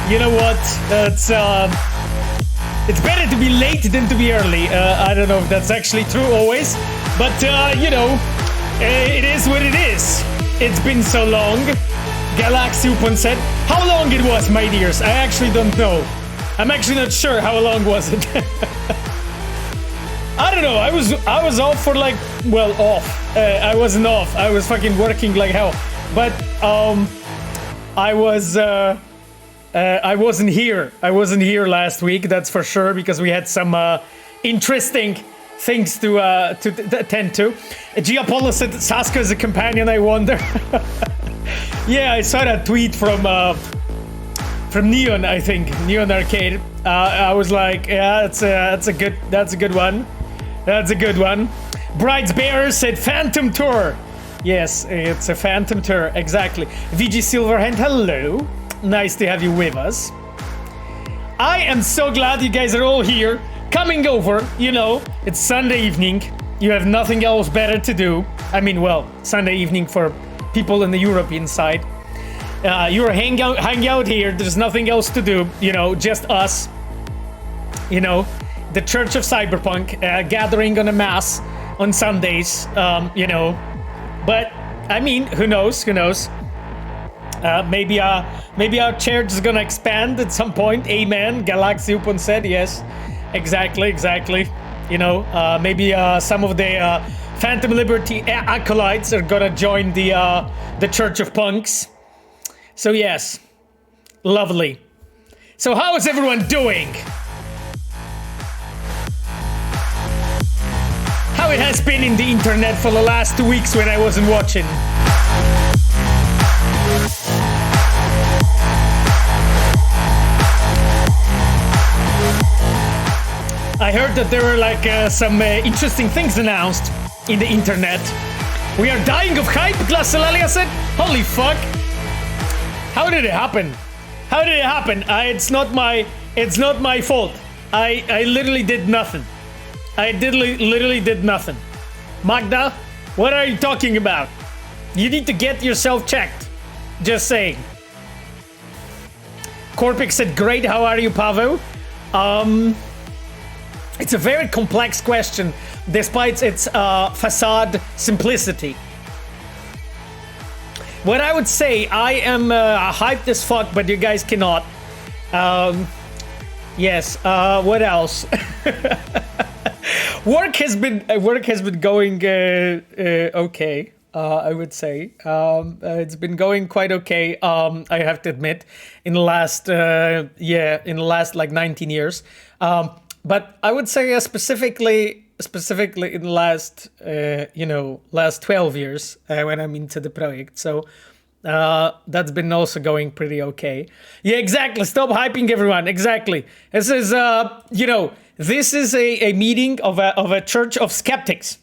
You know what? It's better to be late than to be early. I don't know if that's actually true always, but you know, it is what it is. It's been so long. Galaxy Upon said, how long it was, my dears? I actually don't know. I'm actually not sure how long was it. I don't know. I was off for like, well, off. I wasn't off. I was fucking working like hell. But I wasn't here. I wasn't here last week. That's for sure, because we had some interesting things to attend to. G Apollo said Sasuke is a companion. I wonder. Yeah, I saw that tweet from Neon. I think Neon Arcade. I was like, yeah, that's a good one. That's a good one. Bride's Bearer said Phantom Tour. Yes, it's a Phantom Tour, exactly. VG Silverhand, hello. Nice to have you with us. I am so glad you guys are all here, coming over. You know, it's Sunday evening. You have nothing else better to do. I mean, well, Sunday evening for people in the European side. You're hang out here. There's nothing else to do. You know, just us. You know, the Church of Cyberpunk gathering on a mass on Sundays. You know, but I mean, who knows? Who knows? Maybe our church is gonna expand at some point. Amen. Galaxy Upon said yes. Exactly. You know, maybe some of the Phantom Liberty acolytes are gonna join the Church of Punks. So yes, lovely. So how is everyone doing? How it has been in the internet for the last 2 weeks when I wasn't watching. I heard that there were like some interesting things announced in the internet. We are dying of hype, Glacialalia said. Holy fuck. How did it happen? How did it happen? It's not my fault. I literally did nothing. I literally did nothing. Magda, what are you talking about? You need to get yourself checked. Just saying. Corpix said, great, how are you, Pavo? It's a very complex question, despite its facade simplicity. What I would say, I am hyped as fuck, but you guys cannot. Yes. What else? Work has been going okay. I would say it's been going quite okay. I have to admit, in the last like 19 years. But I would say specifically in the last last 12 years when I'm into the project. So that's been also going pretty okay. Yeah, exactly. Stop hyping everyone. Exactly. This is this is a meeting of a church of skeptics,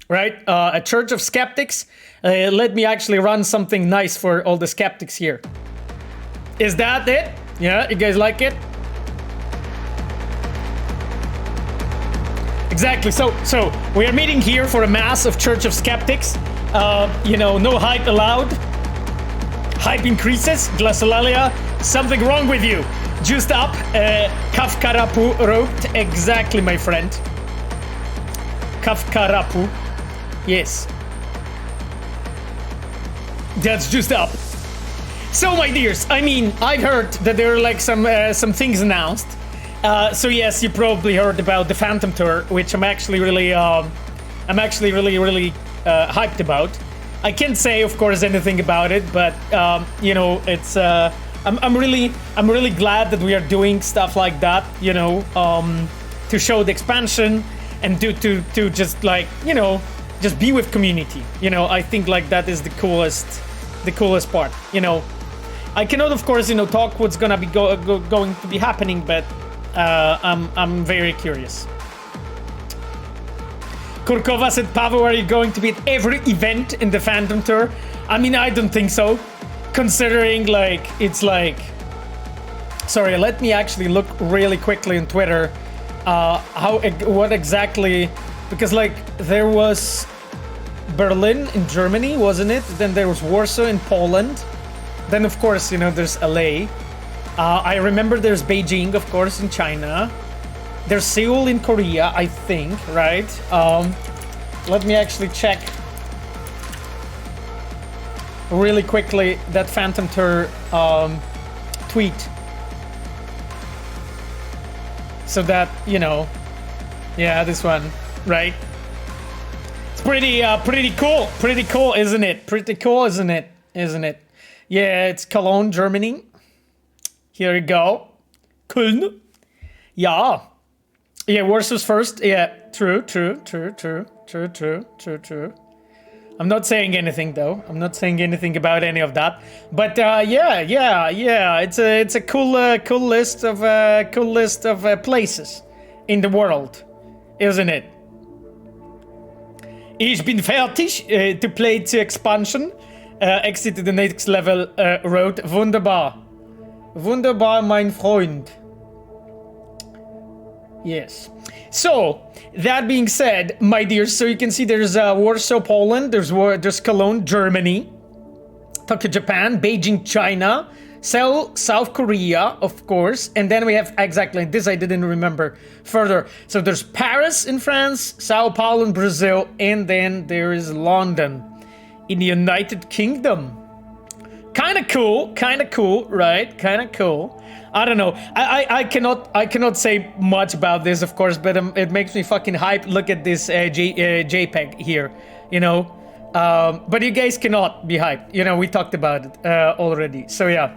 right? A church of skeptics. Let me actually run something nice for all the skeptics here. Is that it? Yeah, you guys like it? Exactly. So we are meeting here for a mass of Church of Skeptics. No hype allowed. Hype increases. Glacialalia, something wrong with you. Juiced up. Kafkarapu roped. Exactly, my friend. Kafkarapu. Yes. That's juiced up. So, my dears, I mean, I've heard that there are like some things announced. So yes, you probably heard about the Phantom Tour, which I'm actually really hyped about. I can't say, of course, anything about it, but it's I'm really glad that we are doing stuff like that, to show the expansion and to just like just be with community. I think like that is the coolest part. I cannot, of course, talk what's gonna be going to be happening, but. I'm very curious. Kurkova said, Pavo, are you going to be at every event in the Phantom Tour? I mean, I don't think so. Considering, Sorry, let me actually look really quickly on Twitter. What exactly... Because, there was Berlin in Germany, wasn't it? Then there was Warsaw in Poland. Then, of course, there's LA. I remember there's Beijing, of course, in China. There's Seoul in Korea, I think, right? Let me actually check really quickly that Phantom Tour tweet. So that, you know, yeah, this one, right? It's pretty cool. Pretty cool, isn't it? Pretty cool, isn't it? Isn't it? Yeah, it's Cologne, Germany. Here you go. Köln. Yeah. Yeah, Warsaw's first. Yeah, true. I'm not saying anything though. I'm not saying anything about any of that. But yeah. It's a cool list of places in the world, isn't it? Ich bin fertig to play to expansion. Exit to the next level wrote wunderbar. Wunderbar, mein Freund. Yes. So, that being said, my dears, so you can see there's Warsaw, Poland, there's Cologne, Germany, Tokyo, Japan, Beijing, China, Seoul, South Korea, of course, and then we have exactly this I didn't remember further. So there's Paris in France, Sao Paulo in Brazil, and then there is London in the United Kingdom. Kind of cool, right? Kind of cool. I don't know. I cannot say much about this, of course, but it makes me fucking hype. Look at this JPEG here, you know. But you guys cannot be hyped. You know, we talked about it already. So yeah.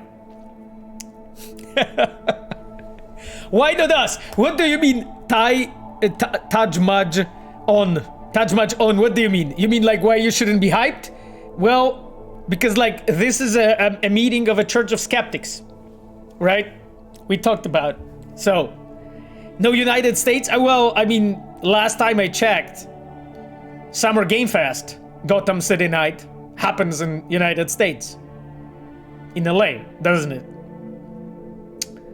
Why not us? What do you mean, Taj Maj on? Taj Maj on, what do you mean? You mean like why you shouldn't be hyped? Well, because like this is a meeting of a church of skeptics, right? We talked about. So, no United States? Well, I mean, last time I checked, Summer Game Fest, Gotham City Night, happens in United States. In LA, doesn't it?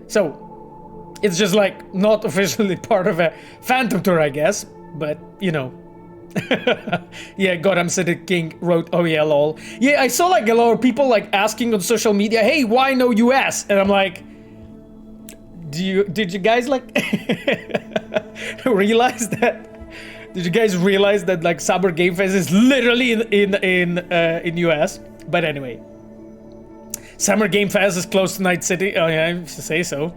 So, it's just like not officially part of a Phantom Tour, I guess, but you know. Yeah, Gotham City King wrote, oh yeah, lol. Yeah, I saw like a lot of people like asking on social media, hey, why no US? And I'm like, did you guys like realize that? Did you guys realize that like Summer Game Fest is literally in US? But anyway, Summer Game Fest is close to Night City. Oh yeah, I have to say so.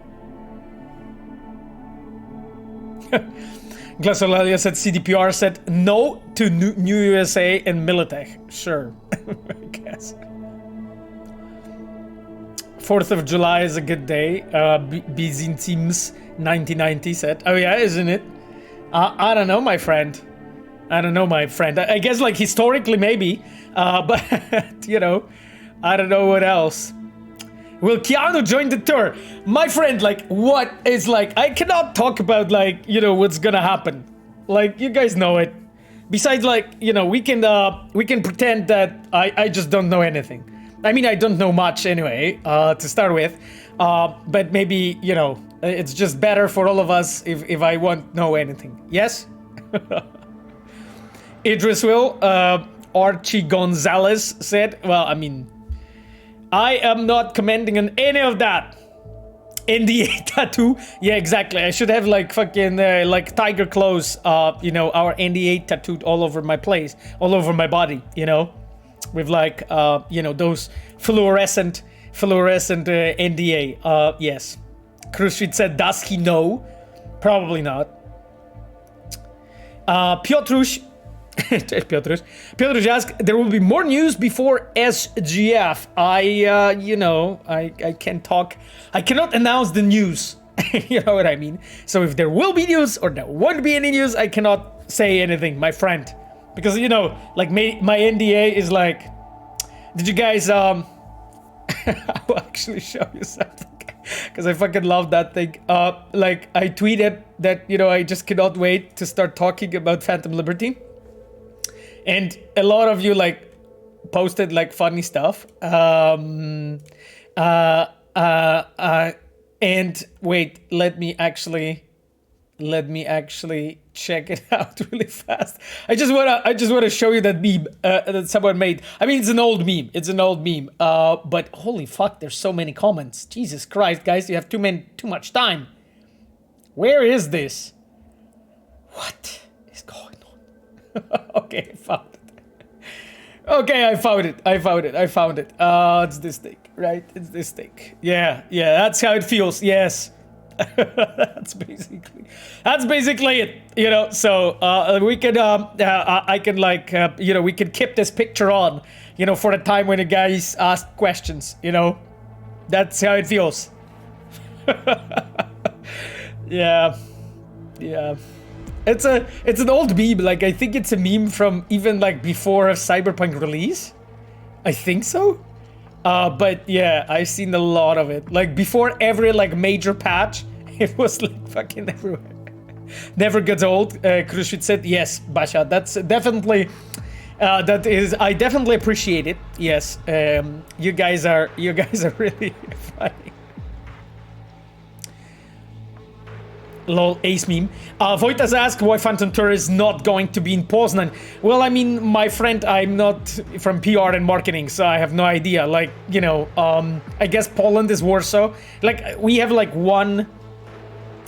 Glassolalia said CDPR said no to New USA and Militech. Sure, I guess. 4th of July is a good day. Bizin Teams 1990 said. Oh yeah, isn't it? I don't know, my friend. I guess like historically maybe. But, you know, I don't know what else. Will Keanu join the tour? My friend, like, what is like, I cannot talk about like, you know, what's gonna happen. Like, you guys know it. Besides, like, you know, we can pretend that I just don't know anything. I mean, I don't know much anyway, to start with. But maybe, you know, it's just better for all of us if I won't know anything. Yes? Idris will, Archie Gonzalez said, well, I mean, I am not commenting on any of that. NDA tattoo. Yeah, exactly. I should have like fucking like tiger claws, you know, our NDA tattooed all over my place, all over my body, you know, with like, you know, those fluorescent NDA. Yes. Krushit said, does he know? Probably not. Piotrush asked, there will be more news before SGF. You know, I can't talk. I cannot announce the news. You know what I mean? So if there will be news or there won't be any news, I cannot say anything, my friend. Because, you know, like my NDA is like, did you guys, I will actually show you something. Because I fucking love that thing. Like, I tweeted that, you know, I just cannot wait to start talking about Phantom Liberty. And a lot of you like posted like funny stuff. And wait, let me actually Let me actually check it out really fast. I just wanna show you that meme that someone made. I mean, it's an old meme. It's an old meme. But holy fuck, there's so many comments. Jesus Christ, guys, you have too much time. Where is this? What is going on? Okay, I found it. Okay, I found it. It's this thing, right? It's this thing. Yeah, that's how it feels. Yes. That's basically it, you know. So we can I can like you know, we can keep this picture on, you know, for the time when the guys ask questions, you know. That's how it feels. Yeah. It's an old meme. Like, I think it's a meme from even like before a Cyberpunk release. I think so. But yeah, I've seen a lot of it. Like before every like major patch, it was like fucking everywhere. Never gets old. Krushit said, yes, Basha. That's definitely, I definitely appreciate it. Yes, you guys are really funny. Lol, ace meme. Voitas asked why Phantom Tour is not going to be in Poznan. Well, I mean, my friend, I'm not from PR and marketing, so I have no idea. Like, you know, I guess Poland is Warsaw. Like, we have like one...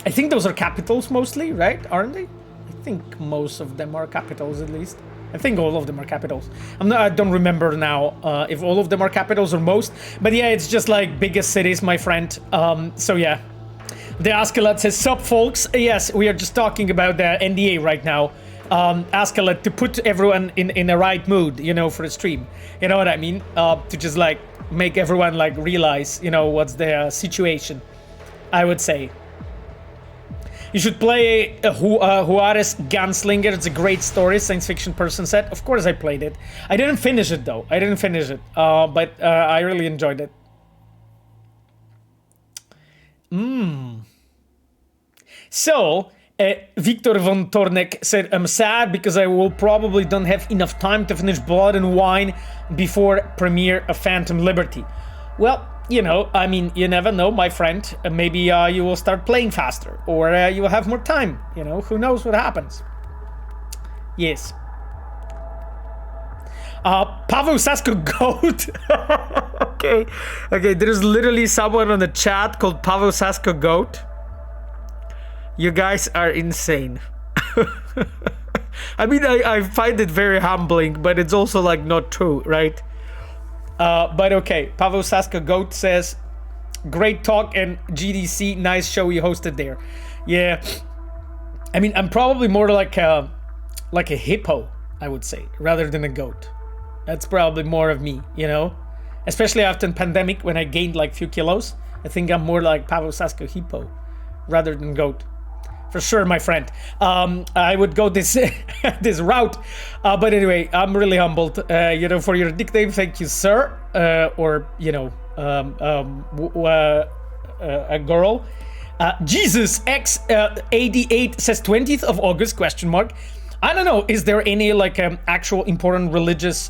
I think those are capitals mostly, right? Aren't they? I think most of them are capitals, at least. I think all of them are capitals. I don't remember now if all of them are capitals or most. But yeah, it's just like biggest cities, my friend. So yeah. The Askelet says, sup folks? Yes, we are just talking about the NDA right now. Askelet, to put everyone in the right mood, you know, for the stream. You know what I mean? To just like make everyone like realize, you know, what's the situation, I would say. You should play Juarez Gunslinger. It's a great story, science fiction person said. Of course I played it. I didn't finish it though. But I really enjoyed it. So, Victor von Tornek said, I'm sad because I will probably don't have enough time to finish Blood and Wine before premiere of Phantom Liberty. Well, you know, I mean, you never know, my friend. Maybe you will start playing faster, or you will have more time. You know, who knows what happens. Yes. Pavel Sasko Goat. Okay, there's literally someone on the chat called Pavel Sasko Goat. You guys are insane. I mean, I find it very humbling, but it's also like not true, right? But okay, Pavel Sasko Goat says, great talk and GDC, nice show you hosted there. Yeah, I mean, I'm probably more like a hippo, I would say, rather than a goat. That's probably more of me, you know? Especially after the pandemic, when I gained like few kilos. I think I'm more like Pavel Sasko hippo rather than goat. For sure, my friend. I would go this this route. But anyway, I'm really humbled, you know, for your nickname. Thank you, sir. Or, you know, a girl. Jesus X88 says 20th of August, question mark. I don't know, is there any like actual important religious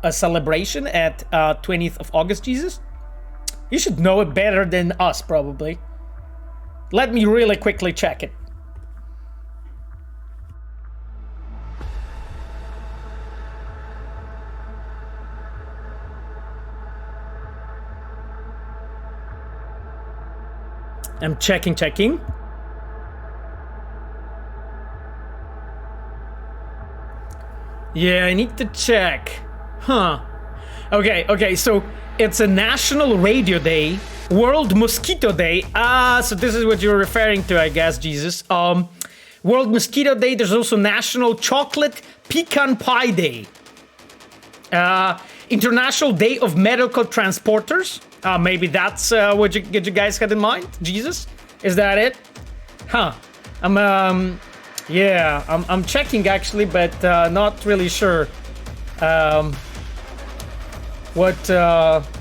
a celebration at 20th of August, Jesus? You should know it better than us, probably. Let me really quickly check it. I'm checking. Yeah, I need to check. Huh. Okay, so it's a National Radio Day, World Mosquito Day. So this is what you're referring to, I guess, Jesus. World Mosquito Day, there's also National Chocolate Pecan Pie Day. International Day of Medical Transporters. Maybe that's what you guys had in mind, Jesus? Is that it? Huh. Yeah, I'm checking actually, but not really sure.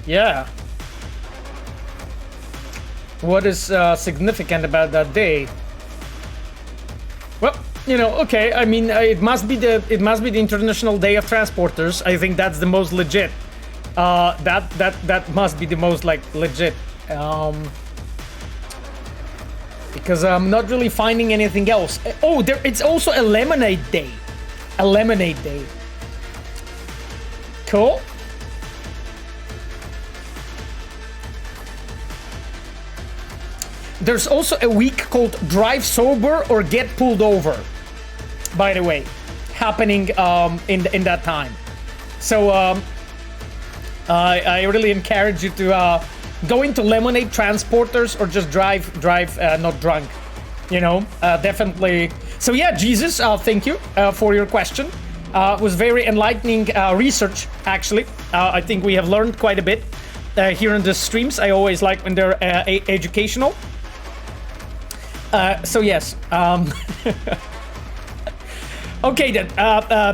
Yeah. What is significant about that day? Well, you know, okay. I mean, it must be the International Day of Transporters. I think that's the most legit. That must be the most like legit. because I'm not really finding anything else. Oh, it's also a lemonade day. A lemonade day. Cool. There's also a week called Drive Sober or Get Pulled Over, by the way, happening in that time. So I really encourage you to go into lemonade transporters or just drive not drunk, you know, definitely. So yeah, Jesus, thank you for your question. It was very enlightening research, actually. I think we have learned quite a bit here in the streams. I always like when they're educational. So yes. Okay then,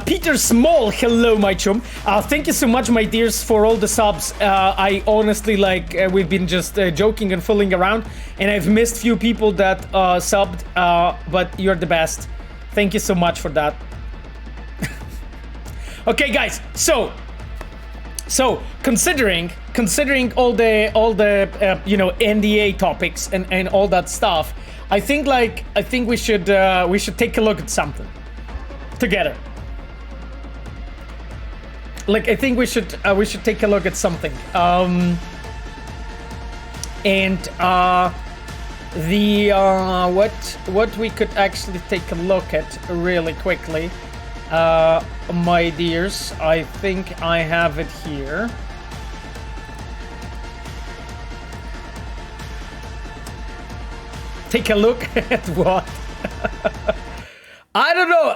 Peter Small, hello my chum. Thank you so much, my dears, for all the subs. I honestly, like, we've been just joking and fooling around, and I've missed few people that subbed, but you're the best. Thank you so much for that. Okay, guys, so considering all the you know, NDA topics and all that stuff, I think we should take a look at something together. Like, I think we should take a look at something. What we could actually take a look at really quickly, my dears. I think I have it here. Take a look at what? I don't know.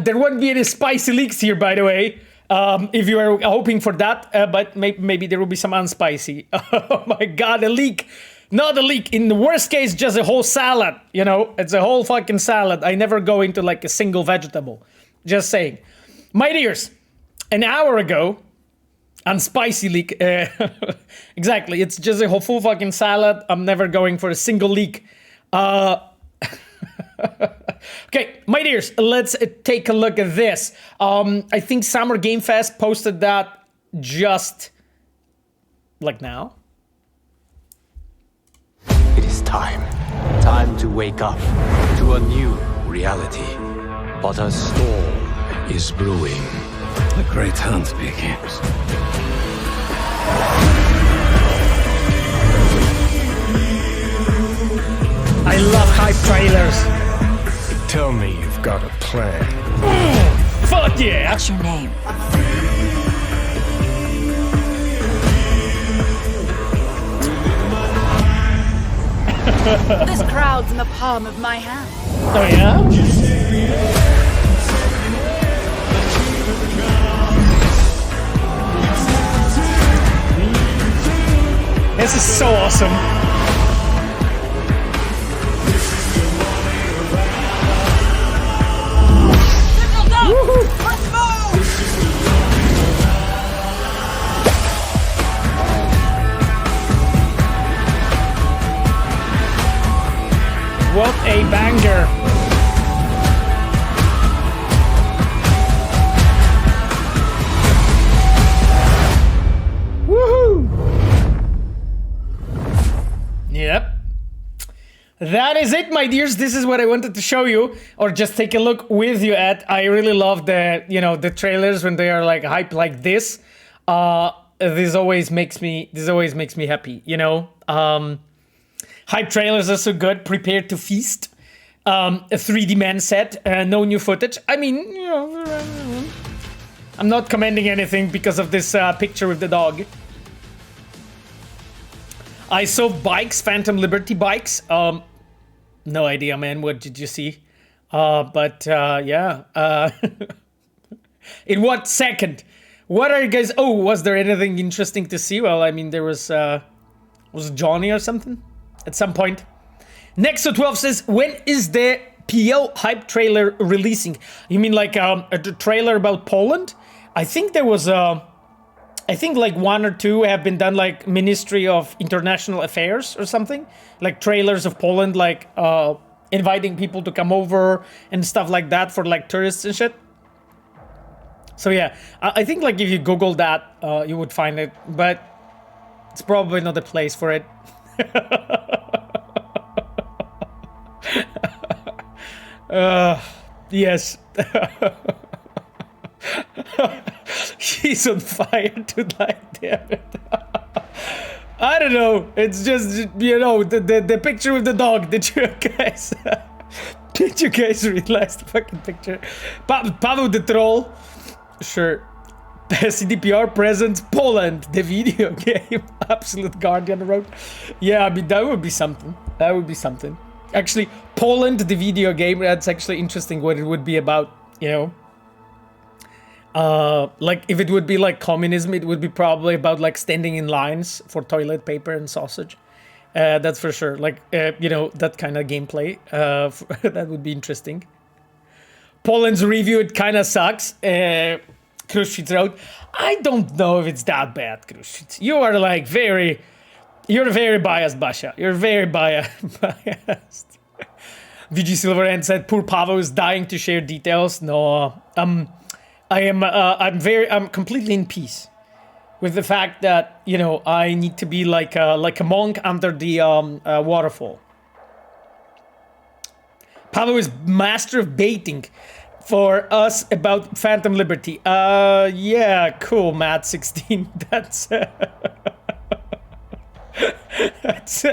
There won't be any spicy leaks here, by the way. If you are hoping for that, but maybe there will be some unspicy. Oh my god, a leak! Not a leak. In the worst case, just a whole salad. You know, it's a whole fucking salad. I never go into like a single vegetable. Just saying, my dears. An hour ago, unspicy leak. Exactly. It's just a whole full fucking salad. I'm never going for a single leak. Okay, my dears, let's take a look at this. I think Summer Game Fest posted that just like now. It is time. Time to wake up to a new reality. But a storm is brewing. The great hunt begins. I love hype trailers. Tell me you've got a plan. Fuck yeah! What's your name? This crowd's in the palm of my hand. Oh yeah? This is so awesome. Let's move! What a banger. Woohoo! Yep. That is it, my dears. This is what I wanted to show you, or just take a look with you at. I really love the, you know, the trailers when they are like hype like this. This always makes me happy, you know. Hype trailers are so good. Prepare to feast. A 3D man set. No new footage. I mean, you know, I'm not commenting anything because of this picture with the dog. I saw bikes, Phantom Liberty bikes. No idea, man. What did you see? Yeah. In what second? What are you guys? Oh, was there anything interesting to see? Well, I mean, there was Johnny or something at some point. Next to 12 says, when is the PL hype trailer releasing? You mean like a trailer about Poland? I think there was I think like one or two have been done, like Ministry of International Affairs or something, like trailers of Poland, like inviting people to come over and stuff like that for like tourists and shit. So yeah, I think like if you Google that, you would find it, but it's probably not the place for it. Yes. He's on fire tonight, damn it. I don't know. It's just, you know, the picture with the dog. Did you guys realize the fucking picture? Paweł the Troll. Sure. CDPR presents Poland, the video game. Absolute Guardian wrote. Yeah, I mean, that would be something. That would be something. Actually, Poland, the video game, that's actually interesting what it would be about, you know. Like, if it would be like communism, it would be probably about like standing in lines for toilet paper and sausage. That's for sure. Like, you know, that kind of gameplay. That would be interesting. Poland's review, it kind of sucks. Kruszwitz wrote, I don't know if it's that bad, Kruszwitz. You are like you're very biased, Basha. You're very biased. VG Silverhand said, poor Paweł is dying to share details. No, I'm completely in peace with the fact that, you know, I need to be like a monk under the waterfall. Paweł is master of baiting for us about Phantom Liberty. Yeah, cool, Matt 16. That's that's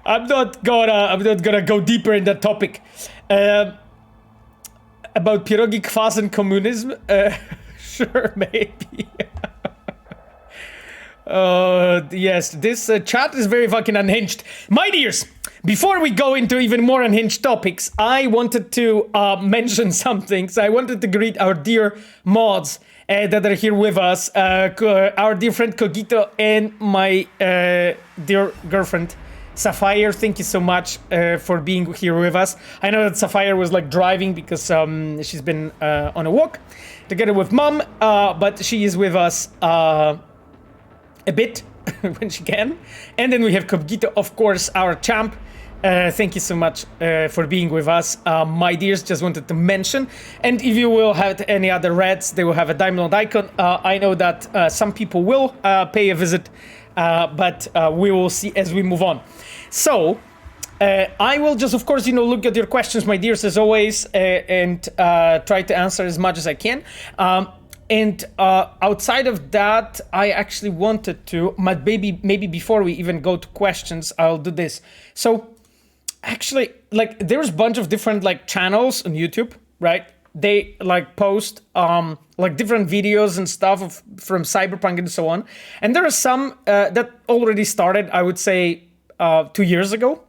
I'm not gonna go deeper in that topic. About pierogi, kwas, and communism? Sure, maybe. Yes, this chat is very fucking unhinged. My dears, before we go into even more unhinged topics, I wanted to mention some things. I wanted to greet our dear mods that are here with us. Our dear friend Cogito and my dear girlfriend, Sapphire. Thank you so much for being here with us. I know that Sapphire was like driving because she's been on a walk together with mom, but she is with us a bit when she can. And then we have Cogito, of course, our champ. Thank you so much for being with us. My dears, just wanted to mention, and if you will have any other reds, they will have a diamond icon. I know that some people will pay a visit, but we will see as we move on. So, I will just, of course, you know, look at your questions, my dears, as always, and try to answer as much as I can. And outside of that, I actually wanted to, maybe before we even go to questions, I'll do this. So, actually, like, there's a bunch of different, like, channels on YouTube, right? They, like, post, like, different videos and stuff from Cyberpunk and so on. And there are some that already started, I would say, 2 years ago.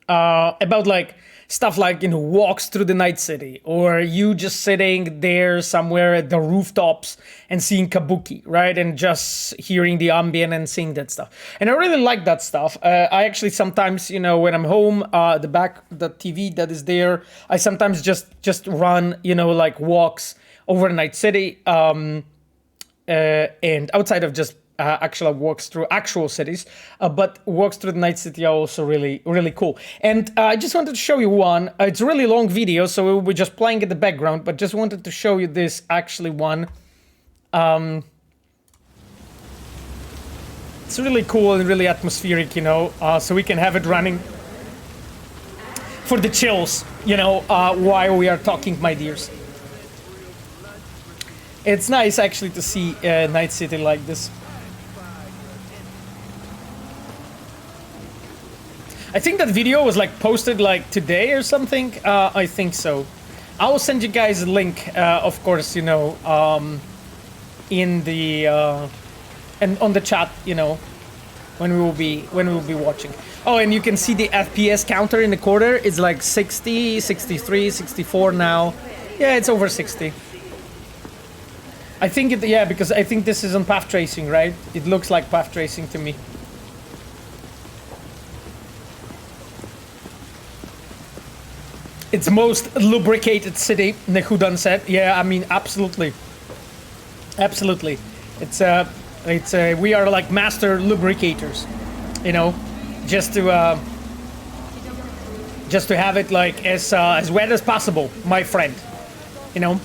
About, like, stuff like, you know, walks through the night city, or you just sitting there somewhere at the rooftops and seeing kabuki, right? And just hearing the ambient and seeing that stuff. And I really like that stuff. I actually sometimes, you know, when I'm home, the TV that is there, I sometimes just run, you know, like walks over night city, and outside of just actual walks through actual cities, but walks through the night city are also really, really cool. And I just wanted to show you one. It's a really long video, so we'll be just playing in the background, but just wanted to show you this actually one. It's really cool and really atmospheric, you know, so we can have it running for the chills, you know, while we are talking, my dears. It's nice actually to see Night City like this. I think that video was like posted like today or something. I think so. I will send you guys a link, of course, you know, in the and on the chat, you know, when we will be watching. Oh, and you can see the FPS counter in the corner. It's like 60, 63, 64 now. Yeah, it's over 60. I think it, yeah, because I think this is on path tracing, right? It looks like path tracing to me. It's most lubricated city, Nehudan said. Yeah, I mean, absolutely. Absolutely. It's we are like master lubricators, you know, just to have it like as wet as possible, my friend, you know.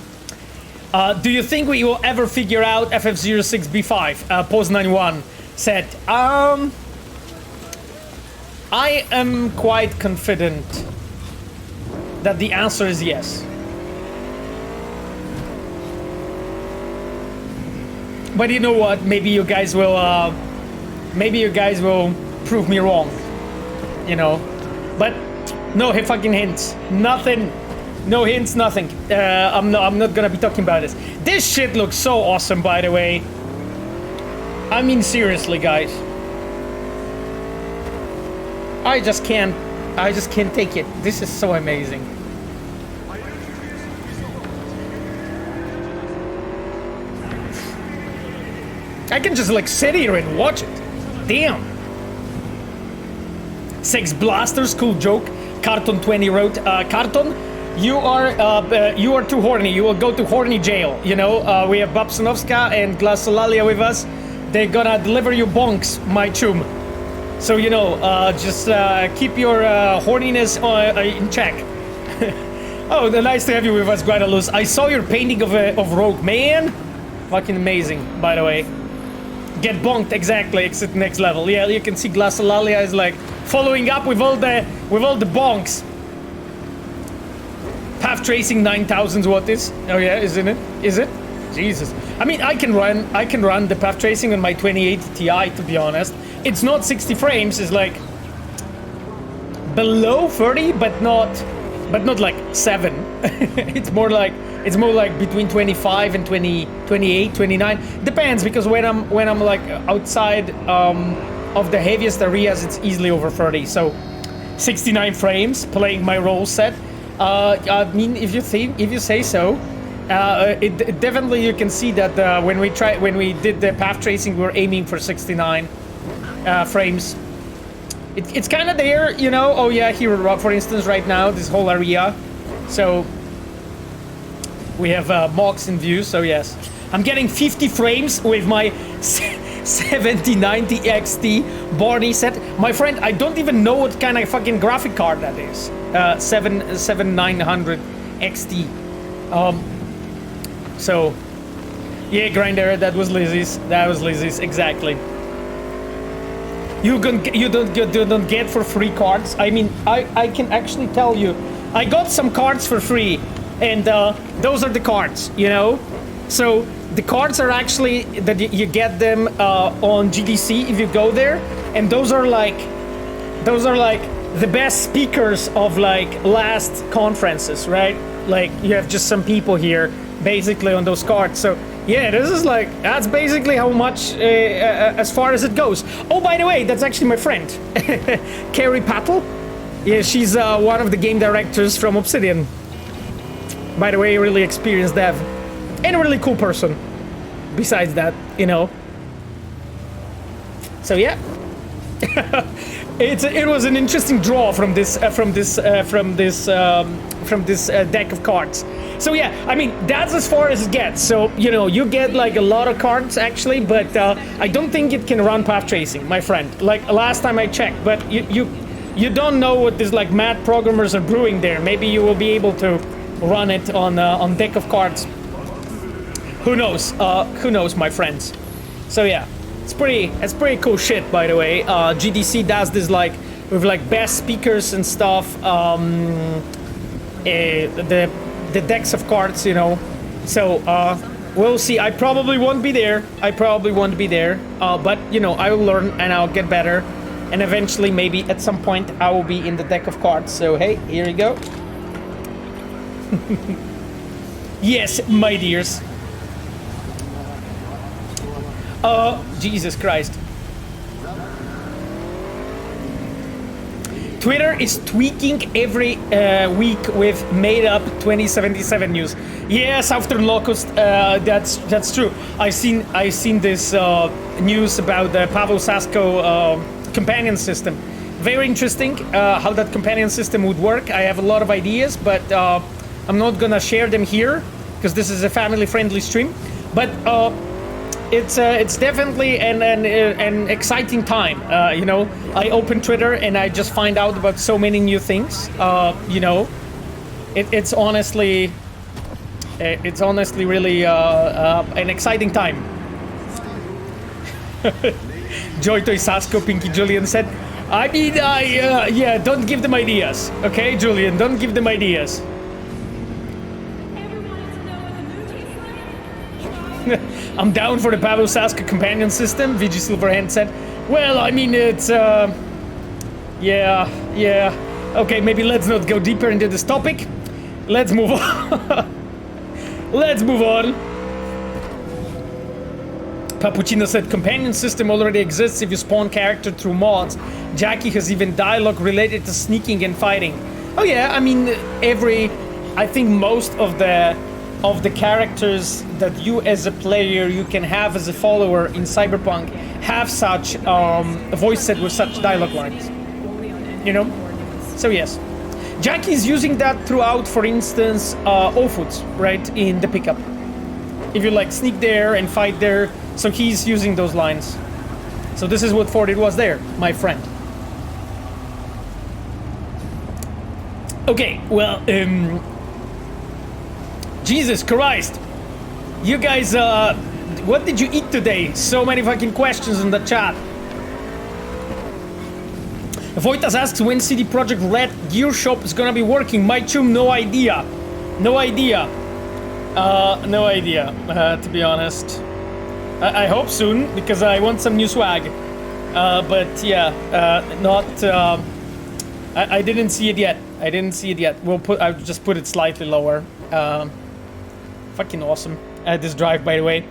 Do you think we will ever figure out FF06B5? Poz91 said, I am quite confident that the answer is yes. But you know what? Maybe you guys will prove me wrong. You know, but no fucking hints, nothing, no hints, nothing. I'm not gonna be talking about this. This shit looks so awesome, by the way. I mean, seriously, guys. I just can't take it. This is so amazing. I can just like sit here and watch it. Damn. Sex Blasters, cool joke. Carton 20 wrote, Carton, you are too horny. You will go to horny jail. You know, we have Babsonovska and Glasolalia with us. They're gonna deliver you bonks, my chum. So, you know, just keep your horniness in check. Oh, nice to have you with us, Guadalupe. I saw your painting of Rogue, man. Fucking amazing, by the way. Get bonked, exactly, exit next level. Yeah, you can see Glasolalia is like following up with all the bonks. Path tracing 9,000 what is? Oh yeah, isn't it? Is it? Jesus. I mean, I can run the path tracing on my 2080 Ti, to be honest. It's not 60 frames, it's like below 30, but not like 7. It's more like between 25 and 20, 28, 29. Depends, because when I'm like outside of the heaviest areas, it's easily over 30. So 69 frames playing my roll set. I mean, if you say so. It definitely, you can see that when we did the path tracing, we were aiming for 69 frames. It's kind of there, you know. Oh yeah, here, for instance, right now, this whole area. So we have mocks in view. So yes, I'm getting 50 frames with my 7090 XT Barney set. My friend, I don't even know what kind of fucking graphic card that is. 7900 XT. So, yeah, Grinder, that was Lizzie's. That was Lizzie's, exactly. You don't get for free cards. I mean, I can actually tell you, I got some cards for free, and those are the cards, you know. So the cards are actually that you get them on GDC if you go there, and those are like the best speakers of like last conferences, right? Like you have just some people here basically on those cards. So yeah, this is like, that's basically how much as far as it goes. Oh, by the way, that's actually my friend Carrie Patel. Yeah, she's one of the game directors from Obsidian. By the way, really experienced dev and a really cool person besides that, you know. So yeah. It was an interesting draw from this deck of cards. So yeah, I mean, that's as far as it gets. So, you know, you get like a lot of cards actually, but I don't think it can run path tracing, my friend. Like last time I checked, but you don't know what these like mad programmers are brewing there. Maybe you will be able to run it on deck of cards. Who knows? Who knows, my friends? So yeah. It's pretty cool shit, by the way. GDC does this like with like best speakers and stuff. The decks of cards, you know. So we'll see. I probably won't be there. But you know, I will learn and I'll get better. And eventually, maybe at some point, I will be in the deck of cards. So hey, here you go. Yes, my dears. Jesus Christ. Twitter is tweaking every week with made-up 2077 news. Yes, after Locust, that's true. I seen this news about the Pavel Sasko companion system. Very interesting how that companion system would work. I have a lot of ideas, but I'm not gonna share them here because this is a family-friendly stream. But it's definitely an exciting time. You know, I open Twitter and I just find out about so many new things. You know, it's honestly really an exciting time. Joy Toy Sasko, Pinky Julian said, I mean, yeah, don't give them ideas. Okay, Julian, don't give them ideas. I'm down for the Pavel Saska companion system, VG Silverhand said. Well, I mean, it's, yeah. Okay, maybe let's not go deeper into this topic. Let's move on. Let's move on. Papuccino said, companion system already exists if you spawn character through mods. Jackie has even dialogue related to sneaking and fighting. Oh yeah, I mean, I think most of the characters that you as a player, you can have as a follower in Cyberpunk, have such voice set with such dialogue lines. You know? So yes. Jackie's using that throughout, for instance, All-Foods, right, in the pickup. If you like sneak there and fight there, so he's using those lines. So this is what for it was there, my friend. Okay, well, Jesus Christ. You guys, what did you eat today? So many fucking questions in the chat. Voitas asks when CD Projekt Red Gear Shop is gonna be working. My chum, no idea. No idea. No idea, to be honest. I hope soon, because I want some new swag. But yeah, not... I didn't see it yet. I didn't see it yet. I'll just put it slightly lower. Fucking awesome. This drive, by the way.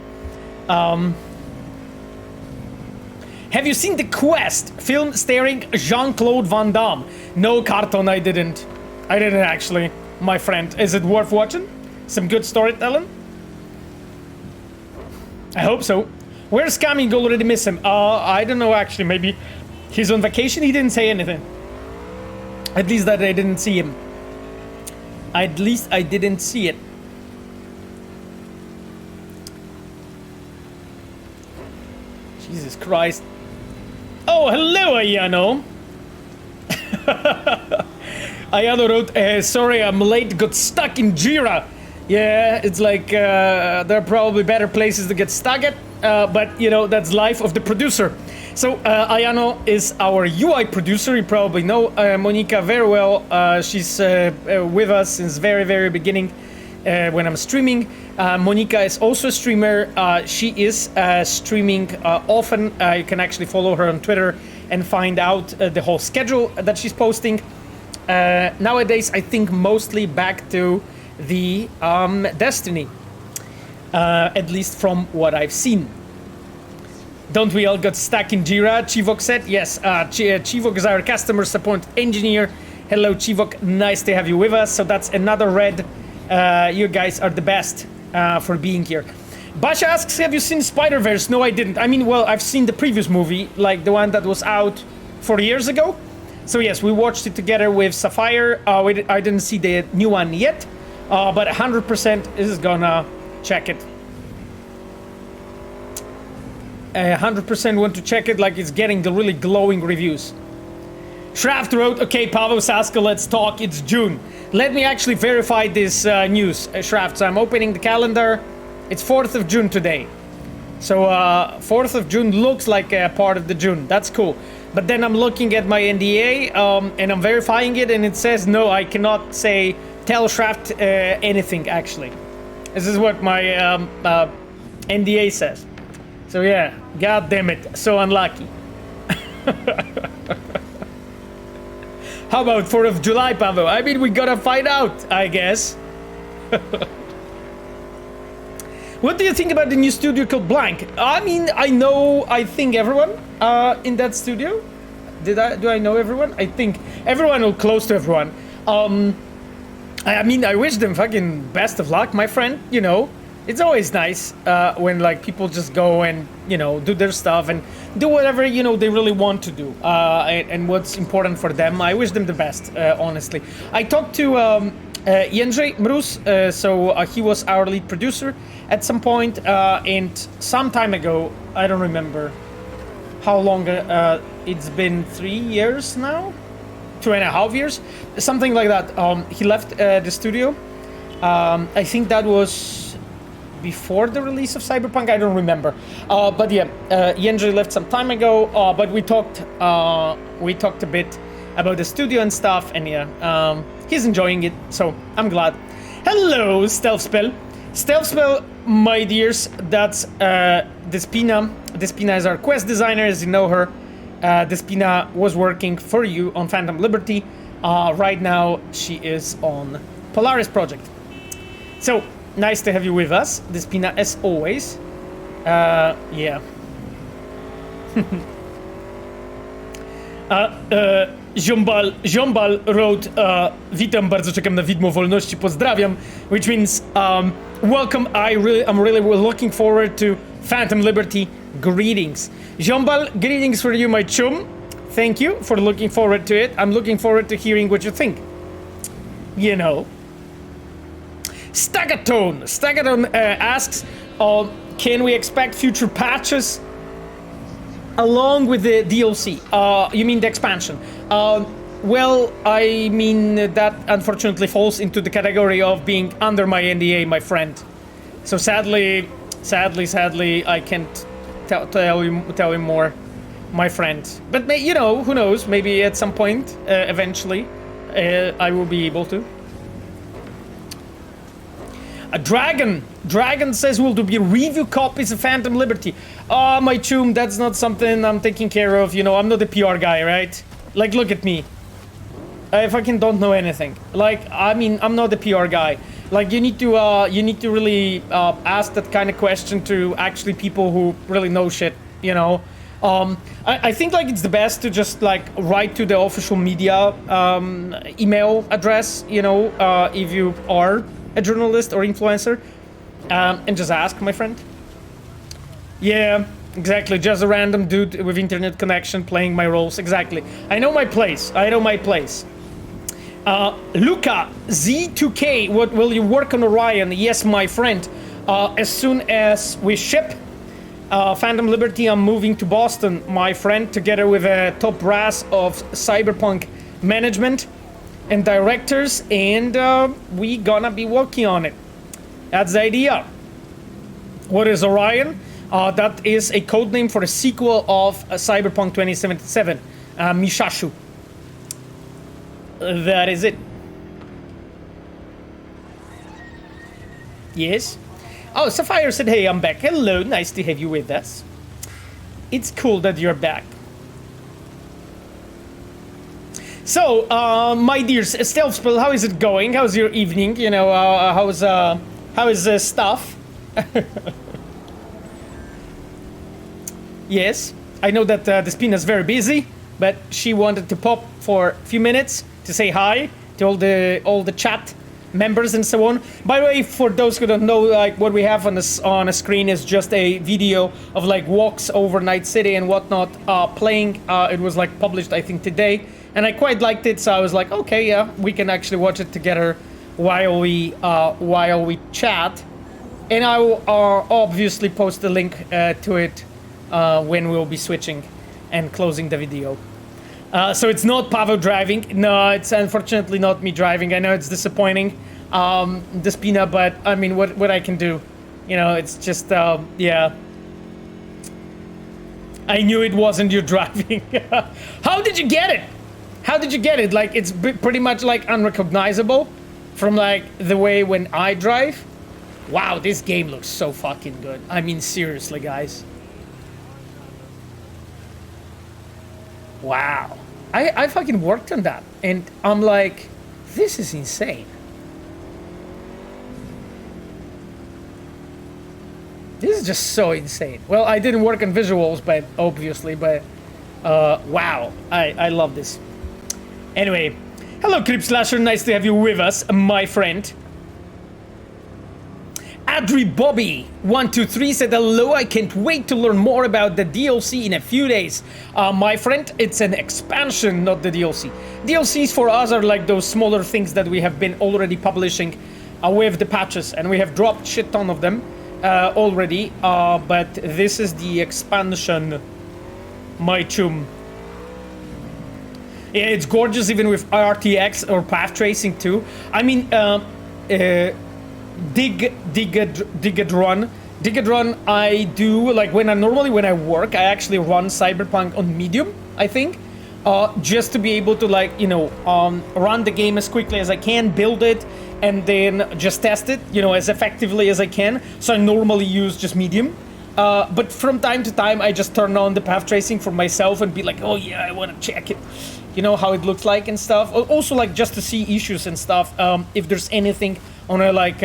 Have you seen The Quest film starring Jean-Claude Van Damme? No, Carton, I didn't. I didn't actually, my friend. Is it worth watching? Some good storytelling? I hope so. Where's Camming? Already miss him. I don't know actually. Maybe he's on vacation. He didn't say anything. At least that I didn't see him. At least I didn't see it. Jesus Christ. Oh, hello, Ayano. Ayano wrote, sorry, I'm late, got stuck in Jira. Yeah, it's like, there are probably better places to get stuck at, but, you know, that's life of the producer. So, Ayano is our UI producer, you probably know Monica very well. She's with us since very beginning when I'm streaming. Monica is also a streamer. She is streaming often. You can actually follow her on Twitter and find out the whole schedule that she's posting. Nowadays, I think mostly back to the Destiny, at least from what I've seen. Don't we all got stuck in Jira? Chivok said. Yes, Chivok is our customer support engineer. Hello, Chivok. Nice to have you with us. So that's another red. You guys are the best for being here. Basha asks, have you seen Spiderverse? No, I didn't. I mean, well, I've seen the previous movie, like the one that was out 4 years ago. So yes, we watched it together with Sapphire. I didn't see the new one yet, but 100% is gonna check it. 100% want to check it, like it's getting the really glowing reviews. Shraft wrote, okay, Pavel Saska, let's talk. It's June. Let me actually verify this news, Shraft. So I'm opening the calendar. It's 4th of June today. So 4th of June looks like a part of the June. That's cool. But then I'm looking at my NDA and I'm verifying it, and it says no, I cannot tell Shraft anything actually. This is what my NDA says. So yeah, god damn it, so unlucky. How about 4th of July, Pavel? I mean, we gotta find out, I guess. What do you think about the new studio called Blank? I mean, I think everyone in that studio. Do I know everyone? I think everyone or close to everyone. I mean, I wish them fucking best of luck, my friend. You know, it's always nice when like people just go and, you know, do their stuff and do whatever, you know, they really want to do and what's important for them. I wish them the best, honestly. I talked to Jędrzej Mróz, so he was our lead producer at some point, and some time ago, I don't remember how long, it's been 3 years now? 2.5 years? Something like that. He left the studio. I think that was before the release of Cyberpunk. I don't remember. But yeah, Yenji left some time ago. But we talked a bit about the studio and stuff, and yeah, he's enjoying it, so I'm glad. Hello, Stealth Spell. Stealth Spell, my dears, that's Despina. Despina is our quest designer, as you know her. Despina was working for you on Phantom Liberty. Right now, she is on Polaris Project. So, nice to have you with us, Despina, as always. Yeah. Ziombal wrote, witam, bardzo czekam na widmo wolności, pozdrawiam, which means, welcome, I'm really looking forward to Phantom Liberty, greetings. Ziombal, greetings for you, my chum. Thank you for looking forward to it. I'm looking forward to hearing what you think. You know. Stagatone asks, can we expect future patches along with the DLC? You mean the expansion? Well, I mean, that unfortunately falls into the category of being under my NDA, my friend. So sadly, I can't tell you more, my friend. But you know, who knows? Maybe at some point, eventually, I will be able to. A Dragon says we'll do review copies of Phantom Liberty. Oh, my chum, that's not something I'm taking care of. You know, I'm not a PR guy, right? Like, look at me. I fucking don't know anything. Like, I mean, I'm not a PR guy. Like, you need to really ask that kind of question to actually people who really know shit. You know, I think like it's the best to just like write to the official media email address. You know, if you are a journalist or influencer, and just ask, my friend. Yeah, exactly. Just a random dude with internet connection playing my roles. Exactly. I know my place. Luca Z2K, what will you work on Orion? Yes, my friend. As soon as we ship Phantom Liberty, I'm moving to Boston, my friend, together with a top brass of Cyberpunk management and directors, and we gonna be working on it. That's the idea. What is Orion? That is a code name for a sequel of Cyberpunk 2077, Mishashu. That is it. Yes? Oh, Sapphire said, hey, I'm back. Hello, nice to have you with us. It's cool that you're back. So, my dear Stealth Spell, how is it going? How's your evening? You know, how is stuff? Yes, I know that Despina's very busy, but she wanted to pop for a few minutes to say hi to all the chat members and so on. By the way, for those who don't know, like what we have on a screen is just a video of like walks over Night City and whatnot playing. It was like published, I think, today, and I quite liked it, so I was like, okay, yeah, we can actually watch it together while we chat, and I will obviously post the link to it when we'll be switching and closing the video. So it's not Pavel driving. No, it's unfortunately not me driving. I know it's disappointing, Despina, but I mean, what I can do? You know, it's just, yeah. I knew it wasn't you driving. How did you get it? How did you get it? Like, it's pretty much like unrecognizable from like the way when I drive. Wow, this game looks so fucking good. I mean, seriously, guys. Wow. I fucking worked on that, and I'm like, this is insane. This is just so insane. Well, I didn't work on visuals, but obviously, but wow, I love this. Anyway, hello, Creep Slasher, nice to have you with us, my friend. Adri Bobby 123 said, hello, I can't wait to learn more about the DLC in a few days. My friend, it's an expansion, not the DLC. DLCs for us are like those smaller things that we have been already publishing with the patches, and we have dropped shit ton of them already, but this is the expansion, my chum. Yeah, it's gorgeous even with RTX or path tracing too. I mean, Dig it run, I do, like, when I work, I actually run Cyberpunk on medium, I think. Just to be able to, like, you know, run the game as quickly as I can, build it, and then just test it, you know, as effectively as I can. So I normally use just medium. But from time to time, I just turn on the path tracing for myself and be like, oh yeah, I want to check it, you know, how it looks like and stuff. Also, like, just to see issues and stuff, if there's anything on a, like,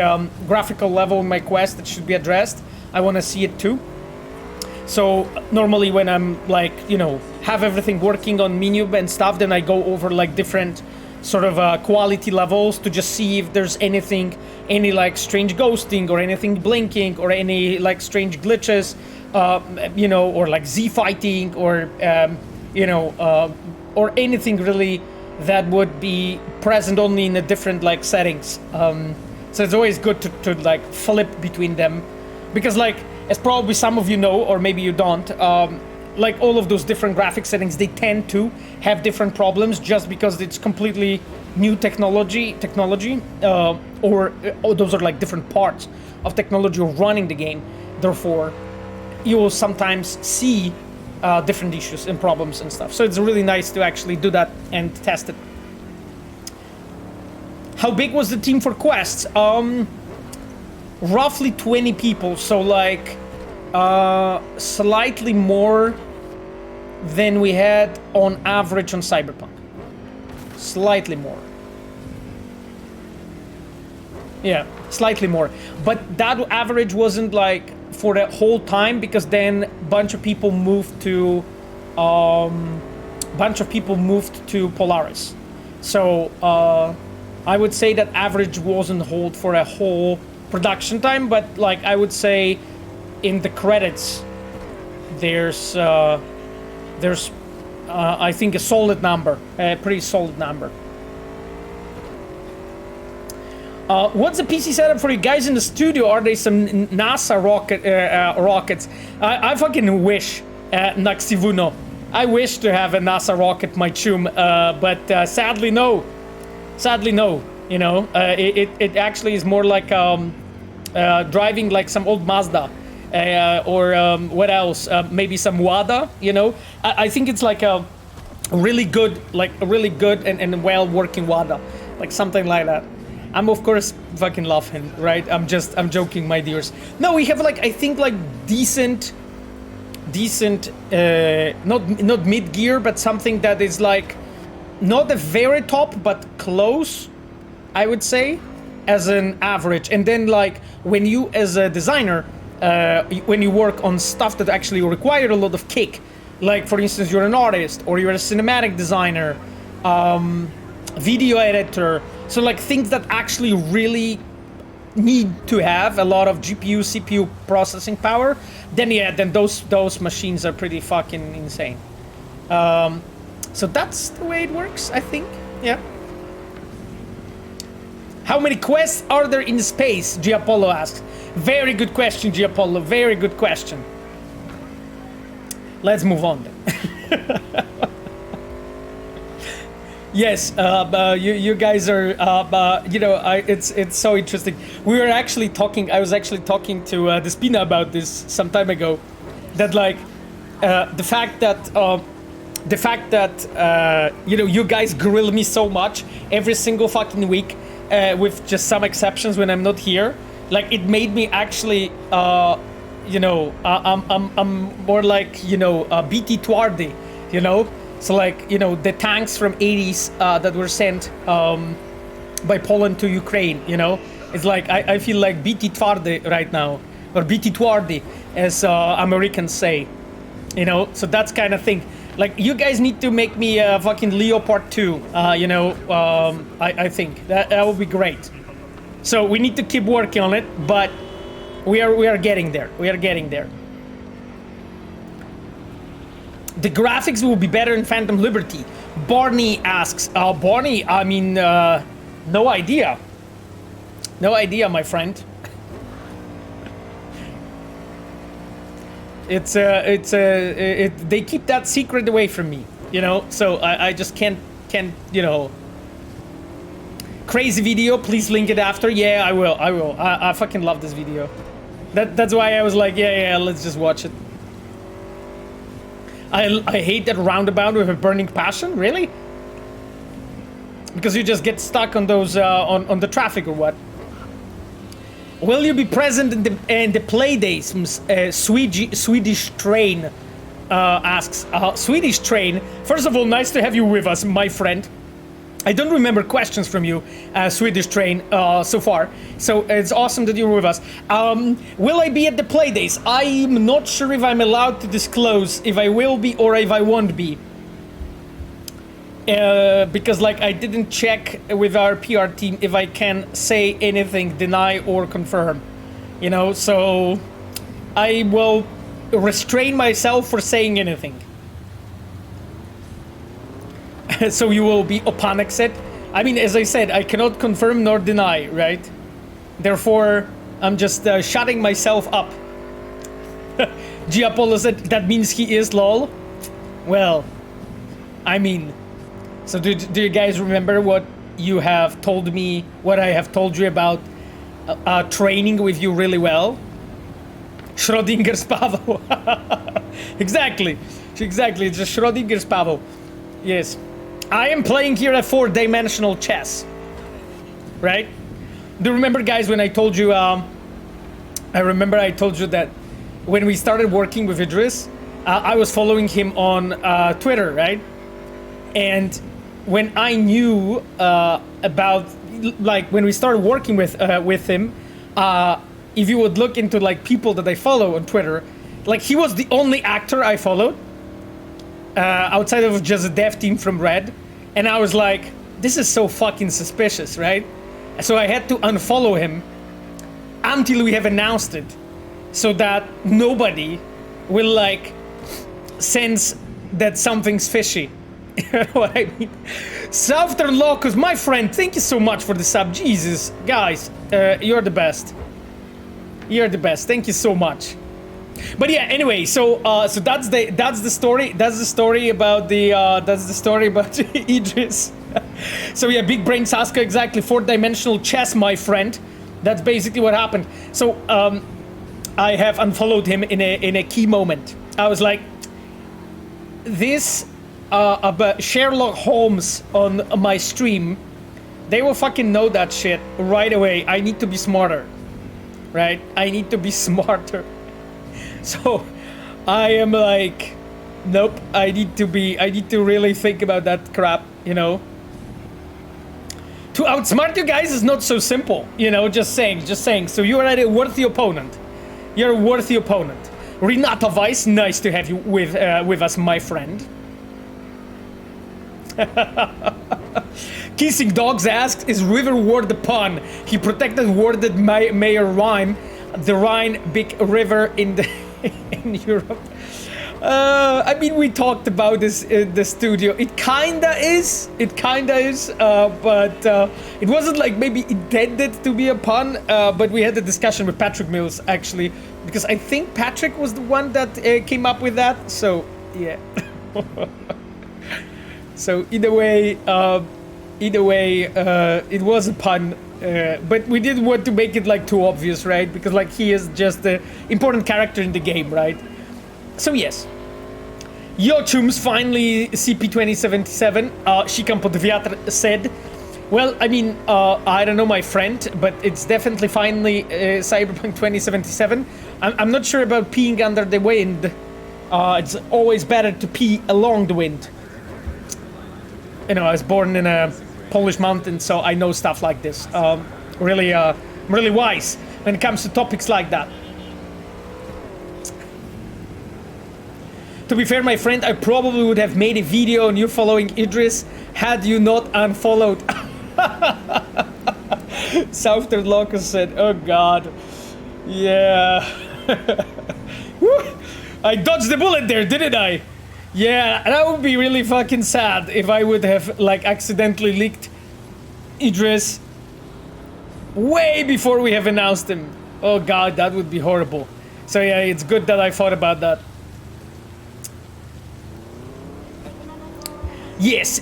graphical level in my quest that should be addressed, I want to see it too. So normally when I'm, like, you know, have everything working on menu and stuff, then I go over, like, different sort of quality levels to just see if there's anything, any, like, strange ghosting or anything blinking or any, like, strange glitches, you know, or, like, Z fighting or, you know, or anything really that would be present only in the different, like, settings. So it's always good to like, flip between them. Because, like, as probably some of you know, or maybe you don't, like, all of those different graphic settings, they tend to have different problems just because it's completely new technology, or those are, like, different parts of technology of running the game. Therefore, you will sometimes see different issues and problems and stuff. So it's really nice to actually do that and test it. How big was the team for quests? Roughly 20 people, so, like, slightly more than we had on average on Cyberpunk. Slightly more. Yeah, slightly more. But that average wasn't, like, for the whole time, because then a bunch of people moved to Polaris. So I would say that average wasn't hold for a whole production time, but, like, I would say in the credits there's I think a solid number, a pretty solid number. What's the PC setup for you guys in the studio? Are they some NASA rockets? I fucking wish, Naxivuno. I wish to have a NASA rocket, my chum, but sadly no. Sadly no. You know, it actually is more like driving like some old Mazda, or what else? Maybe some WADA. You know, I think it's like a really good, and well working WADA, like something like that. I'm of course fucking laughing, right? I'm joking, my dears. No, we have like, I think like decent, not mid gear, but something that is like not the very top, but close, I would say, as an average. And then like when you as a designer, when you work on stuff that actually require a lot of kick, like for instance you're an artist or you're a cinematic designer, video editor, so like things that actually really need to have a lot of GPU, CPU processing power, then yeah, then those machines are pretty fucking insane. So that's the way it works, I think. Yeah. How many quests are there in space? Giapollo asks. Very good question, Giapollo. Very good question. Let's move on then. Yes, you guys are, you know, it's so interesting. We were actually talking, I was actually talking to Despina about this some time ago, that like, the fact that, you know, you guys grill me so much every single fucking week, with just some exceptions when I'm not here, like it made me actually, you know, I'm more like, you know, BT Twardy, you know? So like, you know, the tanks from 80s that were sent by Poland to Ukraine, you know? It's like, I feel like BT Twardy right now, or BT Twardy, as Americans say, you know? So that's kind of thing. Like, you guys need to make me a fucking Leopard 2, you know? I think that would be great. So we need to keep working on it, but we are getting there. We are getting there. The graphics will be better in Phantom Liberty. Barney asks. Barney, I mean, no idea. No idea, my friend. They keep that secret away from me, you know. So I just can't, you know, Crazy video, please link it after. Yeah, I will. I fucking love this video. That's why I was like, yeah, let's just watch it. I hate that roundabout with a burning passion. Really? Because you just get stuck on those on the traffic or what? Will you be present in the play days? Swedish Train asks. Swedish Train. First of all, nice to have you with us, my friend. I don't remember questions from you, Swedish Train, so far. So it's awesome that you're with us. Will I be at the Playdays? I'm not sure if I'm allowed to disclose if I will be or if I won't be. Because like I didn't check with our PR team if I can say anything, deny or confirm. You know, so I will restrain myself for saying anything. So you will be upon exit. I mean, as I said, I cannot confirm nor deny, right? Therefore, I'm just shutting myself up. Giapolo said, that means he is lol. Well, I mean, so do you guys remember what you have told me, what I have told you about training with you really well? Schrodinger's Pavel. Exactly, it's just Schrodinger's Pavel. Yes. I am playing here a 4-dimensional chess, right? Do you remember, guys, when I told you, I told you that when we started working with Idris, I was following him on Twitter, right? And when I knew about, like, when we started working with him, if you would look into, like, people that I follow on Twitter, like, he was the only actor I followed. Outside of just a dev team from Red, and I was like, this is so fucking suspicious, right? So I had to unfollow him until we have announced it, so that nobody will like sense that something's fishy. You know what I mean? Southern Locus, my friend, thank you so much for the sub. Jesus, guys, you're the best. You're the best. Thank you so much. But yeah, anyway, so that's the story. That's the story about Idris. So yeah, big brain Saska, exactly, 4-dimensional chess, my friend. That's basically what happened. So I have unfollowed him in a key moment. I was like, this about Sherlock Holmes on my stream, they will fucking know that shit right away. I need to be smarter, right? I need to be smarter. So I am like, nope, I need to really think about that crap, you know. To outsmart you guys is not so simple, you know, just saying. So you are a worthy opponent. You're a worthy opponent. Renata Weiss, nice to have you with us, my friend. Kissing Dogs asks, is River Ward the pun? He protected warded Mayor Rhyme, the Rhine big river in Europe. I mean, we talked about this in the studio. It kinda is, but it wasn't like maybe intended to be a pun, but we had a discussion with Patrick Mills, actually, because I think Patrick was the one that came up with that, so, yeah. So, either way, it was a pun, but we didn't want to make it, like, too obvious, right? Because, like, he is just the important character in the game, right? So, yes. Yochums, finally, CP2077, Shikam Podviatr said, well, I mean, I don't know, my friend, but it's definitely finally Cyberpunk 2077. I'm not sure about peeing under the wind. It's always better to pee along the wind. You know, I was born in a Polish mountain, so I know stuff like this. Really wise when it comes to topics like that. To be fair, my friend, I probably would have made a video on you following Idris had you not unfollowed. Southern Locust said, oh god. Yeah. I dodged the bullet there, didn't I? Yeah, that would be really fucking sad if I would have, like, accidentally leaked Idris way before we have announced him. Oh god, that would be horrible. So yeah, it's good that I thought about that. Yes,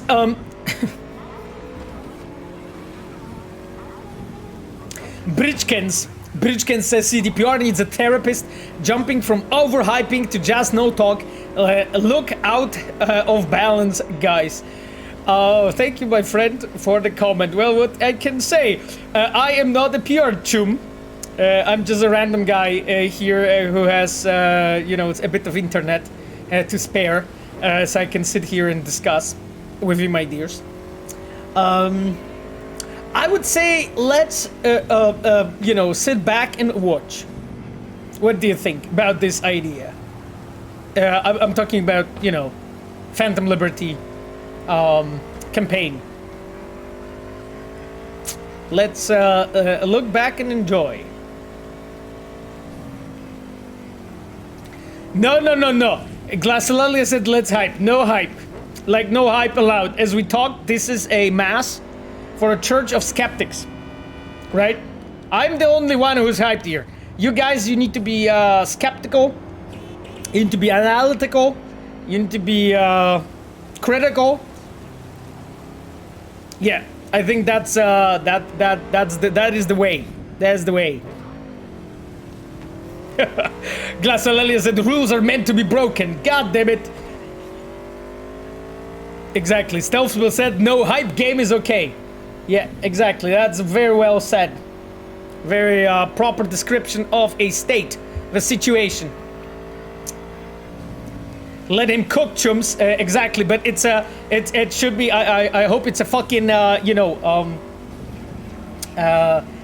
Bridgkins says CDPR needs a therapist, jumping from overhyping to just no talk. Look out of balance, guys. Thank you, my friend, for the comment. Well, what I can say, I am not a PR chum. I'm just a random guy here who has, you know, a bit of internet to spare, so I can sit here and discuss with you, my dears. I would say let's, you know, sit back and watch. What do you think about this idea? I'm talking about, you know, Phantom Liberty campaign. Let's look back and enjoy. No. Glaciolalia said let's hype. No hype. Like, no hype allowed. As we talk, this is a mass for a church of skeptics, right? I'm the only one who's hyped here. You guys, you need to be skeptical. You need to be analytical. You need to be critical. Yeah, I think that's that is the way. That's the way. Glaciolalia said the rules are meant to be broken. God damn it. Exactly. Stealthsville said no hype game is okay. Yeah, exactly. That's very well said. Very proper description of a state, the situation. Let him cook, chums. Exactly, but it's a it should be. I hope it's a fucking you know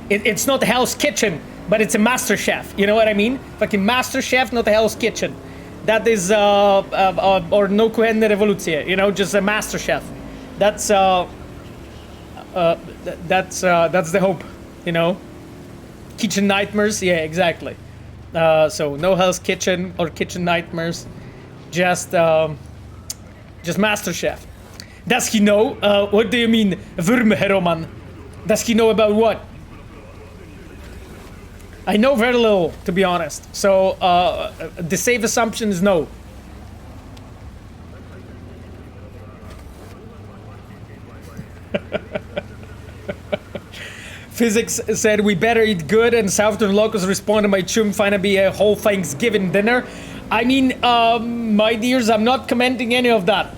it's not Hell's Kitchen, but it's a Master Chef. You know what I mean? Fucking Master Chef, not Hell's Kitchen. That is or No Kuhenne Revoluție. You know, just a Master Chef. That's the hope. You know, Kitchen Nightmares. Yeah, exactly. So no Hell's Kitchen or Kitchen Nightmares. Just Master Chef. Does he know? What do you mean, Wurmheroman? Does he know about what? I know very little, to be honest. So the safe assumption is no. Physics said we better eat good, and Southern Locals responded, my chum finna be a whole Thanksgiving dinner. I mean, my dears, I'm not commenting any of that,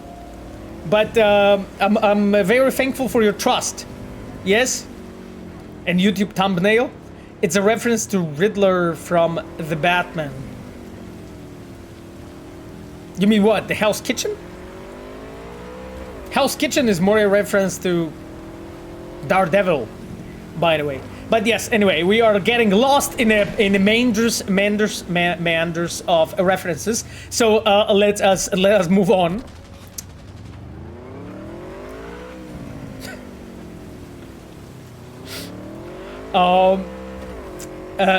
but I'm very thankful for your trust. Yes? And YouTube thumbnail? It's a reference to Riddler from The Batman. You mean what? The Hell's Kitchen? Hell's Kitchen is more a reference to Daredevil, by the way. But yes, anyway, we are getting lost in the meanders of references. So let us move on.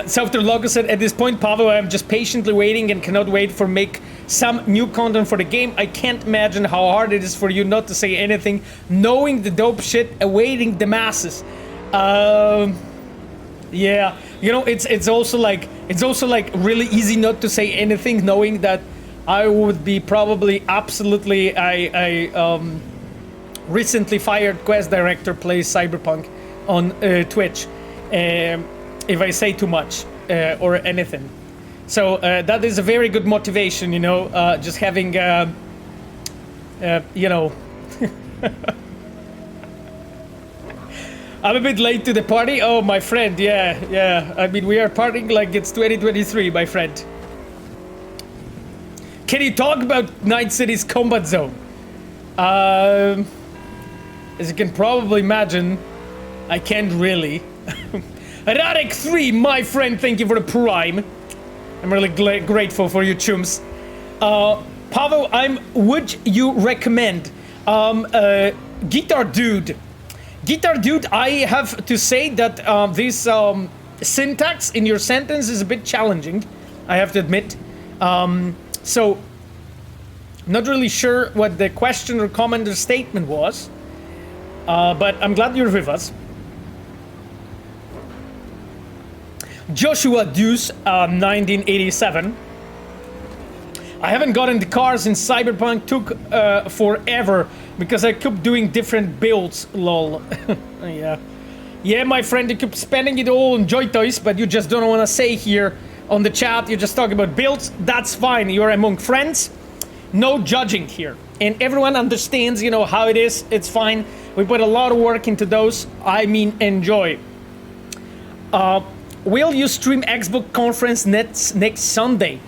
Southern Logo said, at this point, Pavel, I'm just patiently waiting and cannot wait for make some new content for the game. I can't imagine how hard it is for you not to say anything, knowing the dope shit awaiting the masses. Yeah, you know, it's also like really easy not to say anything, knowing that I would be probably absolutely I recently fired quest director plays Cyberpunk on Twitch. If I say too much or anything. So that is a very good motivation, you know, just having, you know... I'm a bit late to the party. Oh, my friend, yeah. I mean, we are partying like it's 2023, my friend. Can you talk about Night City's combat zone? As you can probably imagine, I can't really. Radek 3, my friend, thank you for the prime. I'm really grateful for you, chums. Pavel, would you recommend Guitar Dude? Guitar Dude, I have to say that this syntax in your sentence is a bit challenging, I have to admit. So, not really sure what the question or comment or statement was, but I'm glad you're with us. Joshua Deuce, 1987. I haven't gotten the car since Cyberpunk took forever because I kept doing different builds, lol. Yeah. Yeah, my friend, you keep spending it all on Joy Toys, but you just don't want to say here on the chat. You're just talking about builds. That's fine. You're among friends. No judging here. And everyone understands, you know, how it is. It's fine. We put a lot of work into those. I mean, enjoy. Will you stream Xbox conference next Sunday?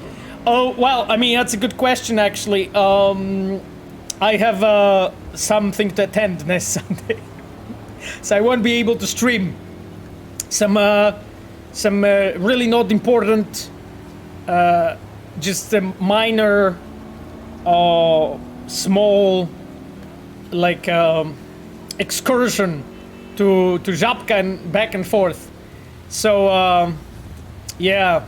Oh, well, I mean, that's a good question, actually. I have something to attend next Sunday. So I won't be able to stream some really not important, just a minor, small, like, excursion to Żabka and back and forth. So, yeah.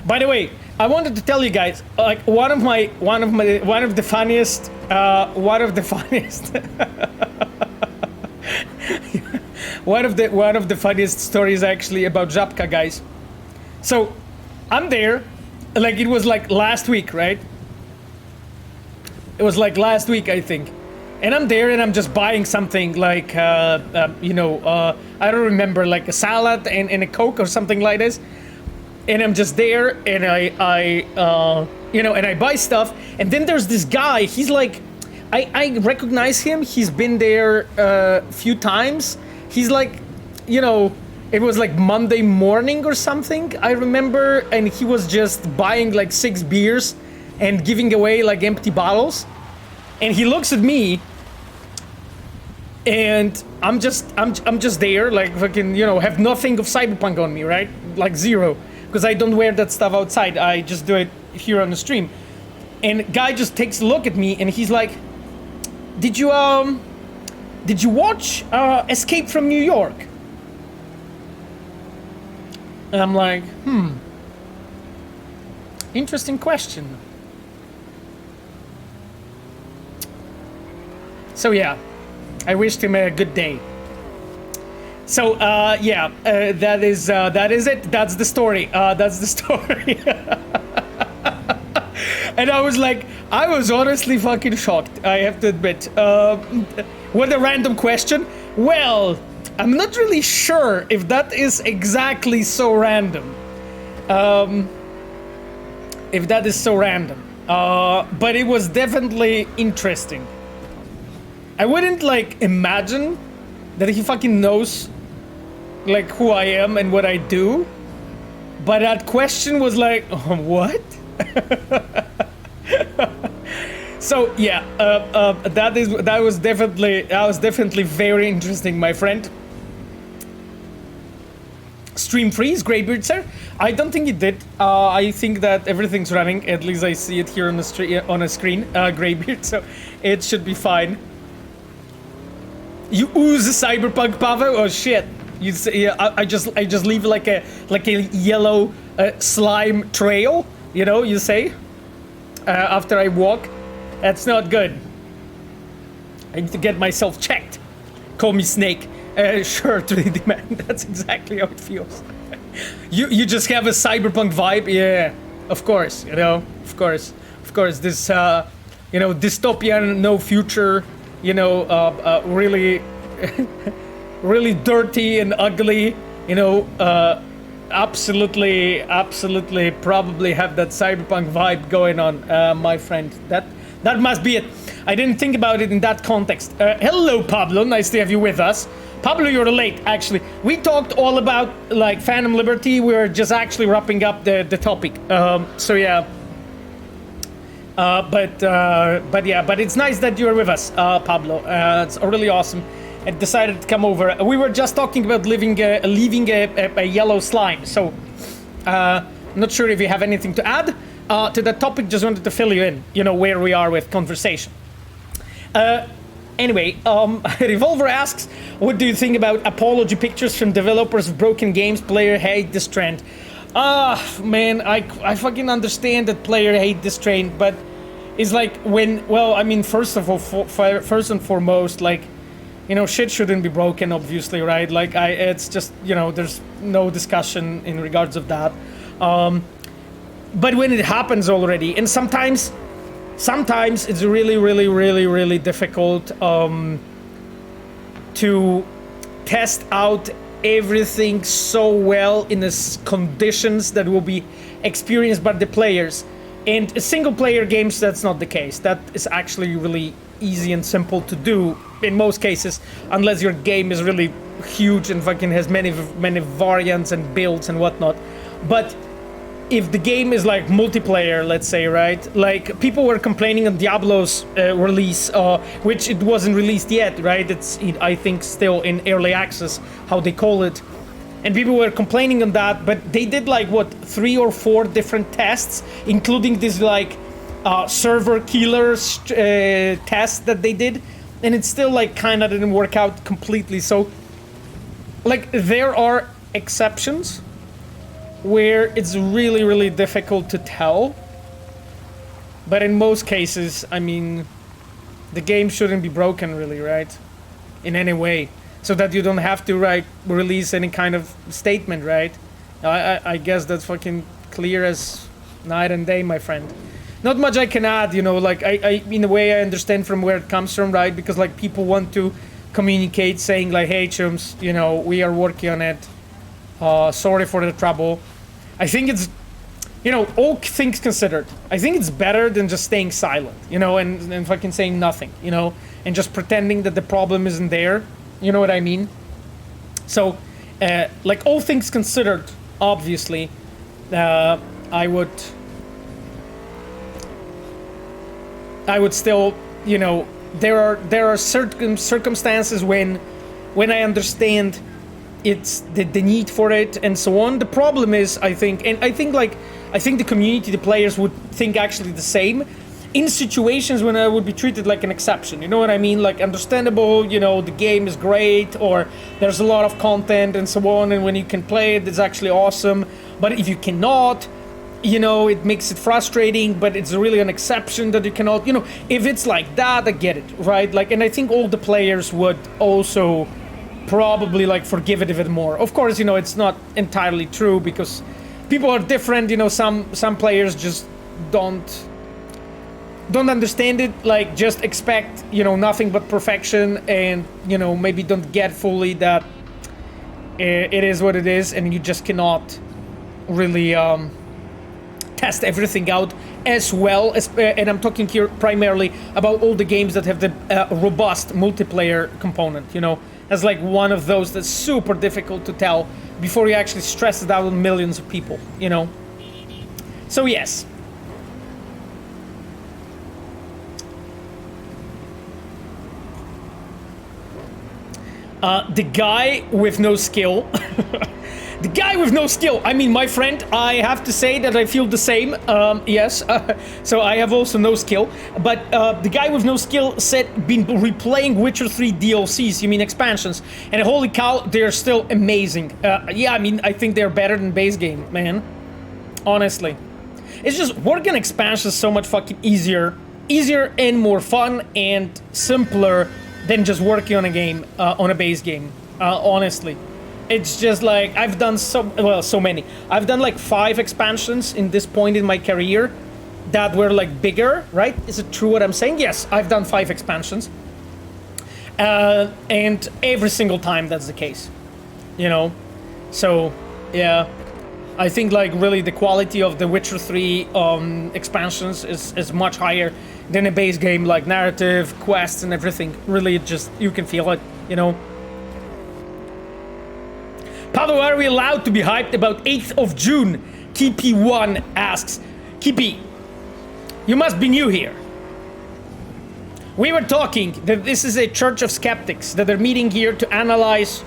By the way, I wanted to tell you guys, like, one of the funniest one of the funniest stories actually about Żabka, guys. So I'm there, like it was like last week, right? It was like last week, I think. And I'm there and I'm just buying something like, you know, I don't remember, like a salad and a Coke or something like this. And I'm just there and I you know, and I buy stuff. And then there's this guy, he's like, I recognize him. He's been there a few times. He's like, you know, it was like Monday morning or something, I remember. And he was just buying like 6 beers and giving away like empty bottles. And he looks at me and I'm just there, like fucking, you know, have nothing of Cyberpunk on me, right? Like zero, because I don't wear that stuff outside. I just do it here on the stream. And guy just takes a look at me and he's like, did you watch Escape from New York? And I'm like, interesting question. So yeah, I wished him a good day. So yeah, that is it. That's the story. That's the story. And I was like, I was honestly fucking shocked, I have to admit. What a random question. Well, I'm not really sure if that is exactly so random. If that is so random. But it was definitely interesting. I wouldn't like imagine that he fucking knows like who I am and what I do. But that question was like, what? So yeah, that was definitely very interesting, my friend. Stream freeze, Greybeard sir? I don't think it did. I think that everything's running. At least I see it here on the on a screen, Greybeard. So it should be fine. You ooze Cyberpunk, Pavo? Oh shit! You say, yeah, I just leave like a yellow slime trail. You know, you say after I walk. That's not good. I need to get myself checked. Call me Snake. Sure, 3D man. That's exactly how it feels. You just have a Cyberpunk vibe, yeah. Of course, you know. Of course. This you know, dystopian, no future. You know, really, really dirty and ugly. You know, absolutely, probably have that Cyberpunk vibe going on, my friend. That must be it. I didn't think about it in that context. Hello, Pablo. Nice to have you with us. Pablo, you're late, actually. We talked all about, like, Phantom Liberty. We're just actually wrapping up the topic. So, yeah. But it's nice that you're with us, Pablo. It's really awesome. I decided to come over. We were just talking about leaving a yellow slime. So, I'm not sure if you have anything to add. To that topic, just wanted to fill you in, you know, where we are with conversation. Anyway, Revolver asks, what do you think about apology pictures from developers of broken games? Player hate this trend. Man, I fucking understand that player hate this trend, but it's like when, well, I mean, first and foremost, like, you know, shit shouldn't be broken, obviously, right? Like, it's just, you know, there's no discussion in regards of that. But when it happens already, and sometimes it's really difficult to test out everything so well in the conditions that will be experienced by the players. And single player games, that's not the case. That is actually really easy and simple to do in most cases, unless your game is really huge and fucking has many variants and builds and whatnot. But if the game is like multiplayer, let's say, right? Like people were complaining on Diablo's release, which it wasn't released yet, right? It's, I think, still in early access, how they call it. And people were complaining on that, but they did like, what, 3 or 4 different tests, including this like server killers test that they did. And it still like kind of didn't work out completely. So like there are exceptions where it's really, really difficult to tell. But in most cases, I mean, the game shouldn't be broken really, right? In any way. So that you don't have to, right, release any kind of statement, right? I guess that's fucking clear as night and day, my friend. Not much I can add, you know, like, I in a way I understand from where it comes from, right? Because, like, people want to communicate saying, like, hey, chums, you know, we are working on it. Sorry for the trouble. I think it's, you know, all things considered, I think it's better than just staying silent, you know, and fucking saying nothing, you know, and just pretending that the problem isn't there. You know what I mean? So, like, all things considered, obviously, I would still, you know, there are certain circumstances when I understand it's the need for it and so on. The problem is, I think the community, the players would think actually the same in situations when I would be treated like an exception. You know what I mean? Like, understandable, you know, the game is great, or there's a lot of content and so on, and when you can play it, it's actually awesome. But if you cannot, you know, it makes it frustrating, but it's really an exception that you cannot, you know, if it's like that, I get it, right? Like, and I think all the players would also probably like forgive it a bit more. Of course, you know, it's not entirely true because people are different, you know, some players just don't understand it, like just expect, you know, nothing but perfection, and, you know, maybe don't get fully that it is what it is, and you just cannot really test everything out as well as, and I'm talking here primarily about all the games that have the robust multiplayer component, you know, as like one of those that's super difficult to tell before you actually stress it out on millions of people, you know. So yes. The guy with no skill. The guy with no skill. I mean, my friend, I have to say that I feel the same. Yes, so I have also no skill. But the guy with no skill said, been replaying Witcher 3 DLCs, you mean expansions. And holy cow, they're still amazing. Yeah, I mean, I think they're better than base game, man. Honestly. It's just, working on expansions so much fucking easier. Easier and more fun and simpler than just working on a game, on a base game, honestly. It's just like, I've done so many. I've done like 5 expansions in this point in my career that were like bigger, right? Is it true what I'm saying? Yes, I've done 5 expansions. And every single time that's the case, you know? So, yeah. I think like really the quality of the Witcher 3 expansions is much higher than a base game, like narrative, quests and everything. Really, just, you can feel it, you know? Pablo, are we allowed to be hyped about 8th of June? Kipi1 asks. Kipi, you must be new here. We were talking that this is a church of skeptics that are meeting here to analyze,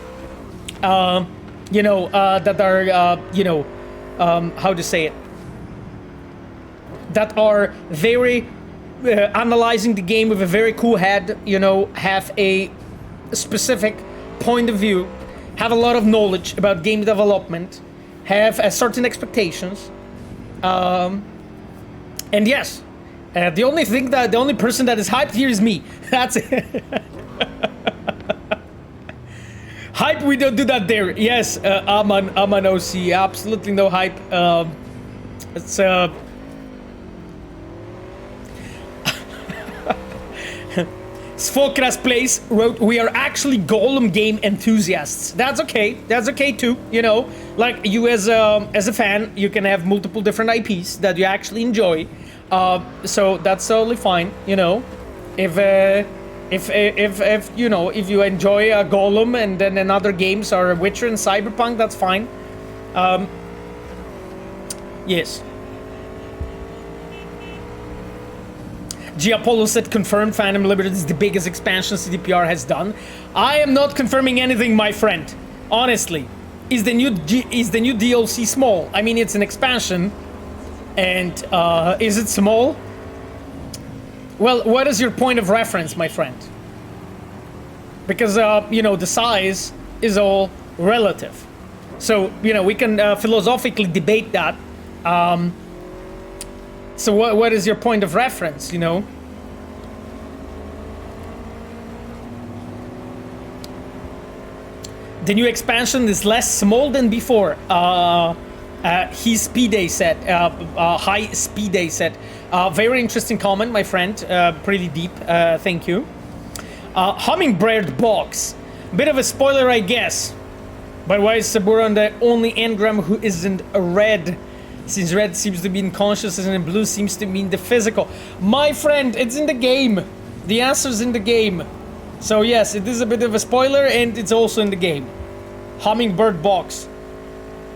you know, that are, you know, how to say it? That are very analyzing the game with a very cool head, you know, have a specific point of view, have a lot of knowledge about game development, have certain expectations, and yes, the only person that is hyped here is me. That's it. Hype, we don't do that there. Yes, Aman OC, absolutely no hype. It's Svokras Place wrote, we are actually Golem game enthusiasts. That's okay. That's okay too. You know, like you as a fan, you can have multiple different IPs that you actually enjoy. So that's totally fine. You know, if you know, if you enjoy Golem and then another games are Witcher and Cyberpunk, that's fine. Yes. Giapolo said confirmed Phantom Liberty is the biggest expansion CDPR has done. I am not confirming anything, my friend. Honestly, is the new DLC small? I mean, it's an expansion, and is it small? Well, what is your point of reference, my friend? Because you know, the size is all relative. So you know, we can philosophically debate that. So what is your point of reference, you know? The new expansion is less small than before. His speed day set, high speed day set. Very interesting comment, my friend. Pretty deep. Thank you. Hummingbird box. Bit of a spoiler, I guess. But why is Saburan the only engram who isn't a red? Since red seems to be in consciousness and blue seems to mean the physical. My friend, it's in the game. The answer's in the game. So yes, it is a bit of a spoiler and it's also in the game. Hummingbird box.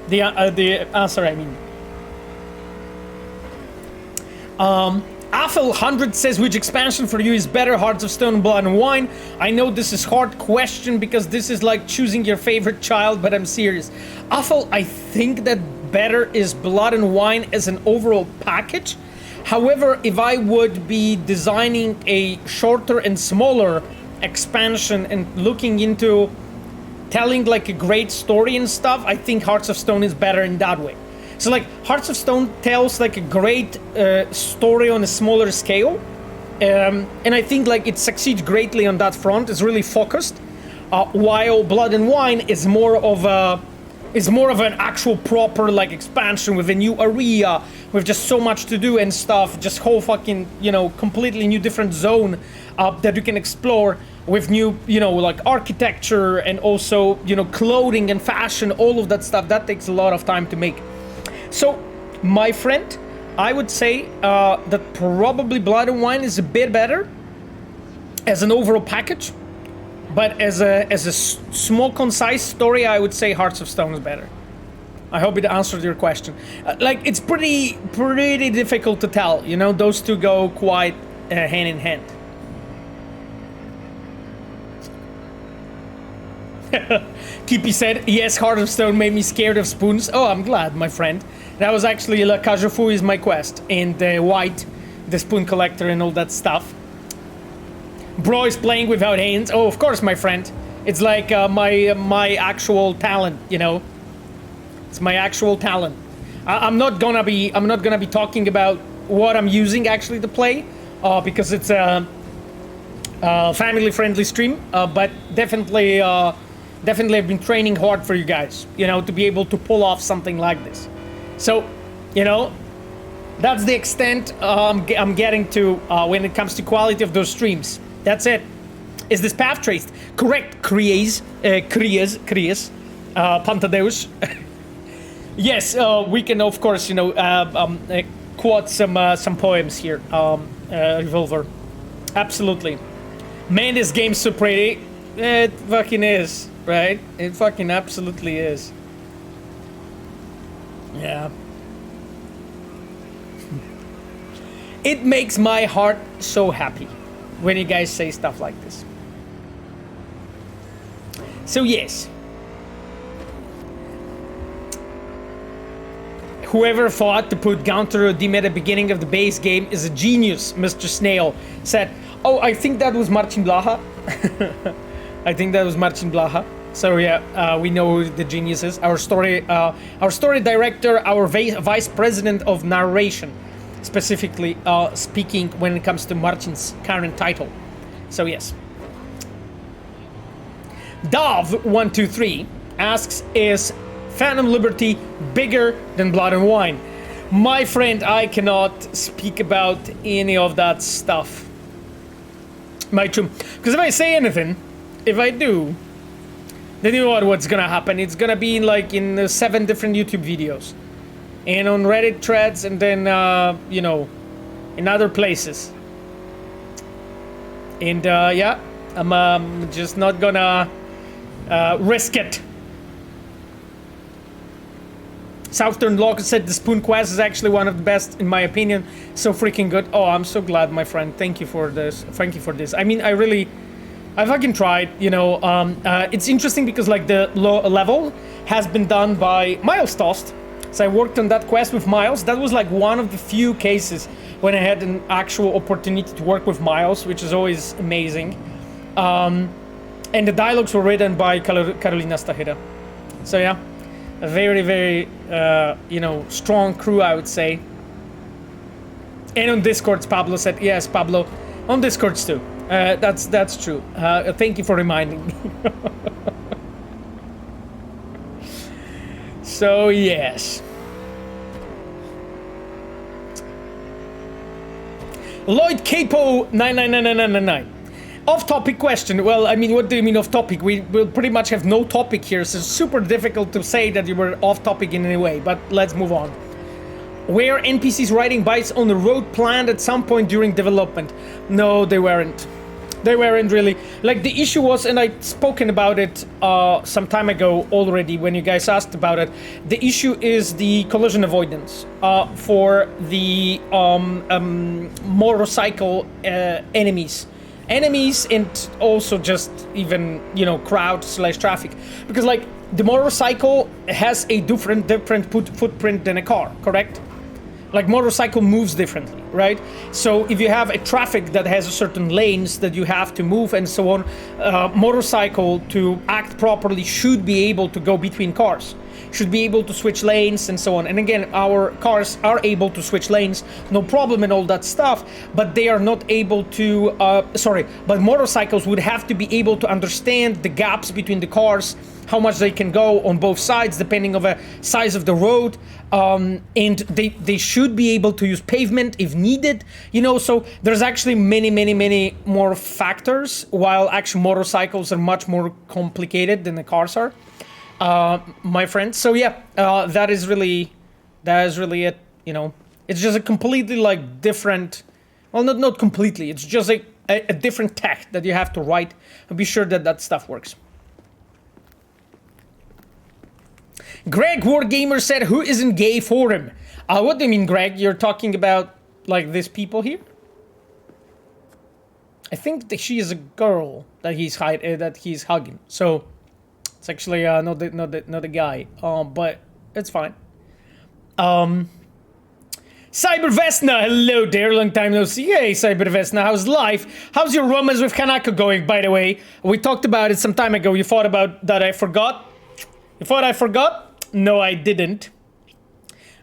The answer, I mean. Afel 100 says, which expansion for you is better, Hearts of Stone, Blood and Wine? I know this is hard question because this is like choosing your favorite child, but I'm serious. Afel, I think that better is Blood and Wine as an overall package. However, if I would be designing a shorter and smaller expansion and looking into telling like a great story and stuff, I think Hearts of Stone is better in that way. So like Hearts of Stone tells like a great story on a smaller scale, and I think like it succeeds greatly on that front. It's really focused, while Blood and Wine is more of an actual proper like expansion with a new area, with just so much to do and stuff, just whole fucking, you know, completely new different zone that you can explore with new, you know, like architecture and also, you know, clothing and fashion, all of that stuff. That takes a lot of time to make. So, my friend, I would say that probably Blood and Wine is a bit better as an overall package. But as a small, concise story, I would say Hearts of Stone is better. I hope it answered your question. Like, it's pretty difficult to tell. You know, those two go quite hand in hand. Kippy said, yes, Heart of Stone made me scared of spoons. Oh, I'm glad, my friend. That was actually La Cajafu is my quest. And White, the spoon collector and all that stuff. Bro is playing without hands. Oh, of course, my friend. It's like my actual talent, you know. It's my actual talent. I'm not gonna be talking about what I'm using actually to play, because it's a family-friendly stream. But definitely I've been training hard for you guys, you know, to be able to pull off something like this. So, you know, that's the extent I'm getting to when it comes to quality of those streams. That's it. Is this path traced? Correct, Krias, Pantadeus. Yes, we can, of course, you know, quote some poems here, Revolver. Absolutely. Man, this game's so pretty. It fucking is, right? It fucking absolutely is. Yeah. It makes my heart so happy when you guys say stuff like this. So yes. Whoever thought to put Counter Dim at the beginning of the base game is a genius, Mr. Snail said. Oh, I think that was Marcin Blaha. I think that was Marcin Blaha. So yeah, we know who the genius is. Our story director, our vice president of narration, specifically speaking when it comes to Marcin's current title. So yes. Dov123 asks, is Phantom Liberty bigger than Blood and Wine? My friend, I cannot speak about any of that stuff. Might true. Because if I say anything, if I do, then you know what's gonna happen. It's gonna be like in 7 different YouTube videos, and on Reddit threads, and then you know, in other places. And yeah, I'm just not gonna risk it. Southern Lock said the Spoon Quest is actually one of the best in my opinion. So freaking good. Oh, I'm so glad, my friend. Thank you for this. Thank you for this. I mean, I fucking tried, you know. It's interesting because like the low level has been done by Miles Tost. So I worked on that quest with Miles. That was like one of the few cases when I had an actual opportunity to work with Miles, which is always amazing. And the dialogues were written by Carolina Staheda. So yeah, a very, very, you know, strong crew, I would say. And on Discords, Pablo said, yes, Pablo, on Discords too. That's true. Thank you for reminding me. So yes. Lloyd Capo 999999. Off-topic question. Well, I mean, what do you mean off-topic? We will pretty much have no topic here, so it's super difficult to say that you were off-topic in any way, but let's move on. Were NPCs riding bikes on the road planned at some point during development? No, they weren't. They weren't really. Like, the issue was, and I'd spoken about it some time ago already when you guys asked about it, the issue is the collision avoidance for the motorcycle enemies. Enemies and also just even, you know, crowd / traffic. Because, like, the motorcycle has a different footprint than a car, correct? Like, motorcycle moves differently, right? So if you have a traffic that has a certain lanes that you have to move and so on, motorcycle to act properly should be able to go between cars, should be able to switch lanes and so on. And again, our cars are able to switch lanes, no problem and all that stuff, but they are not able to, but motorcycles would have to be able to understand the gaps between the cars, how much they can go on both sides depending on the size of the road, and they should be able to use pavement if needed, you know. So there's actually many more factors, while actual motorcycles are much more complicated than the cars are, my friend. So yeah, that is really it, you know. It's just a completely like different, well, not completely, it's just a different tech that you have to write and be sure that that stuff works. Greg Wargamer said, who isn't gay for him? What do you mean, Greg? You're talking about, like, these people here? I think that she is a girl that he's hugging. So, it's actually not the guy. But it's fine. Cybervesna, hello there, long time no see. Hey, Cybervesna, how's life? How's your romance with Kanako going, by the way? We talked about it some time ago. You thought about that I forgot? You thought I forgot? No, I didn't.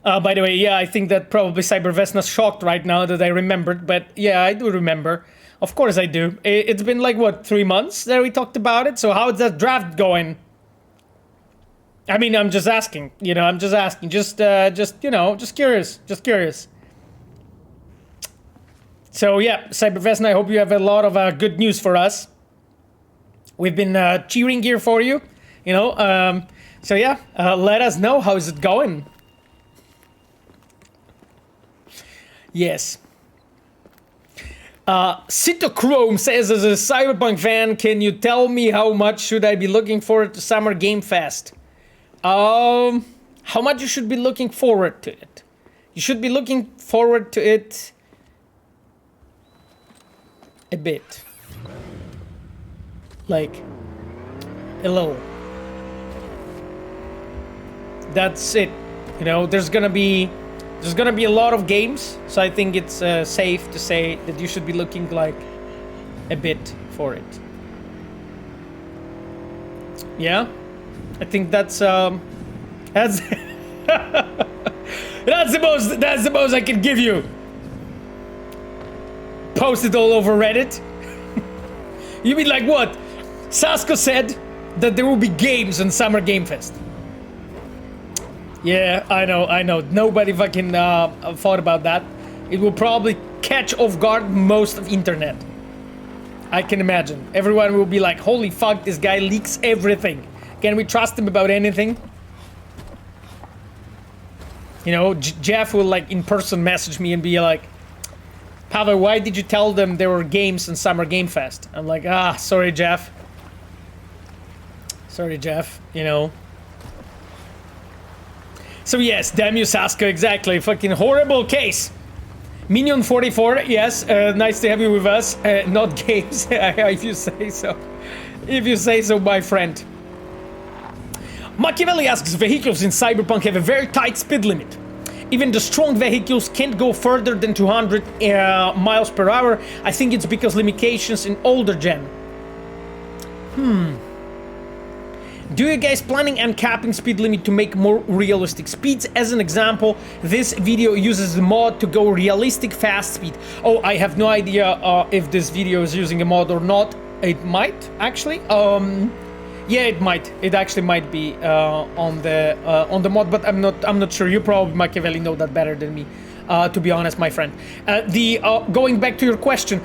By the way, yeah, I think that probably Cybervesna's shocked right now that I remembered, but yeah, I do remember. Of course I do. It's been like, what, 3 months that we talked about it? So how's that draft going? I mean, I'm just asking, you know, I'm just asking. Just you know, just curious. So yeah, Cybervesna, I hope you have a lot of good news for us. We've been cheering here for you, you know. So yeah, let us know how is it going. Yes. Cytochrome says, as a Cyberpunk fan, can you tell me how much should I be looking forward to Summer Game Fest? How much you should be looking forward to it? You should be looking forward to it a bit. Like, a little. That's it. You know, there's gonna be a lot of games, so I think it's safe to say that you should be looking like a bit for it. Yeah, I think that's that's the most I can give you. Post it all over Reddit. You mean like what? Sasko said that there will be games on Summer Game Fest. Yeah, I know. Nobody fucking thought about that. It will probably catch off guard most of internet. I can imagine. Everyone will be like, holy fuck, this guy leaks everything. Can we trust him about anything? You know, Jeff will like in person message me and be like, Pavel, why did you tell them there were games in Summer Game Fest? I'm like, sorry, Jeff. Sorry, Jeff, you know. So yes, damn you, Saska, exactly. Fucking horrible case. Minion 44, yes, nice to have you with us. Not games, if you say so. If you say so, my friend. Machiavelli asks, vehicles in Cyberpunk have a very tight speed limit. Even the strong vehicles can't go further than 200 miles per hour. I think it's because limitations in older gen. Do you guys planning on capping speed limit to make more realistic speeds? As an example, this video uses the mod to go realistic fast speed. Oh, I have no idea if this video is using a mod or not. It might actually. Yeah, it might. It actually might be on the mod, but I'm not sure. You probably, Machiavelli, know that better than me. To be honest, my friend. Going back to your question,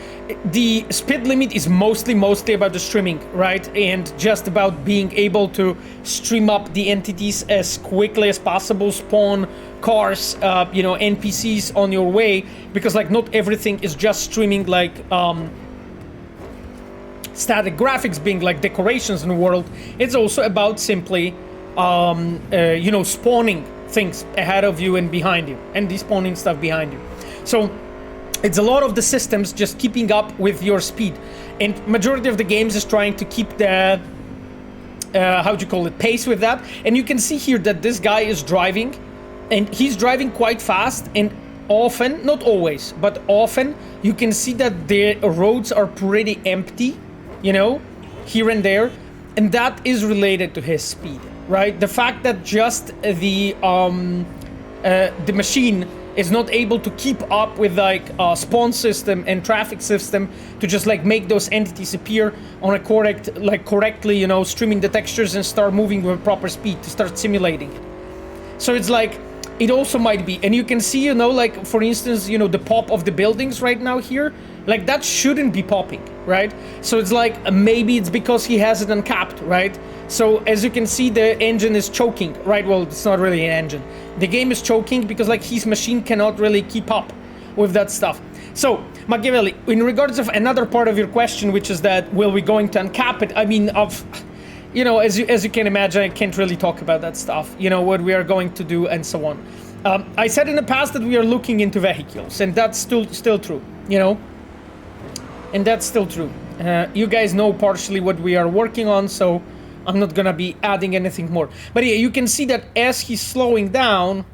the speed limit is mostly about the streaming, right? And just about being able to stream up the entities as quickly as possible, spawn cars, you know, NPCs on your way, because like not everything is just streaming like static graphics being like decorations in the world. It's also about simply, you know, spawning things ahead of you and behind you, and despawning stuff behind you. So it's a lot of the systems just keeping up with your speed, and majority of the games is trying to keep the how do you call it, pace with that. And you can see here that this guy is driving, and he's driving quite fast, and often, not always, but often you can see that the roads are pretty empty, you know, here and there, and that is related to his speed. Right, the fact that just the machine is not able to keep up with like spawn system and traffic system to just like make those entities appear on a correctly, you know, streaming the textures and start moving with proper speed to start simulating it. So it's like it also might be, and you can see, you know, like for instance, you know, the pop of the buildings right now here, like that shouldn't be popping, right? So it's like maybe it's because he has it uncapped, right? So as you can see, the engine is choking, right? Well, it's not really an engine. The game is choking because like his machine cannot really keep up with that stuff. So Machiavelli, in regards of another part of your question, which is that will we going to uncap it? I mean, you know, as you can imagine, I can't really talk about that stuff. You know, what we are going to do and so on. I said in the past that we are looking into vehicles, and that's still true. You know, and that's still true. You guys know partially what we are working on, so I'm not gonna be adding anything more. But yeah, you can see that as he's slowing down,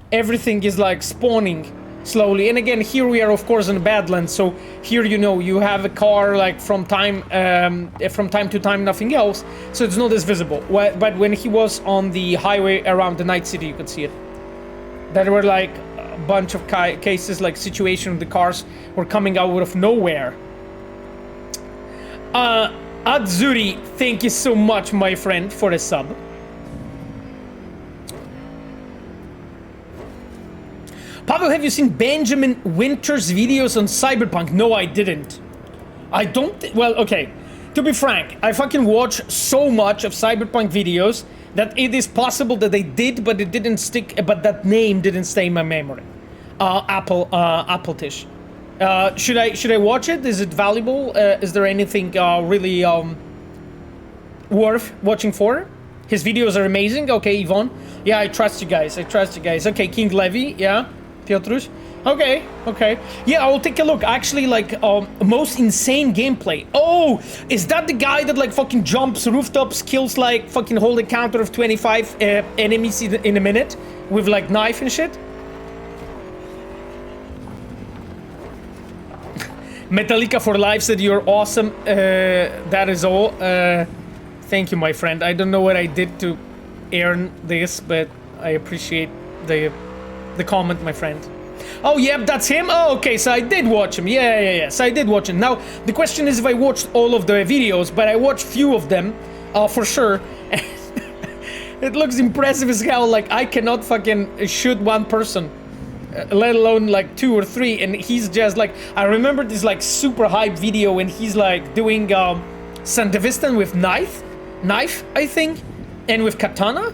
everything is like spawning slowly. And again, here we are of course in Badlands, so here, you know, you have a car like from time to time, nothing else, so it's not as visible. But when he was on the highway around the Night City, you could see it. There were like a bunch of cases, like situation the cars were coming out of nowhere. Adzuri, thank you so much, my friend, for a sub. Pavel, have you seen Benjamin Winter's videos on Cyberpunk? No, I didn't. I don't. Well, okay. To be frank, I fucking watch so much of Cyberpunk videos that it is possible that they did, but it didn't stick. But that name didn't stay in my memory. Appletish. Should I watch it? Is it valuable? Is there anything really worth watching for? His videos are amazing. Okay, Yvonne. Yeah, I trust you guys. Okay, King Levy. Yeah, Piotrus. Okay. Yeah, I'll take a look. Actually, like most insane gameplay. Oh, is that the guy that like fucking jumps rooftops, kills like fucking hold a counter of 25 enemies in a minute with like knife and shit? Metallica for life said you're awesome. That is all. Thank you, my friend. I don't know what I did to earn this, but I appreciate the comment, my friend. Oh, yep, that's him. Oh, okay, so I did watch him. Yeah. So I did watch him. Now, the question is if I watched all of the videos, but I watched few of them, for sure. It looks impressive as hell. Like, I cannot fucking shoot one person let alone like 2 or 3, and he's just like, I remember this like super hype video when he's like doing Sandevistan with knife, I think, and with katana.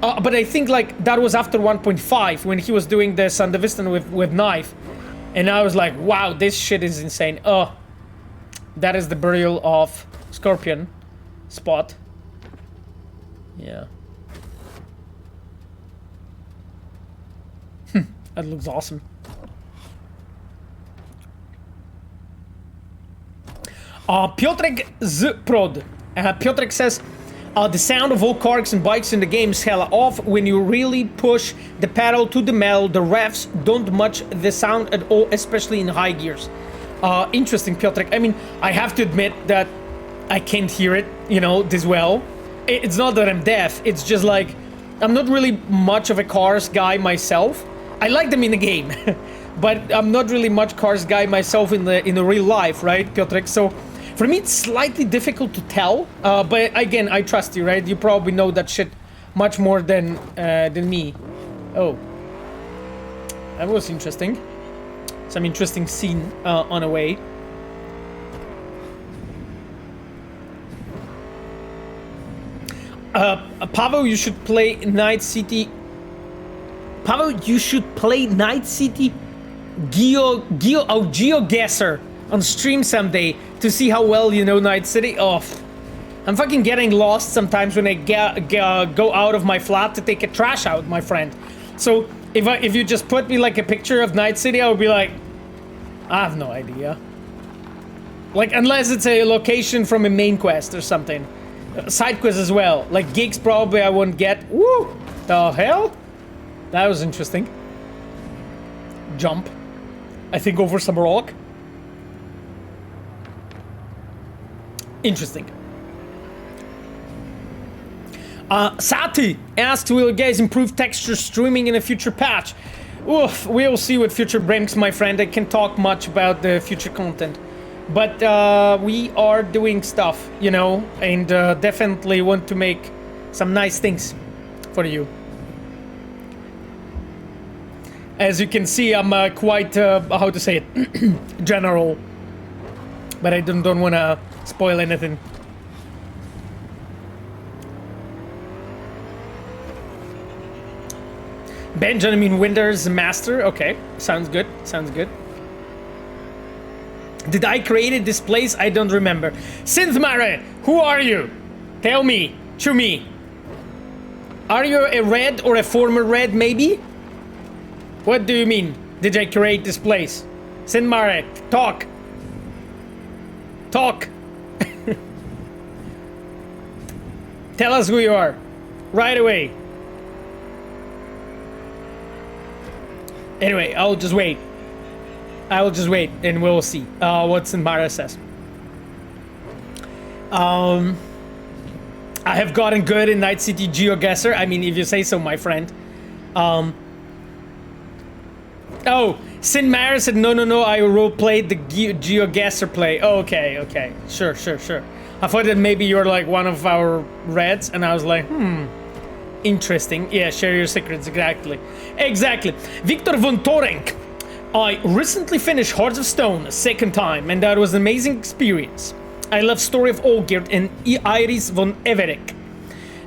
But I think like that was after 1.5 when he was doing the Sandevistan with knife, and I was like, wow, this shit is insane. Oh, that is the burial of Scorpion spot. Yeah. That looks awesome. Piotrek Zprod. Piotrek says, the sound of all cars and bikes in the game is hella off. When you really push the pedal to the metal, the revs don't match the sound at all, especially in high gears. Interesting, Piotrek. I mean, I have to admit that I can't hear it, you know, this well. It's not that I'm deaf, it's just like, I'm not really much of a cars guy myself. I like them in the game, but I'm not really much cars guy myself in the real life, right, Piotrek? So for me, it's slightly difficult to tell. But again, I trust you, right? You probably know that shit much more than me. Oh, that was interesting. Some interesting scene on a way. Pavel, you should play Night City. Pavel, you should play Night City GeoGuesser on stream someday to see how well you know Night City. Oh, I'm fucking getting lost sometimes when I go out of my flat to take a trash out, my friend. So if you just put me like a picture of Night City, I would be like, I have no idea. Like, unless it's a location from a main quest or something. Side quest as well. Like gigs probably I won't get. Woo! The hell? That was interesting. Jump. I think over some rock. Interesting. Sati asked, will you guys improve texture streaming in a future patch? Oof, we'll see what future brings, my friend. I can't talk much about the future content. But we are doing stuff, you know, and definitely want to make some nice things for you. As you can see, I'm quite, how to say it, general. But I don't want to spoil anything. Benjamin Winters Master. Okay, sounds good, sounds good. Did I create this place? I don't remember. Synthmare, who are you? Tell me, to me. Are you a red or a former red, maybe? What do you mean? Did I create this place? Synthmare, talk. Talk. Tell us who you are. Right away. Anyway, I'll just wait. I will just wait and we'll see what Synthmare says. I have gotten good in Night City GeoGuesser. I mean, if you say so, my friend. Oh, Synthmare said, no, I role-played the GeoGuesser play. Oh, okay. Sure. I thought that maybe you're like one of our reds, and I was like, interesting. Yeah, share your secrets, exactly. Victor von Torenk. I recently finished Hearts of Stone a second time, and that was an amazing experience. I love story of Olgier and Idris von Everec.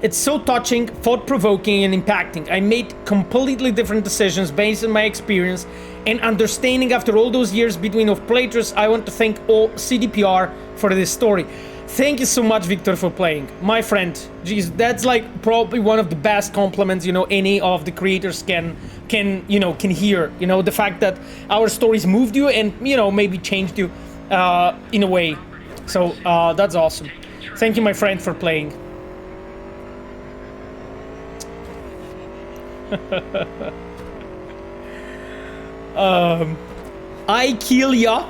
It's so touching, thought-provoking, and impacting. I made completely different decisions based on my experience and understanding after all those years between of playthroughs. I want to thank all CDPR for this story. Thank you so much, Victor, for playing. My friend, geez, that's like probably one of the best compliments, you know, any of the creators can hear. You know, the fact that our stories moved you and, you know, maybe changed you in a way. So that's awesome. Thank you, my friend, for playing. Ikelia.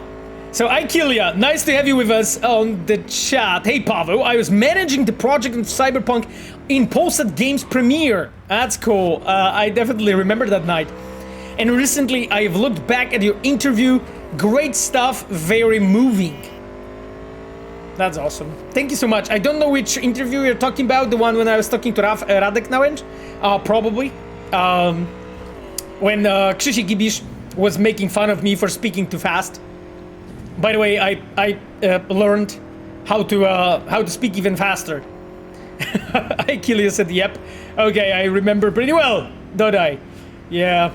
So Ikelia, nice to have you with us on the chat. Hey Pavel, I was managing the project of Cyberpunk in post-at games premiere. That's cool. I definitely remember that night. And recently I've looked back at your interview. Great stuff, very moving. That's awesome. Thank you so much. I don't know which interview you're talking about. The one when I was talking to Radek Nałęcz? Probably. when Krzysiek Gibisz was making fun of me for speaking too fast. By the way, I learned how to speak even faster. Achilles said, "Yep, okay, I remember pretty well, don't I?" Yeah,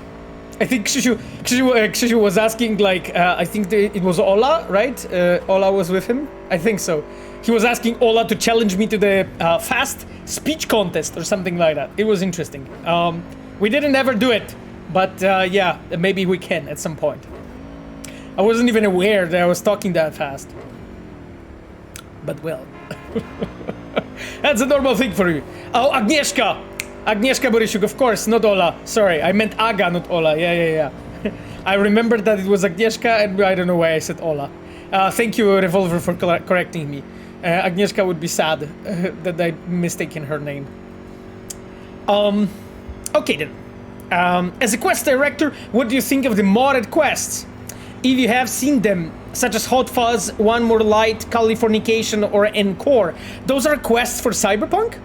I think Krzysiu was asking, like, I think it was Ola, right? Ola was with him, I think so. He was asking Ola to challenge me to the fast speech contest or something like that. It was interesting. We didn't ever do it, but yeah, maybe we can at some point. I wasn't even aware that I was talking that fast. But well, that's a normal thing for you. Oh, Agnieszka! Agnieszka Borysiuk, of course, not Ola. Sorry, I meant Aga, not Ola. Yeah. I remembered that it was Agnieszka, and I don't know why I said Ola. Thank you, Revolver, for correcting me. Agnieszka would be sad that I mistaken her name. Okay then. As a quest director, what do you think of the modded quests? If you have seen them, such as Hot Fuzz, One More Light, Californication, or Encore, those are quests for Cyberpunk?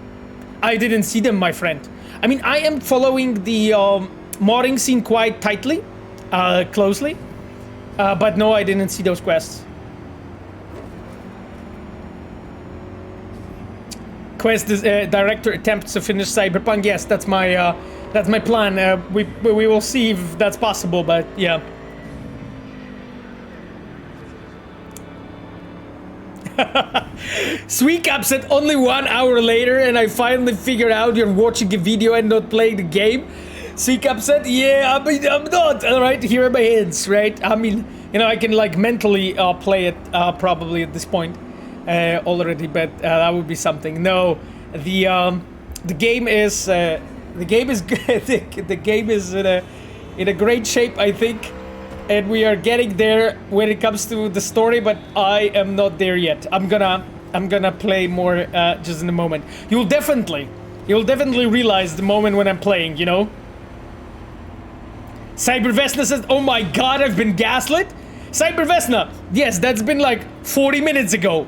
I didn't see them, my friend. I mean, I am following the modding scene quite tightly, closely, but no, I didn't see those quests. Quest director attempts to finish Cyberpunk. Yes, that's my plan. We will see if that's possible, but yeah. Sweetcap said only 1 hour later, and I finally figured out you're watching a video and not playing the game. Sweetcap said, yeah, I mean, I'm not. All right, here are my hands, right? I mean, you know, I can like mentally play it probably at this point already, but that would be something. No, the game is good. The game is in a great shape, I think. And we are getting there when it comes to the story, but I am not there yet. I'm gonna play more just in a moment. You'll definitely realize the moment when I'm playing, you know? Cybervesna says, oh my god, I've been gaslit? Cybervesna, yes, that's been like 40 minutes ago.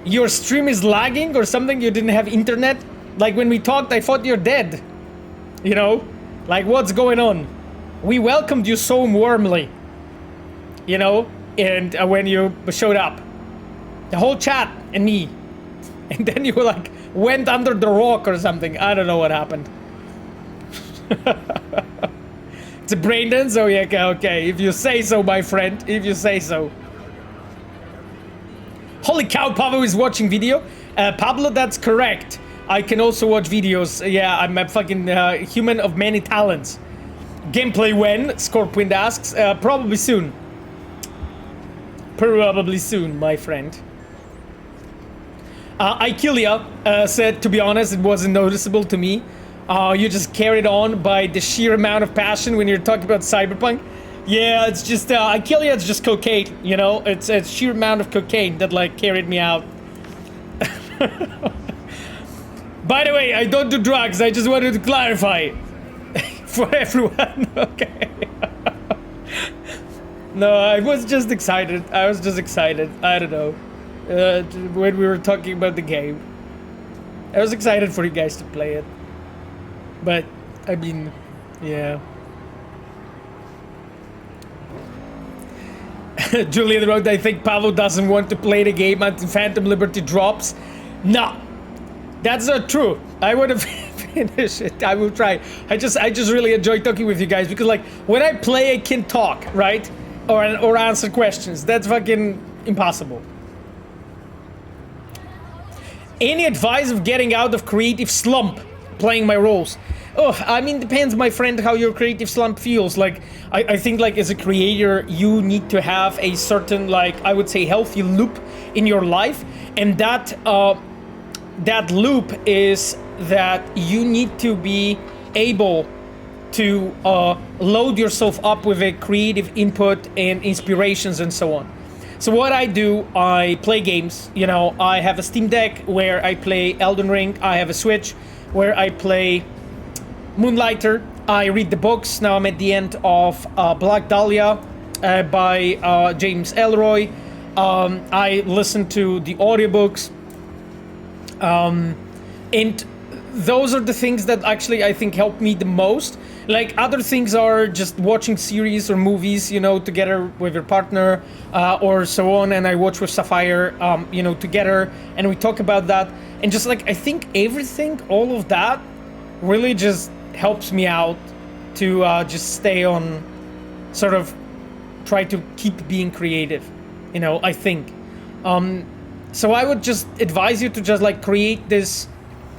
Your stream is lagging or something? You didn't have internet? Like when we talked, I thought you're dead. You know? Like what's going on? We welcomed you so warmly. You know, and when you showed up, the whole chat and me, and then you like went under the rock or something. I don't know what happened. It's a brain dance. Oh yeah, okay. If you say so, my friend. If you say so. Holy cow, Pablo is watching video. Pablo, that's correct. I can also watch videos. Yeah, I'm a fucking human of many talents. Gameplay when? Scorpion asks. Probably soon. Probably soon, my friend. Ikilia said, to be honest, it wasn't noticeable to me. You just carried on by the sheer amount of passion when you're talking about Cyberpunk. Yeah, it's just, Ikilia, it's just cocaine, you know? It's a sheer amount of cocaine that, like, carried me out. By the way, I don't do drugs, I just wanted to clarify. For everyone, okay. No, I was just excited. I don't know. When we were talking about the game. I was excited for you guys to play it. But, I mean, yeah. Julian wrote, I think Pavel doesn't want to play the game until Phantom Liberty drops. No, that's not true. I would have finished it. I will try. I just really enjoy talking with you guys because, like, when I play, I can talk, right? Or answer questions. That's fucking impossible. Any advice of getting out of creative slump playing my roles? Oh, I mean, depends, my friend, how your creative slump feels. Like, I think, like, as a creator, you need to have a certain, like, I would say, healthy loop in your life. And that loop is that you need to be able to load yourself up with a creative input and inspirations and so on. So what I do, I play games. You know, I have a Steam Deck where I play Elden Ring. I have a Switch where I play Moonlighter. I read the books. Now I'm at the end of Black Dahlia by James Ellroy. I listen to the audiobooks. And those are the things that actually I think help me the most Like other things are just watching series or movies, you know, together with your partner, or so on. And I watch with Sapphire, you know, together, and we talk about that. And just like I think everything, all of that, really just helps me out to just stay on, sort of try to keep being creative, you know. I think. So I would just advise you to just like create this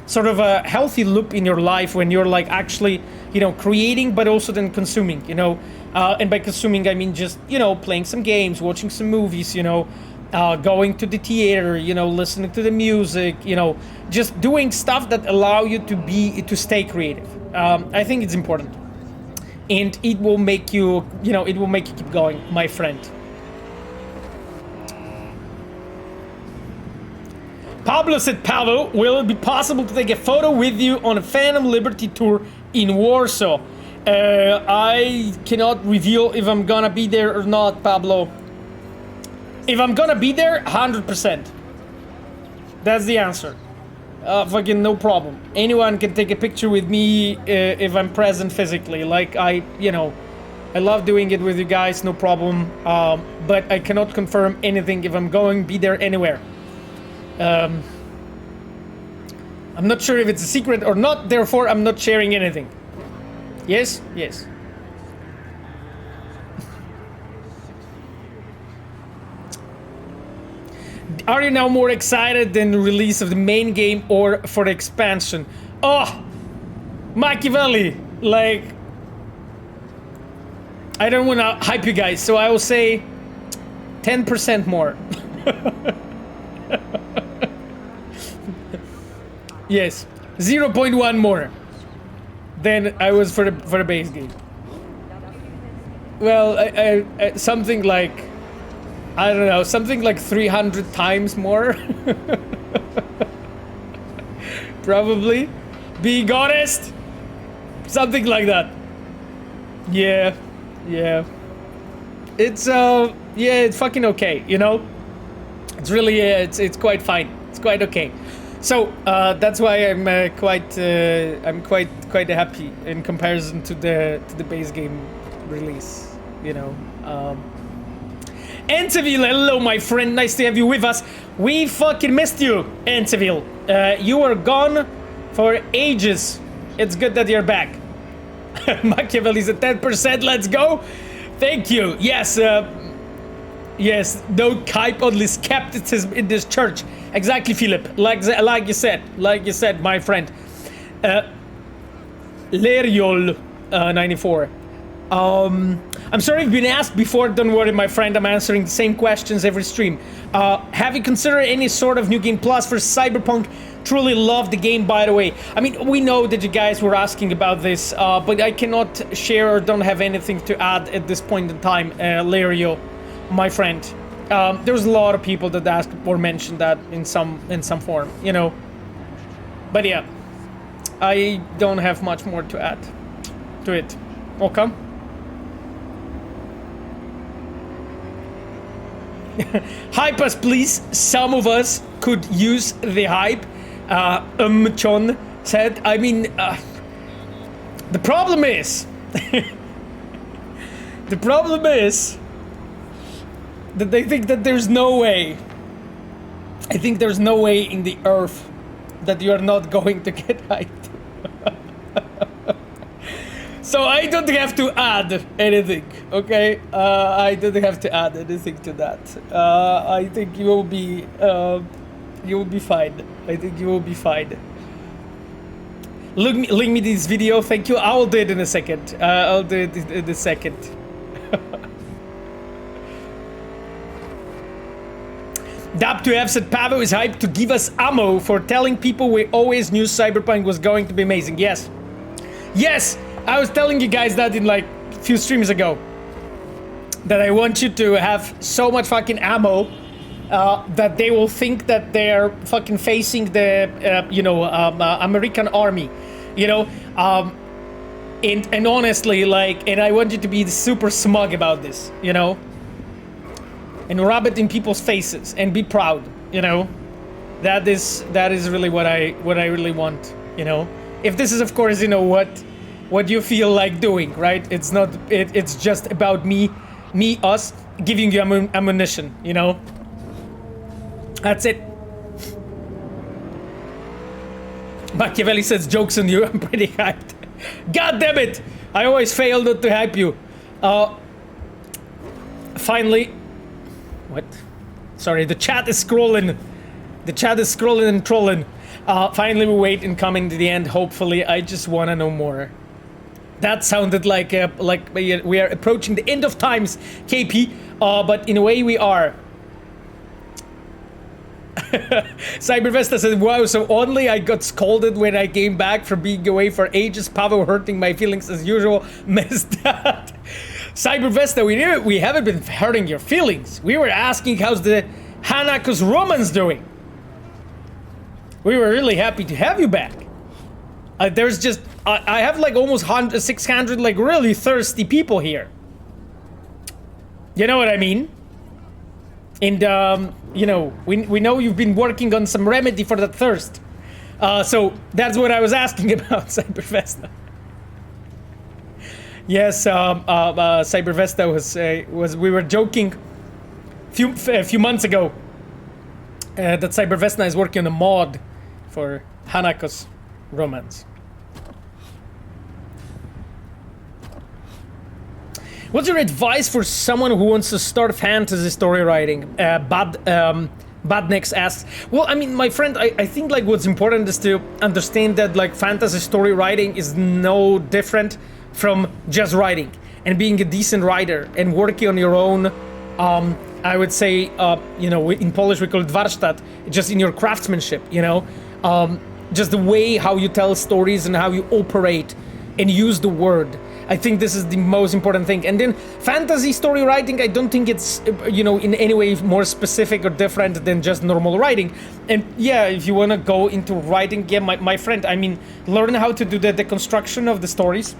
sort of a healthy loop in your life when you're like actually, you know, creating, but also then consuming, you know. And by consuming, I mean just, you know, playing some games, watching some movies, you know, going to the theater, you know, listening to the music, you know, just doing stuff that allow you to stay creative. I think it's important. And it will make you, you know, it will make you keep going, my friend. Pablo said, Pablo, will it be possible to take a photo with you on a Phantom Liberty tour in Warsaw? I cannot reveal if I'm gonna be there or not, Pablo. If I'm gonna be there, 100%. That's the answer. Fucking no problem. Anyone can take a picture with me if I'm present physically. Like, you know, I love doing it with you guys, no problem. But I cannot confirm anything if I'm going to be there anywhere. I'm not sure if it's a secret or not, therefore I'm not sharing anything. Yes? Yes. Are you now more excited than the release of the main game or for the expansion? Oh! Machiavelli! Like... I don't want to hype you guys, so I will say 10% more. Yes, 0.1 more than I was for the base game. Well, I something like, I don't know, something like 300 times more. Probably, being honest, something like that. Yeah, yeah. It's yeah, it's fucking okay, you know. It's really it's quite fine. It's quite okay. So that's why I'm quite happy in comparison to the base game release, you know. Enteville, hello my friend, nice to have you with us. We fucking missed you, Enteville. You were gone for ages. It's good that you're back. Machiavelli's at 10%. Let's go. Thank you. Yes. Yes, don't hype only skepticism in this church. Exactly, Philip. Like you said, my friend. Leriol 94. I'm sorry if you've been asked before. Don't worry, my friend. I'm answering the same questions every stream. Have you considered any sort of new game plus for Cyberpunk? Truly love the game, by the way. I mean, we know that you guys were asking about this, but I cannot share or don't have anything to add at this point in time, Lerio, my friend. There's a lot of people that asked or mentioned that in some form, you know. But yeah, I don't have much more to add to it. Okay. Hype us, please. Some of us could use the hype. Chon said. I mean, the problem is, that they think that there's no way. I think there's no way in the earth that you are not going to get hyped. So I don't have to add anything, okay? I don't have to add anything to that. I think you will be fine. I think you will be fine. Link me this video. Thank you. I'll do it in a second. I'll do it in a second. Dab2F said Pavo is hyped to give us ammo for telling people we always knew Cyberpunk was going to be amazing. Yes. Yes! I was telling you guys that in like a few streams ago. That I want you to have so much fucking ammo that they will think that they're fucking facing the, American army. You know? And honestly, like, and I want you to be super smug about this, you know? And rub it in people's faces and be proud, you know? That is really what I really want, you know? If this is, of course, you know, what what you feel like doing, right? It's not, it's just about us giving you ammunition, you know? That's it. Machiavelli says, jokes on you, I'm pretty hyped. God damn it! I always fail not to hype you. Finally, what? Sorry, the chat is scrolling. The chat is scrolling and trolling. Finally we wait and coming to the end, hopefully. I just want to know more. That sounded like we are approaching the end of times, KP, but in a way we are. Cybervesta said, wow, so only I got scolded when I came back from being away for ages. Pavo hurting my feelings as usual. Messed that. Cybervesta, we haven't been hurting your feelings. We were asking how's the Hanako's romance doing. We were really happy to have you back. There's just, I have like almost 600 like really thirsty people here. You know what I mean? And you know, we know you've been working on some remedy for that thirst. So that's what I was asking about, Cybervesta. Yes, Cybervesta was we were joking a few months ago that Cybervesta is working on a mod for Hanako's romance. What's your advice for someone who wants to start fantasy story writing? Badnex asks. Well, I mean, my friend, I think like what's important is to understand that like fantasy story writing is no different from just writing and being a decent writer and working on your own. I would say, you know, in Polish we call it warsztat, just in your craftsmanship, you know, just the way how you tell stories and how you operate and use the word. I think this is the most important thing. And then fantasy story writing, I don't think it's, you know, in any way more specific or different than just normal writing. And yeah, if you want to go into writing, yeah, my friend, I mean, learn how to do the deconstruction of the stories.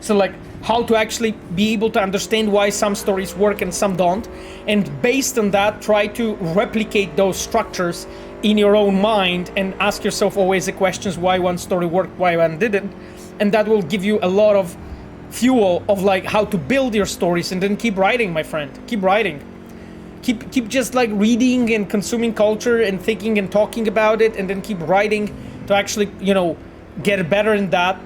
So like how to actually be able to understand why some stories work and some don't. And based on that, try to replicate those structures in your own mind and ask yourself always the questions why one story worked, why one didn't. And that will give you a lot of fuel of like how to build your stories, and then keep writing, my friend. Keep writing. Keep just like reading and consuming culture and thinking and talking about it, and then keep writing to actually, you know, get better in that.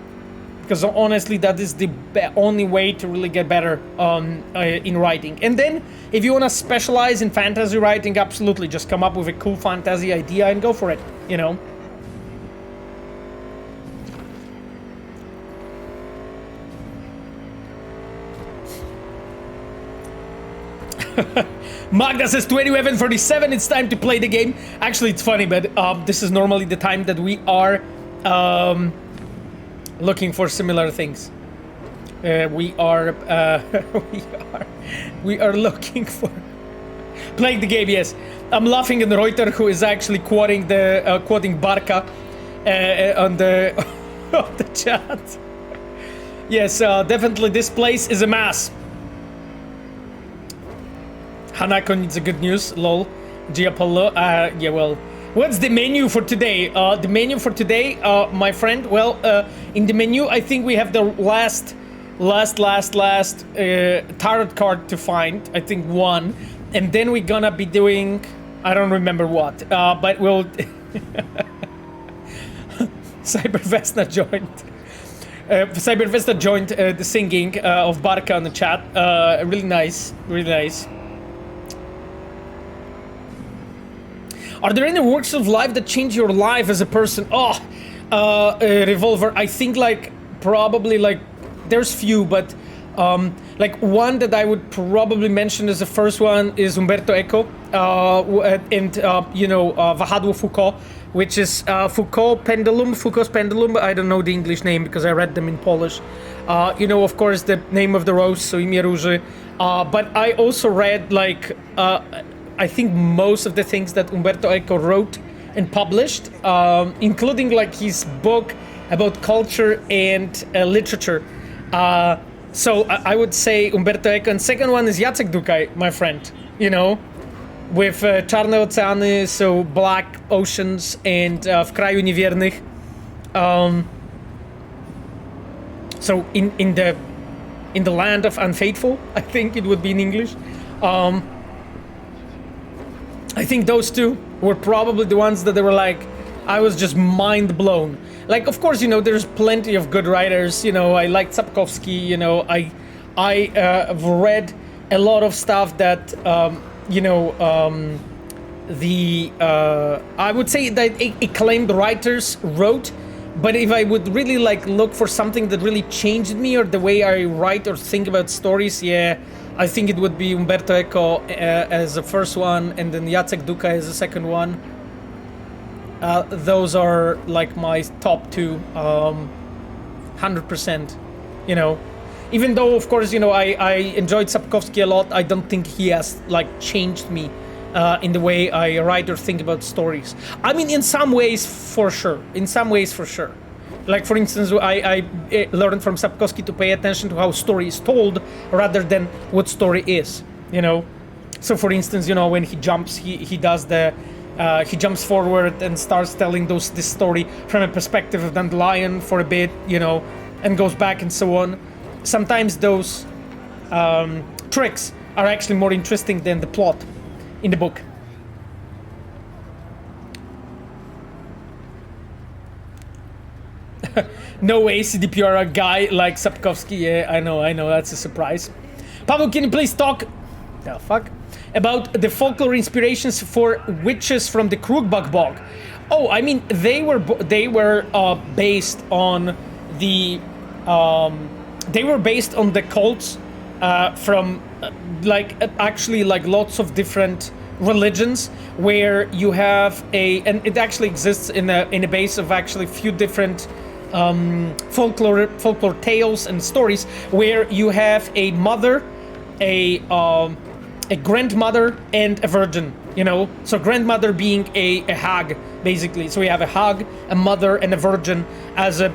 Because honestly, that is the only way to really get better in writing. And then, if you want to specialize in fantasy writing, absolutely, just come up with a cool fantasy idea and go for it, you know? Magda says 27:47, it's time to play the game. Actually, it's funny, but this is normally the time that we are looking for similar things. We are looking for playing the game. Yes, I'm laughing at Reuter, who is actually quoting Barca on the on the chat. Yes, definitely this place is a mess. Hanako needs a good news, lol. Giapollo, yeah, well, what's the menu for today? The menu for today, my friend, well, in the menu, I think we have the last tarot card to find, I think one, and then we're gonna be doing, I don't remember what, but we'll... Cybervesta joined. Cybervesta joined the singing of Barca on the chat. Really nice, really nice. Are there any works of life that change your life as a person? Oh, Revolver, I think like probably like there's few, but like one that I would probably mention as the first one is Umberto Eco and you know, Vahadło Foucault, which is Foucault's Pendulum. I don't know the English name because I read them in Polish. You know, of course, the Name of the Rose, so Imię Róży. But I also read like I think most of the things that Umberto Eco wrote and published, including like his book about culture and literature. So I would say Umberto Eco, and second one is Jacek Dukaj, my friend, you know, with Czarne Oceany, so Black Oceans, and W kraju niewiernych. So in the land of unfaithful, I think it would be in English. I think those two were probably the ones that they were like, I was just mind blown. Like, of course, you know, there's plenty of good writers. You know, I like Sapkowski. You know, I have read a lot of stuff that you know, I would say that acclaimed writers wrote. But if I would really like look for something that really changed me or the way I write or think about stories, yeah, I think it would be Umberto Eco as the first one, and then Jacek Duka as the second one. Those are like my top two, 100%, you know. Even though, of course, you know, I enjoyed Sapkowski a lot, I don't think he has like changed me in the way I write or think about stories. I mean, in some ways, for sure. In some ways, for sure. Like, for instance, I learned from Sapkowski to pay attention to how story is told rather than what story is, you know? So, for instance, you know, when he jumps, he does the... he jumps forward and starts telling this story from a perspective of Dandelion for a bit, you know, and goes back and so on. Sometimes those tricks are actually more interesting than the plot in the book. No way, CDPR, a guy like Sapkowski. Yeah, I know, that's a surprise. Pablo, can you please talk the fuck about the folklore inspirations for witches from the Crookback Bog? Oh, I mean, they were based on the cults from actually lots of different religions, where you have and it actually exists in a base of actually few different folklore tales and stories, where you have a mother, a grandmother, and a virgin, you know. So grandmother being a hag, basically. So we have a hag, a mother, and a virgin as a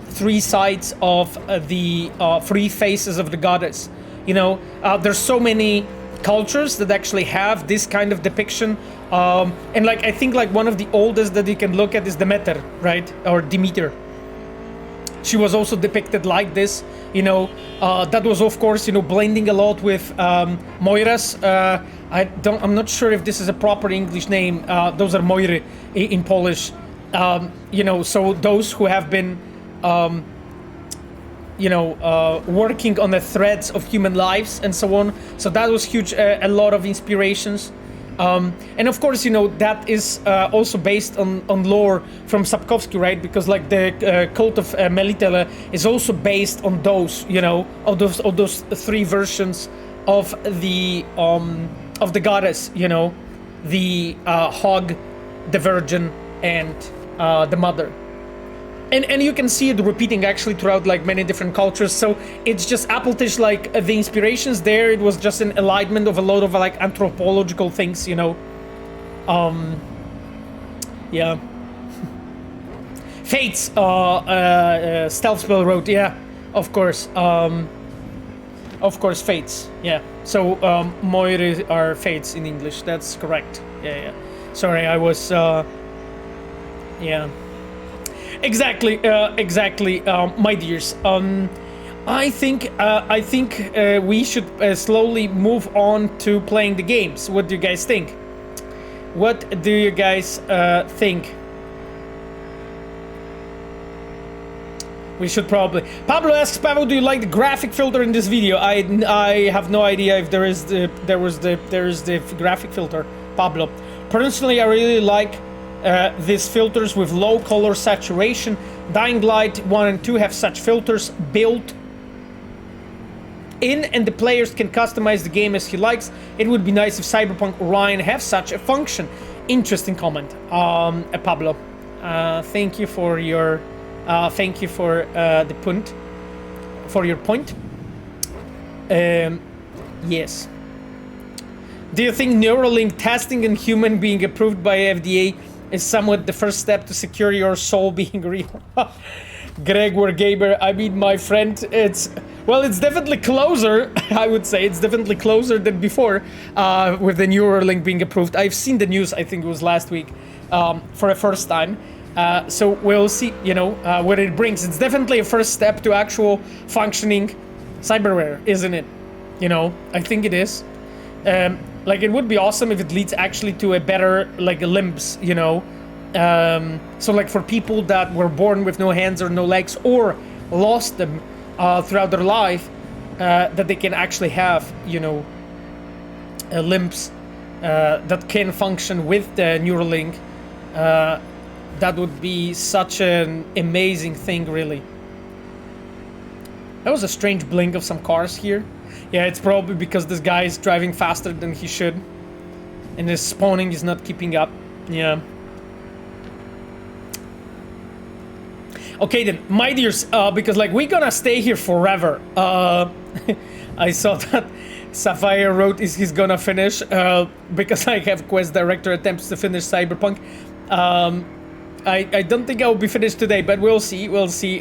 three sides of the three faces of the goddess, you know. There's so many cultures that actually have this kind of depiction, and I think one of the oldest that you can look at is Demeter, right, or Demeter. She was also depicted like this, you know. That was, of course, you know, blending a lot with Moiras. I'm not sure if this is a proper English name. Those are Moiry in Polish. You know, so those who have been, you know, working on the threads of human lives and so on. So that was huge. A lot of inspirations. And of course, you know, that is also based on lore from Sapkowski, right? Because the cult of Melitele is also based on those, you know, of those three versions of the goddess, you know, the hog, the virgin, and the mother. And you can see it repeating actually throughout many different cultures. So it's just Appletish, the inspirations there. It was just an alignment of a lot of anthropological things, you know. Yeah. Fates, Stealth Spell wrote, yeah, of course. Of course, Fates, yeah. So Moiri are Fates in English. That's correct. Yeah. Sorry, I was. Yeah. Exactly, my dears. I think we should slowly move on to playing the games. What do you guys think? What do you guys think? We should probably. Pablo asks, Pablo, do you like the graphic filter in this video? I have no idea if there is the graphic filter. Pablo, personally, I really like these filters with low color saturation. Dying Light 1 and 2 have such filters built in, and the players can customize the game as he likes. It would be nice if Cyberpunk Orion have such a function. Interesting comment, Pablo. Thank you for your the point. For your point. Yes. Do you think Neurolink testing in human being approved by FDA is somewhat the first step to secure your soul being real? Greg Wargamer, I mean, my friend, it's definitely closer. I would say it's definitely closer than before with the Neuralink being approved. I've seen the news, I think it was last week, for the first time. So we'll see, you know, what it brings. It's definitely a first step to actual functioning cyberware, isn't it? You know, I think it is. Like, it would be awesome if it leads actually to a better, like, limbs, you know. So, like, for people that were born with no hands or no legs or lost them throughout their life, that they can actually have, you know, limbs that can function with the Neurolink. That would be such an amazing thing, really. That was a strange blink of some cars here. Yeah, it's probably because this guy is driving faster than he should. And his spawning is not keeping up. Yeah. Okay then, my dears, because like we're gonna stay here forever. I saw that Sapphire wrote he's gonna finish because I have quest director attempts to finish Cyberpunk. I don't think I will be finished today, but we'll see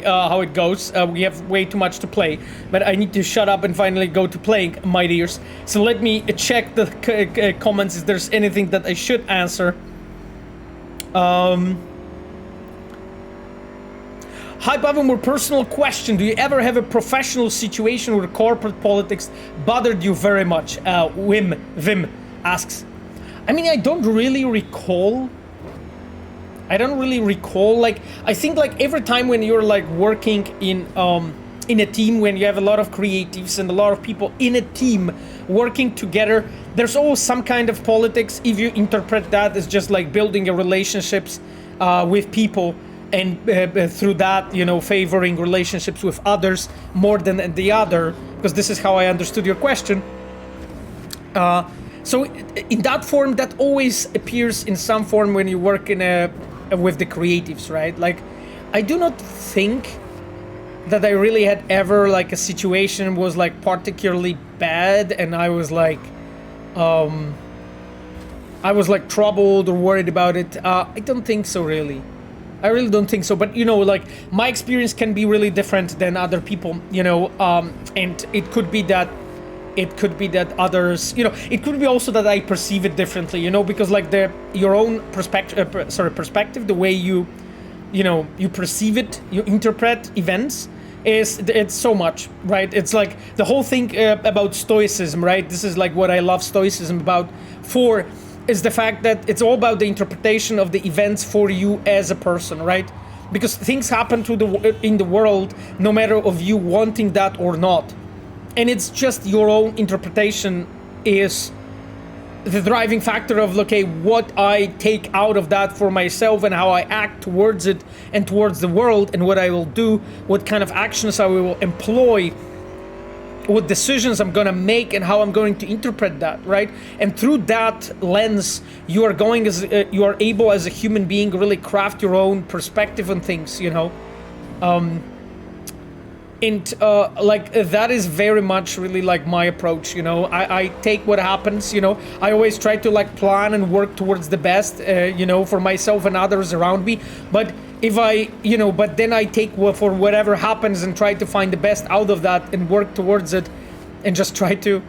how it goes. We have way too much to play, but I need to shut up and finally go to playing, my dears. So let me check the comments if there's anything that I should answer. Hi, Pavel, more personal question. Do you ever have a professional situation where corporate politics bothered you very much? Vim asks. I mean, I don't really recall. Like, I think like every time when you're like working in a team, when you have a lot of creatives and a lot of people in a team working together, there's always some kind of politics if you interpret that as just like building a relationships with people and through that, you know, favoring relationships with others more than the other, because this is how I understood your question. So in that form, that always appears in some form when you work with the creatives, right? Like, I do not think that I really had ever like a situation was like particularly bad and I was like troubled or worried about it. I don't think so, really. I really don't think so, but you know, like my experience can be really different than other people, you know, and it could be that others, you know, it could be also that I perceive it differently, you know, because like your own perspective, the way you perceive it, you interpret events, it's so much, right? It's like the whole thing about Stoicism, right? This is like what I love Stoicism about is the fact that it's all about the interpretation of the events for you as a person, right? Because things happen in the world no matter of you wanting that or not. And it's just your own interpretation is the driving factor of, okay, what I take out of that for myself and how I act towards it and towards the world and what I will do, what kind of actions I will employ, what decisions I'm gonna make and how I'm going to interpret that, right? And through that lens, you are able as a human being really craft your own perspective on things, you know? And like that is very much really like my approach, you know. I take what happens, you know. I always try to like plan and work towards the best, you know, for myself and others around me. But if but then I take for whatever happens and try to find the best out of that and work towards it, and just try to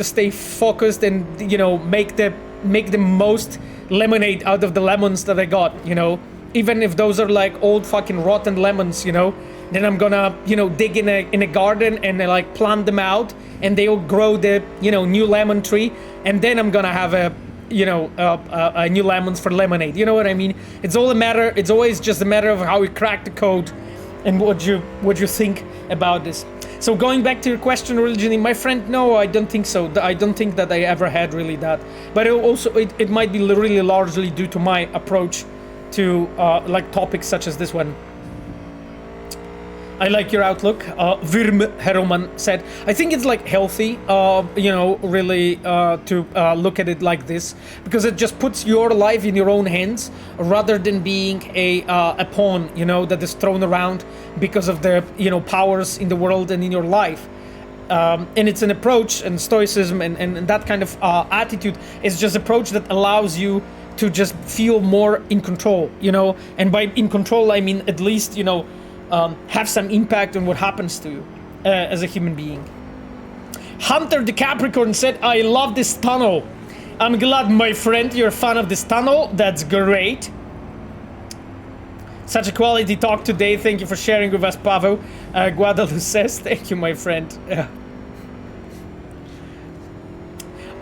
stay focused and, you know, make the most lemonade out of the lemons that I got, you know. Even if those are like old fucking rotten lemons, you know. Then I'm gonna, you know, dig in a garden and like plant them out, and they'll grow the, you know, new lemon tree, and then I'm gonna have a new lemons for lemonade. You know what I mean? It's always just a matter of how you crack the code, and what you think about this. So going back to your question originally, my friend, no, I don't think so. I don't think that I ever had really that. But it might be really largely due to my approach to like topics such as this one. I like your outlook. Virm Heroman said, I think it's like healthy, you know, really to look at it like this, because it just puts your life in your own hands rather than being a pawn, you know, that is thrown around because of the, you know, powers in the world and in your life. And it's an approach, and Stoicism and that kind of attitude is just an approach that allows you to just feel more in control, you know, and by in control, I mean at least, you know, have some impact on what happens to you as a human being. Hunter the Capricorn said, I love this tunnel. I'm glad, my friend, you're a fan of this tunnel. That's great. Such a quality talk today. Thank you for sharing with us, Pavo. Guadalupe says, thank you, my friend.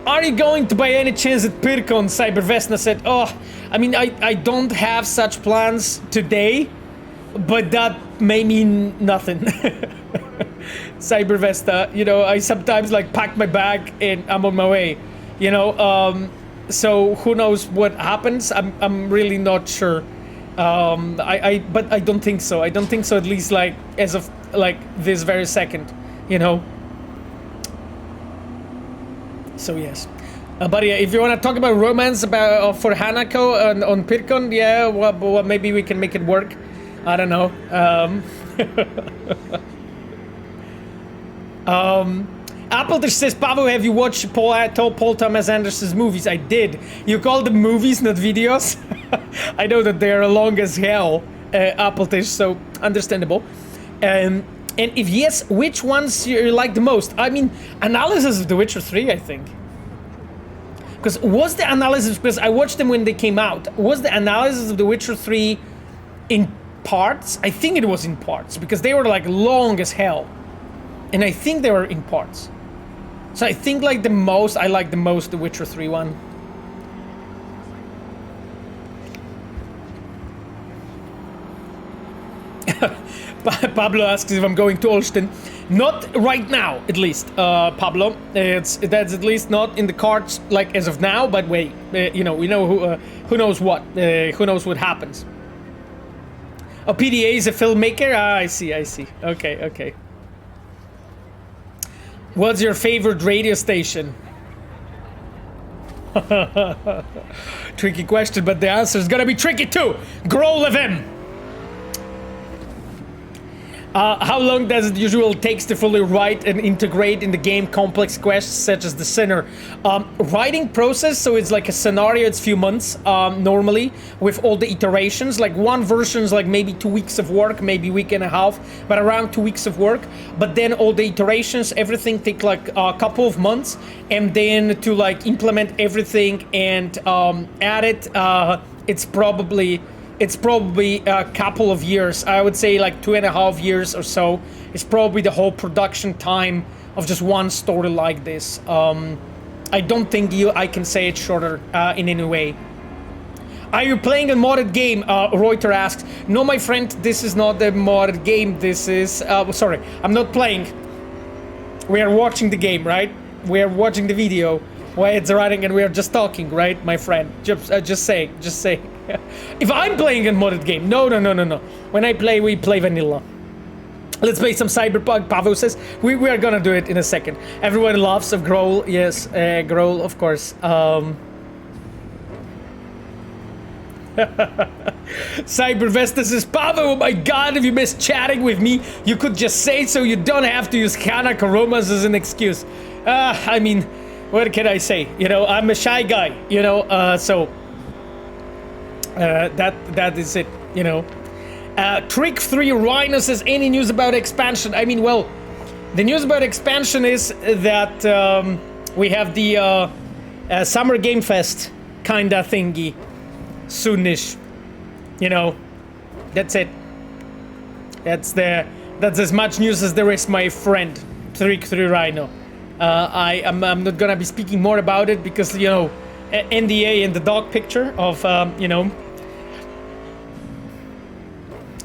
Are you going to by any chance at Pirkon? Cybervesna said, oh, I mean, I don't have such plans today, but that may mean nothing. Cybervesta, you know, I sometimes like pack my bag and I'm on my way, you know, so who knows what happens. I'm really not sure. But I don't think so. I don't think so, at least like as of like this very second, you know. So yes. But yeah, if you want to talk about romance about for Hanako on Pirkon, yeah, well, maybe we can make it work. I don't know. Appleton says, Pavo, have you watched Paul Thomas Anderson's movies? I did. You call them movies, not videos? I know that they are long as hell, Appletish, so understandable. And if yes, which ones you like the most? I mean, analysis of The Witcher 3, I think. Because was the analysis, because I watched them when they came out, was the analysis of The Witcher 3 in parts? I think it was in parts, because they were like long as hell. And I think they were in parts. So I think like I like the most The Witcher 3 one. Pablo asks if I'm going to Olsztyn. Not right now, at least, Pablo. That's at least not in the cards, like as of now. But wait, you know, we know who knows what. Who knows what happens? Oh, PDA is a filmmaker. Ah, I see. Okay. What's your favorite radio station? Tricky question, but the answer is gonna be tricky too. Growl FM. How long does it usually take to fully write and integrate in the game complex quests such as the Sinner? Writing process, so it's like a scenario, it's few months normally with all the iterations. Like one version's like maybe 2 weeks of work, maybe week and a half, but around 2 weeks of work. But then all the iterations, everything take like a couple of months, and then to like implement everything and add it, it's probably a couple of years. I would say like 2.5 years or so is probably the whole production time of just one story like this. I don't think I can say it's shorter in any way. Are you playing a modded game? Reuter asks. No, my friend, this is not a modded game. This is, sorry, I'm not playing. We are watching the game, right? We are watching the video while it's running and we are just talking, right, my friend? Just say. If I'm playing a modded game, no. When I play, we play vanilla. Let's play some Cyberpunk, Pavo says. We are gonna do it in a second. Everyone loves of Growl, yes, Growl, of course. Cybervesta says, Pavo, oh my god, if you miss chatting with me, you could just say so, you don't have to use Hana Karomas as an excuse. I mean, what can I say? You know, I'm a shy guy, you know, so... that is it, you know. Trick 3 Rhino says, any news about expansion? I mean, well, the news about expansion is that we have the Summer Game Fest kinda thingy soonish. You know, that's it. That's as much news as there is, my friend. Trick 3 Rhino. I'm not gonna be speaking more about it because, you know, NDA and the dog picture of, you know,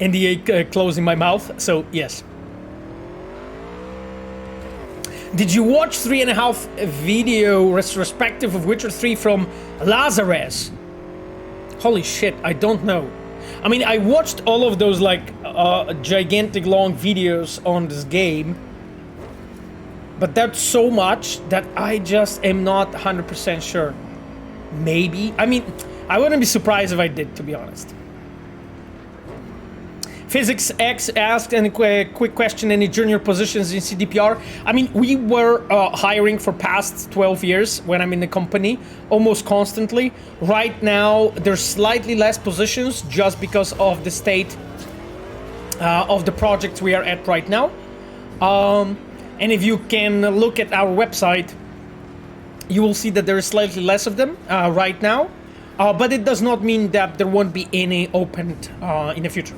NDA closing my mouth, so yes. Did you watch 3.5 video retrospective of Witcher 3 from Lazarus? Holy shit, I don't know. I mean, I watched all of those like gigantic long videos on this game, but that's so much that I just am not 100% sure. Maybe. I mean, I wouldn't be surprised if I did, to be honest. Physics X asked a quick question, any junior positions in CDPR? I mean, we were hiring for past 12 years when I'm in the company, almost constantly. Right now, there's slightly less positions just because of the state of the project we are at right now. And if you can look at our website, you will see that there is slightly less of them right now. but it does not mean that there won't be any opened in the future.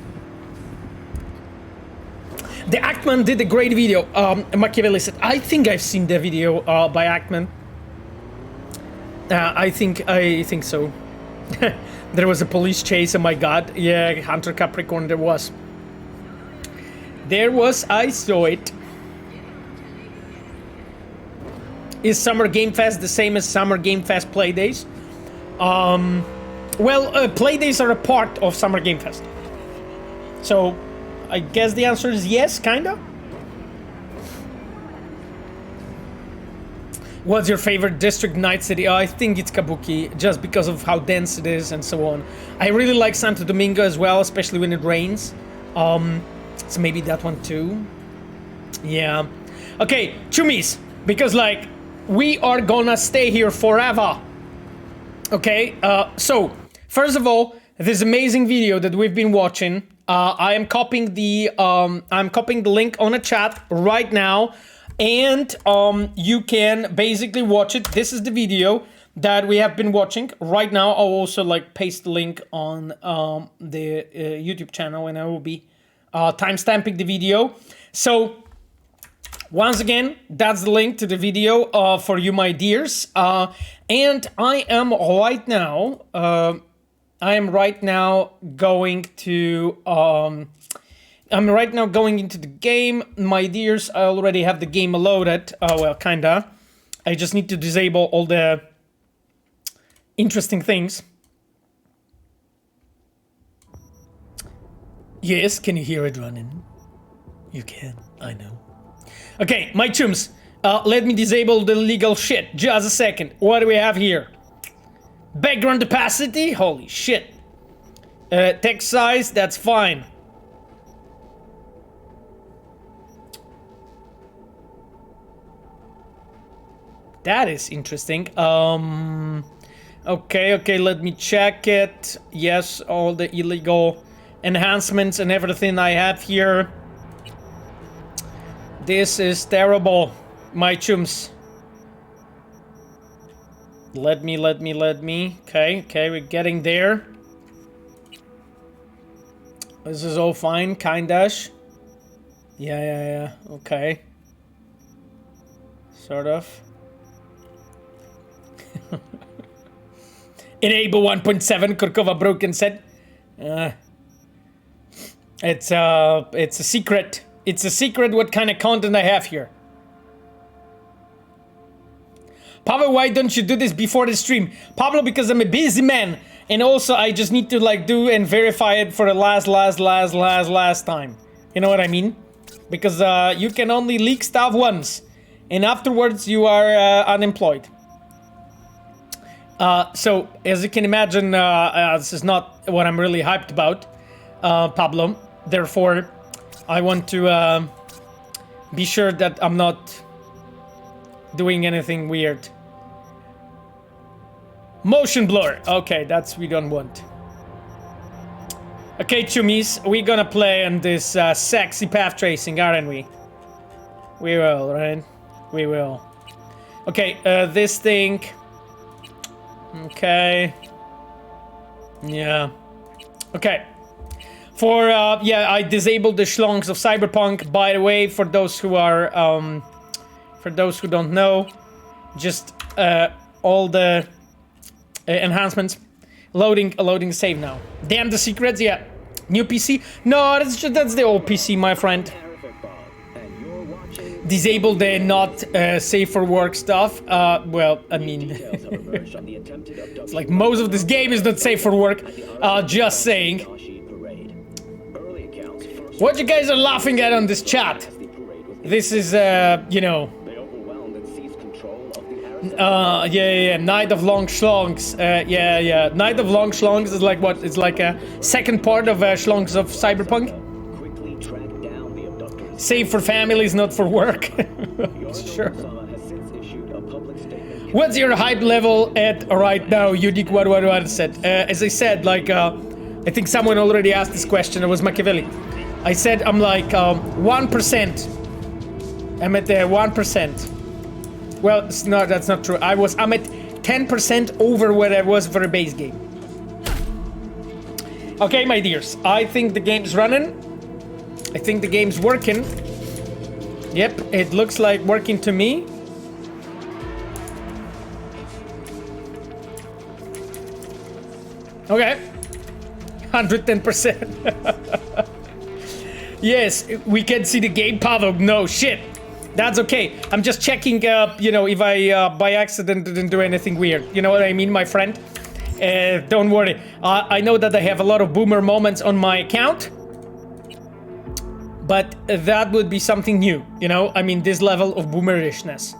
The Actman did a great video. Machiavelli said, I think I've seen the video by Actman. I think so. There was a police chase, oh my god. Yeah, Hunter Capricorn, there was. I saw it. Is Summer Game Fest the same as Summer Game Fest Playdays? Well, Playdays are a part of Summer Game Fest. So, I guess the answer is yes, kinda. What's your favorite district, Night City? I think it's Kabuki, just because of how dense it is and so on. I really like Santo Domingo as well, especially when it rains. So maybe that one too. Yeah. Okay, Chumis, because like, we are gonna stay here forever. Okay, so, first of all, this amazing video that we've been watching, I am copying the link on a chat right now. And you can basically watch it. This is the video that we have been watching right now. I'll also like paste the link on the YouTube channel, and I will be timestamping the video. So once again, that's the link to the video for you, my dears. And I am right now going to I'm right now going into the game, my dears. I already have the game loaded. Well, kinda. I just need to disable all the interesting things. Yes, can you hear it running? You can, I know. Okay, my chums, let me disable the legal shit. Just a second. What do we have here? Background opacity? Holy shit. Text size, that's fine. That is interesting. Okay, let me check it. Yes, all the illegal enhancements and everything I have here. This is terrible, my chums. Let me. Okay, we're getting there. This is all fine, kinda-ish. Yeah, okay. Sort of. Enable 1.7, Kurkova Broken said. It's a secret. It's a secret what kind of content I have here. Pablo, why don't you do this before the stream? Pablo, because I'm a busy man. And also I just need to like do and verify it for the last time. You know what I mean? Because you can only leak stuff once. And afterwards you are unemployed. So, as you can imagine, this is not what I'm really hyped about, Pablo. Therefore, I want to be sure that I'm not doing anything weird. Motion blur. Okay, that's we don't want. Okay, Chumis, we're gonna play on this sexy path tracing, aren't we? We will, right? We will. Okay, this thing... Okay. Yeah. Okay. For, yeah, I disabled the schlongs of Cyberpunk, by the way, for those who are, for those who don't know. Just, all the enhancements. Loading save now. Damn the secrets, yeah. New PC? No, that's the old PC, my friend. Disable the not safe for work stuff. Well, I mean, it's like most of this game is not safe for work. Just saying. What you guys are laughing at on this chat? This is, you know. Yeah. Night of Long Schlongs. Yeah. Night of Long Schlongs is like what? It's like a second part of Schlongs of Cyberpunk. Save for families, not for work. Sure. What's your hype level at right now, Unique 111 said? As I said, like, I think someone already asked this question. It was Machiavelli. I said I'm like 1%. I'm at 1%. Well, it's not. That's not true. I'm at 10% over where I was for a base game. Okay, my dears, I think the game's running. I think the game's working. Yep, it looks like working to me. Okay. 110%. Yes, we can see the game Pavel. No shit. That's okay. I'm just checking, you know, if I by accident didn't do anything weird. You know what I mean, my friend? Don't worry. I know that I have a lot of boomer moments on my account, but that would be something new, you know? I mean, this level of boomerishness.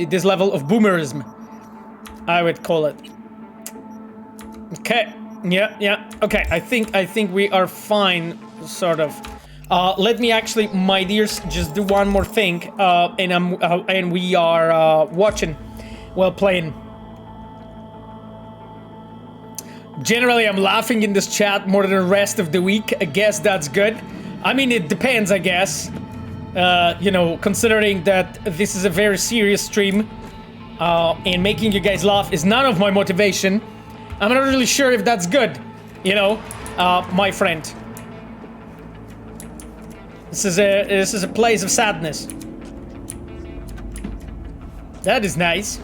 This level of boomerism, I would call it. Okay. Yeah. Okay. I think we are fine, sort of. Let me actually, my dears, just do one more thing, and we are watching while playing. Generally, I'm laughing in this chat more than the rest of the week. I guess that's good. I mean, it depends, I guess. You know, considering that this is a very serious stream, and making you guys laugh is none of my motivation. I'm not really sure if that's good, you know, my friend. This is a place of sadness. That is nice.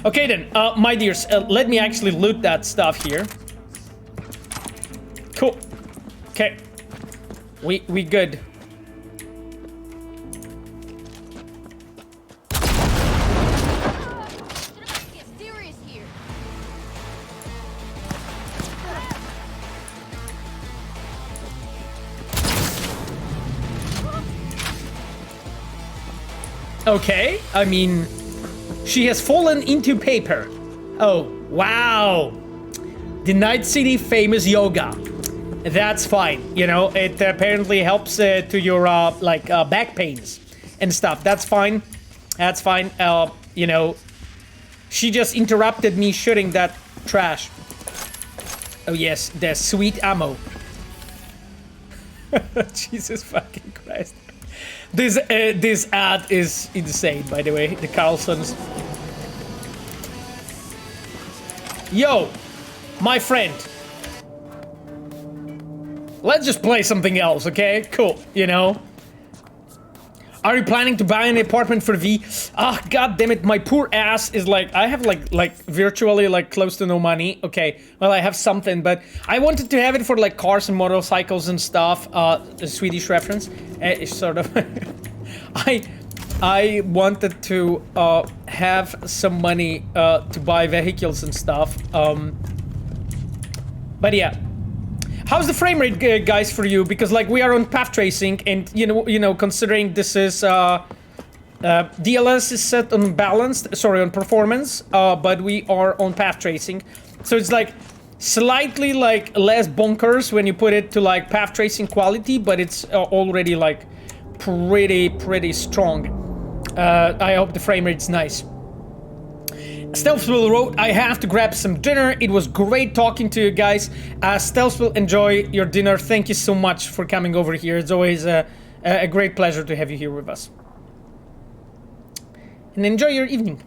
Okay then, my dears, let me actually loot that stuff here. Cool. Okay. We good. Okay, I mean, she has fallen into paper. Oh, wow. The Night City famous yoga. That's fine, you know, it apparently helps to your, back pains and stuff. That's fine. That's fine. You know, she just interrupted me shooting that trash. Oh, yes, the sweet ammo. Jesus fucking Christ. This ad is insane, by the way. The Carlsons. Yo, my friend. Let's just play something else, okay? Cool, you know. Are you planning to buy an apartment for V? Ah, god damn it, my poor ass is like, I have like virtually like close to no money. Okay, well I have something, but I wanted to have it for like cars and motorcycles and stuff. A Swedish reference. Sort of. I wanted to have some money to buy vehicles and stuff. But yeah. How's the frame rate, guys, for you? Because like we are on path tracing, and you know, considering this is DLS is set on balanced, sorry, on performance, but we are on path tracing, so it's like slightly like less bonkers when you put it to like path tracing quality, but it's already like pretty strong. I hope the frame rate's nice. Stealthville wrote, I have to grab some dinner. It was great talking to you guys. Stealthville, enjoy your dinner. Thank you so much for coming over here. It's always a great pleasure to have you here with us. And enjoy your evening.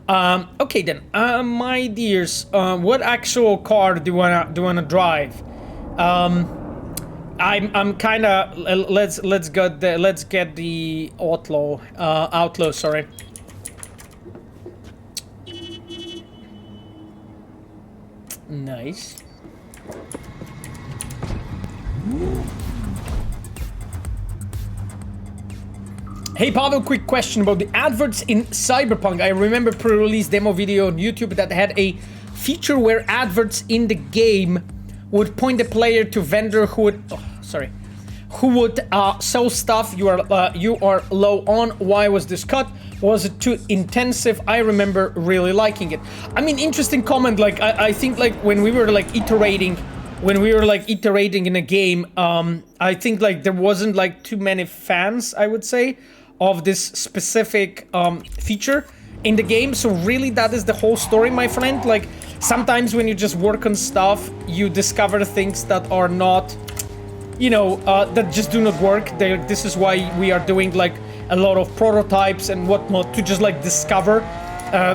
Okay then, my dears, what actual car do you wanna drive? I'm kind of let's get the outlaw. Sorry. Nice. Hey Pavel, quick question about the adverts in Cyberpunk. I remember pre-release demo video on YouTube that had a feature where adverts in the game would point the player to vendor who would sell stuff you are low on. Why was this cut? Was it too intensive? I remember really liking it. I mean, interesting comment. Like I think like when we were like iterating in a game, I think like there wasn't like too many fans, I would say, of this specific feature in the game. So really that is the whole story, my friend. Like sometimes when you just work on stuff, you discover things that are not, you know, that just do not work. This is why we are doing like a lot of prototypes and whatnot, to just like discover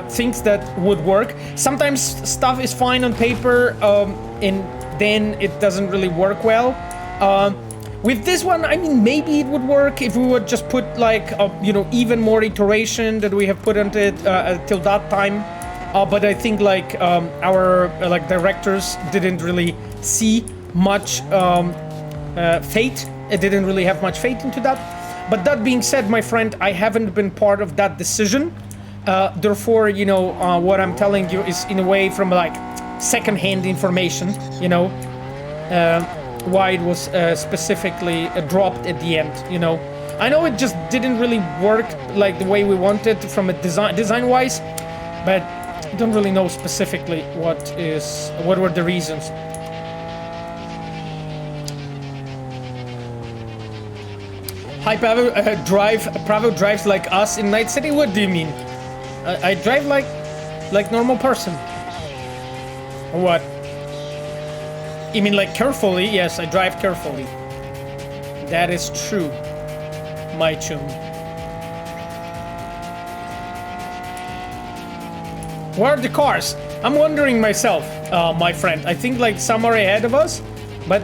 things that would work. Sometimes stuff is fine on paper, and then it doesn't really work well. With this one, I mean, maybe it would work if we would just put like, you know, even more iteration that we have put into it till that time. But I think like our like directors didn't really see much fate. It didn't really have much faith into that. But that being said, my friend, I haven't been part of that decision. Therefore, you know, what I'm telling you is in a way from like second-hand information, you know, why it was specifically dropped at the end, you know. I know it just didn't really work like the way we wanted from a design-wise, but I don't really know specifically what were the reasons. Hi, Pravo drives like us in Night City? What do you mean? I drive like normal person. What? You mean like carefully? Yes, I drive carefully. That is true, my chum. Where are the cars? I'm wondering myself, my friend. I think like some are ahead of us. But,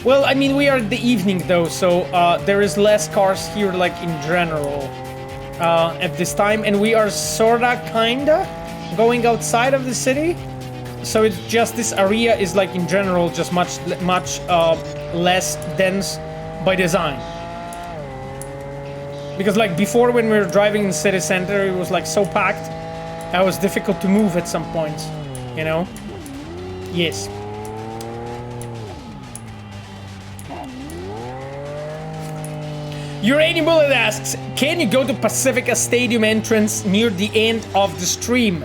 well, I mean, we are in the evening though, so there is less cars here like in general at this time. And we are sorta, kinda going outside of the city. So it's just this area is like in general just much less dense by design. Because like before when we were driving in city center, it was like so packed. It was difficult to move at some points, you know? Yes. Uranium Bullet asks, can you go to Pacifica Stadium entrance near the end of the stream?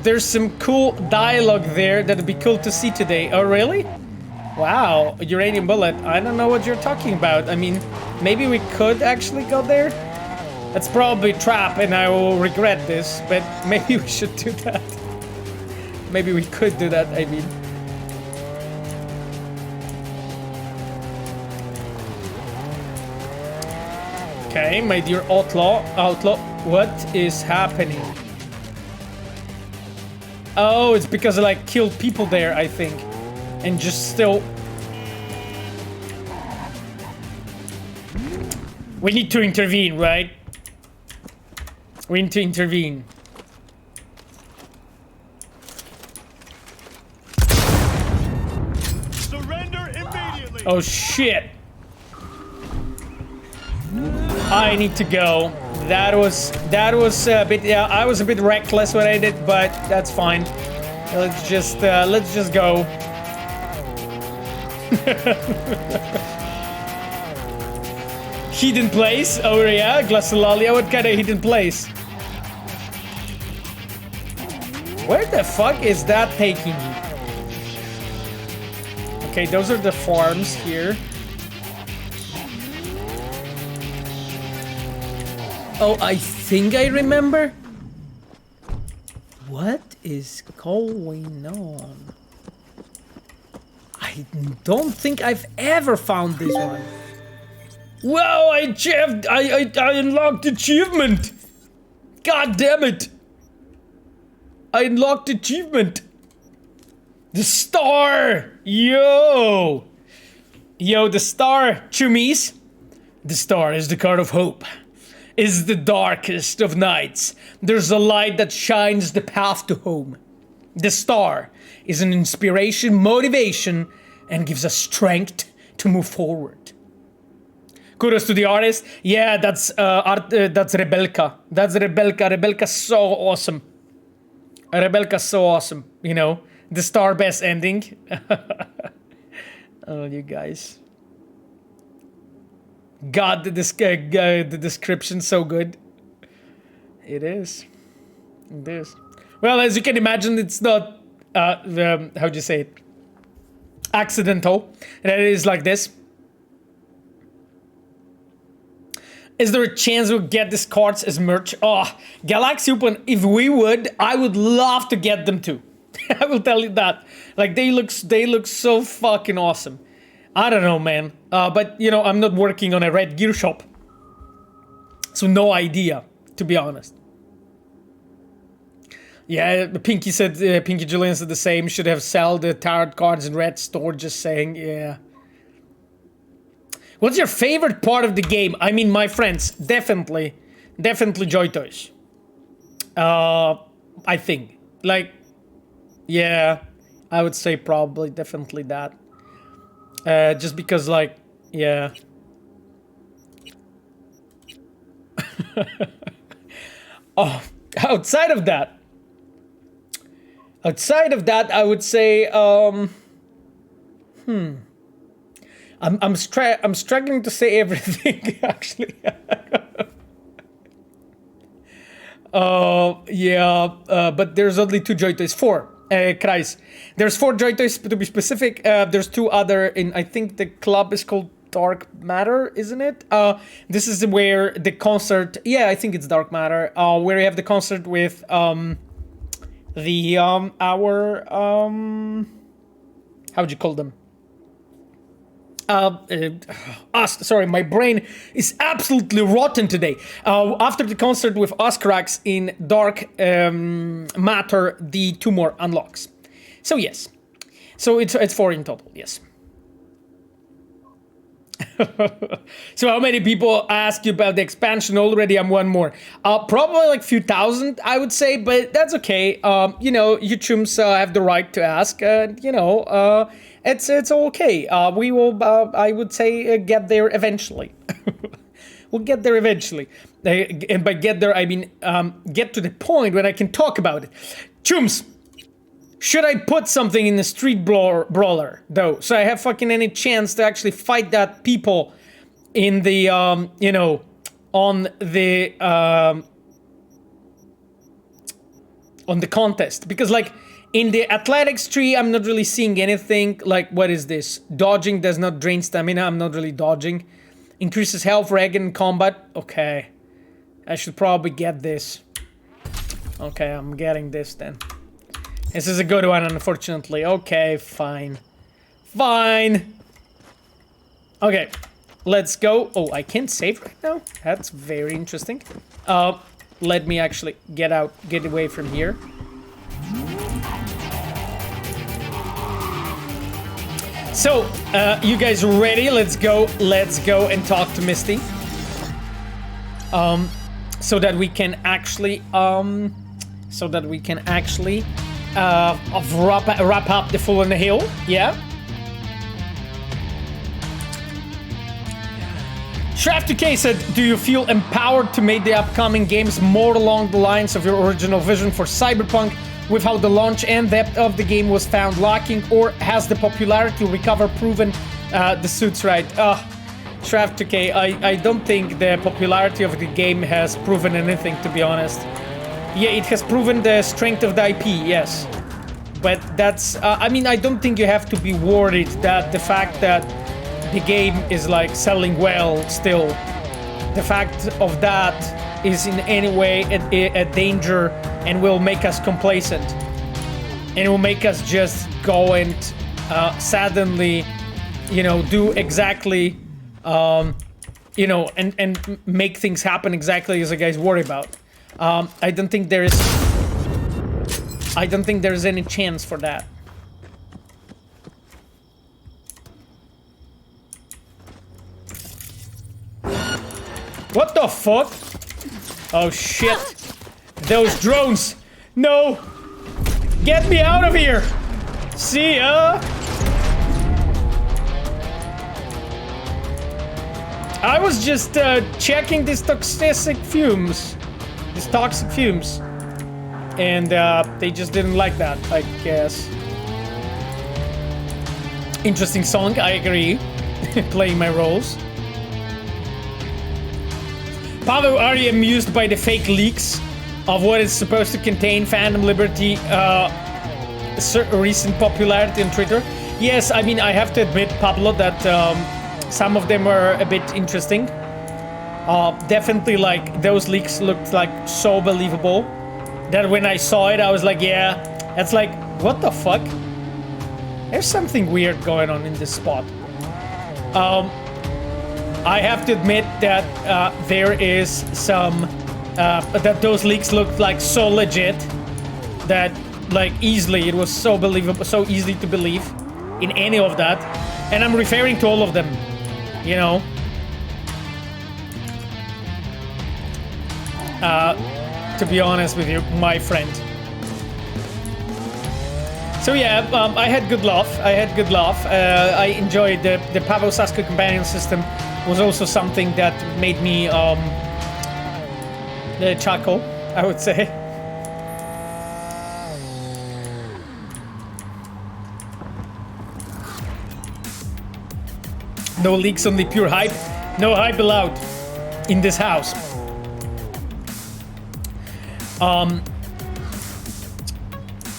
There's some cool dialogue there that'd be cool to see today. Oh, really? Wow, Uranium Bullet. I don't know what you're talking about. I mean, maybe we could actually go there? That's probably a trap and I will regret this, but maybe we should do that. Maybe we could do that, I mean. Okay, my dear outlaw, what is happening? Oh, it's because I like killed people there, I think. And just still... We need to intervene, right? We need to intervene. Surrender immediately. Oh shit. I need to go. That was a bit, yeah, I was a bit reckless when I did, but that's fine. Let's just go. Hidden place? Oh yeah, Glaciolalia, what kind of hidden place? Where the fuck is that taking you? Okay, those are the farms here. Oh, I think I remember. What is going on? I don't think I've ever found this one. Whoa, I unlocked achievement. God damn it. I unlocked achievement. The star. Yo, the star, chummies. The star is the card of hope. Is the darkest of nights. There's a light that shines the path to home. The star is an inspiration, motivation, and gives us strength to move forward. Kudos to the artist. Yeah, that's Rebelka. That's Rebelka. Rebelka's so awesome. Rebelka's so awesome. You know, the star best ending. Oh, you guys. God, the description's so good. It is. It is. Well, as you can imagine, it's not, how'd you say it? Accidental. And it is like this. Is there a chance we'll get these cards as merch? Oh, Galaxy Open, if we would, I would love to get them too. I will tell you that. Like, they look so fucking awesome. I don't know, man. But, you know, I'm not working on a red gear shop. So no idea, to be honest. Yeah, Pinky said, Pinky Julian said the same. Should have sell the tarot cards in red store. Just saying, yeah. What's your favorite part of the game? I mean, my friends, definitely Joy Toys. I think, like, yeah, I would say probably definitely that. Just because, like, yeah. Oh, outside of that, I would say, I'm struggling to say everything, actually. But there's only 2 Joy Toys. 4. Kreis. There's 4 Joy Toys, to be specific. There's 2 other in, I think the club is called Dark Matter, isn't it? This is where the concert, yeah, I think it's Dark Matter, where we have the concert with, how'd you call them? Sorry, my brain is absolutely rotten today. After the concert with Uscrax in Dark Matter, the 2 more unlocks. So yes, so it's 4 in total. Yes. So how many people ask you about the expansion already? I'm 1 more. Probably like a few thousand, I would say, but that's okay. You know, you chums have the right to ask. You know, it's okay. We will, I would say, get there eventually. We'll get there eventually. And by get there, I mean get to the point when I can talk about it. Chums! Should I put something in the street brawler, though, so I have fucking any chance to actually fight that people in the, you know, on the contest? Because, like, in the athletics tree, I'm not really seeing anything. Like, what is this? Dodging does not drain stamina. I'm not really dodging. Increases health, regen, in combat. Okay. I should probably get this. Okay, I'm getting this then. This is a good one, unfortunately. Okay, fine. Fine. Okay, let's go. Oh, I can't save right now? That's very interesting. Let me actually get away from here. So, you guys ready? Let's go and talk to Misty. So that we can actually, wrap up the Full on the Hill, yeah? Shraft2K said, do you feel empowered to make the upcoming games more along the lines of your original vision for Cyberpunk, with how the launch and depth of the game was found lacking, or has the popularity recover proven the suits right? Shraft2K, I don't think the popularity of the game has proven anything, to be honest. Yeah, it has proven the strength of the IP, yes. But that's, I mean, I don't think you have to be worried that the fact that the game is, like, selling well still, the fact of that is in any way a danger and will make us complacent. And it will make us just go and suddenly, you know, do exactly, you know, and make things happen exactly as the guys worry about. I don't think there is any chance for that. What the fuck? Oh shit. Those drones. No. Get me out of here. See ya. I was just checking these toxic fumes. And they just didn't like that, I guess. Interesting song, I agree. Playing my roles. Pavel, are you amused by the fake leaks of what is supposed to contain Phantom Liberty recent popularity on Twitter? Yes, I mean, I have to admit, Pablo, that some of them are a bit interesting. Definitely, like, those leaks looked like so believable that when I saw it, I was like, yeah, that's like, what the fuck? There's something weird going on in this spot. I have to admit that there is some, that those leaks looked like so legit that like easily, it was so believable, so easy to believe in any of that. And I'm referring to all of them, you know. To be honest with you, my friend. So yeah, I had good laugh. I enjoyed the Pavel Saska companion system. Was also something that made me chuckle, I would say. No leaks, only pure hype. No hype allowed in this house.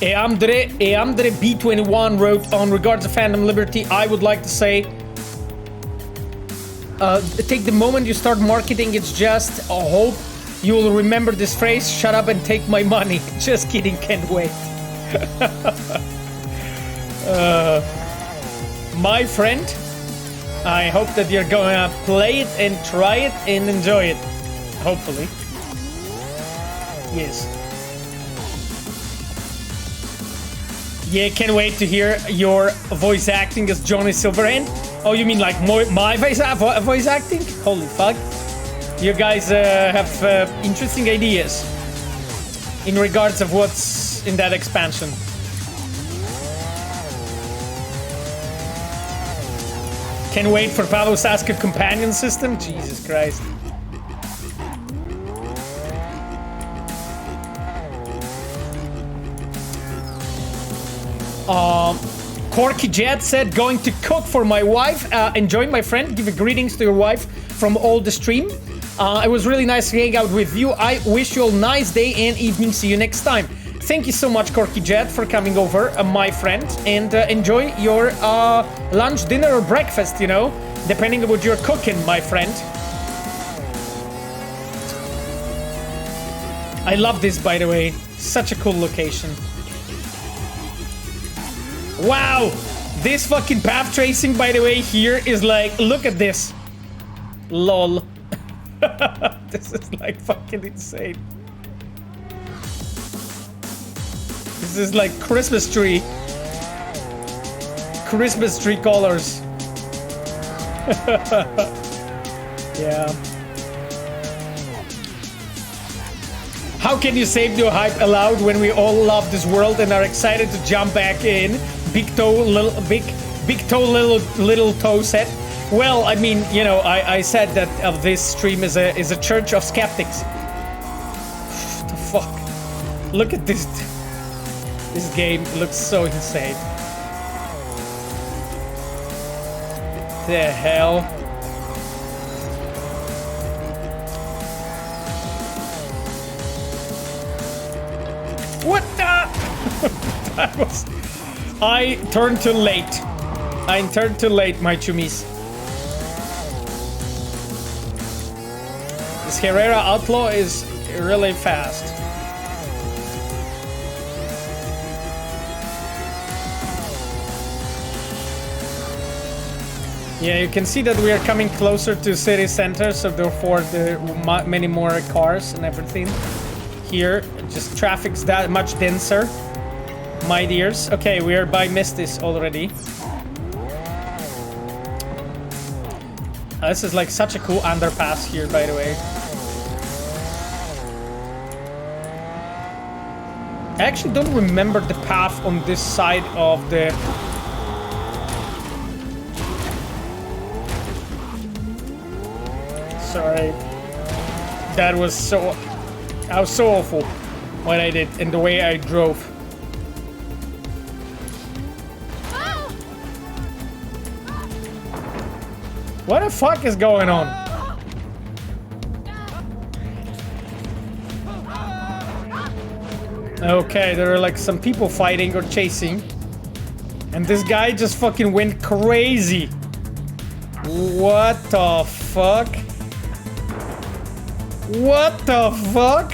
Eamdre B21 wrote, on regards to fandom liberty, I would like to say, take the moment you start marketing, it's just a hope you will remember this phrase, shut up and take my money. Just kidding, can't wait. My friend, I hope that you're gonna play it and try it and enjoy it. Hopefully. Yes. Yeah, can't wait to hear your voice acting as Johnny Silverhand. Oh, you mean like my voice acting? Holy fuck. You guys have interesting ideas in regards of what's in that expansion. Can't wait for Pavel Saska companion system. Jesus Christ. Corky Jet said, going to cook for my wife. Enjoy, my friend. Give a greetings to your wife from all the stream. It was really nice to hang out with you. I wish you a nice day and evening. See you next time. Thank you so much, Corky Jet, for coming over, my friend. And enjoy your lunch, dinner, or breakfast, you know, depending on what you're cooking, my friend. I love this, by the way. Such a cool location. Wow, this fucking path tracing, by the way, here is like, look at this. Lol. This is like fucking insane. This is like Christmas tree. Christmas tree colors. Yeah. How can you save your hype aloud when we all love this world and are excited to jump back in? Big toe, little toe set. Well, I mean, you know, I said that this stream is a church of skeptics. What the fuck? Look at this. This game looks so insane. The hell? What the? That was... I turned too late. I turned too late, my chummies. This Herrera Outlaw is really fast. Yeah, you can see that we are coming closer to city center, so therefore there are many more cars and everything. Here, just traffic's that much denser. My dears. Okay, we are by Misty's already. This is like such a cool underpass here, by the way. I actually don't remember the path on this side of the... Sorry. That was so... I was so awful what I did and the way I drove. What the fuck is going on? Okay, there are like some people fighting or chasing. And this guy just fucking went crazy. What the fuck? What the fuck?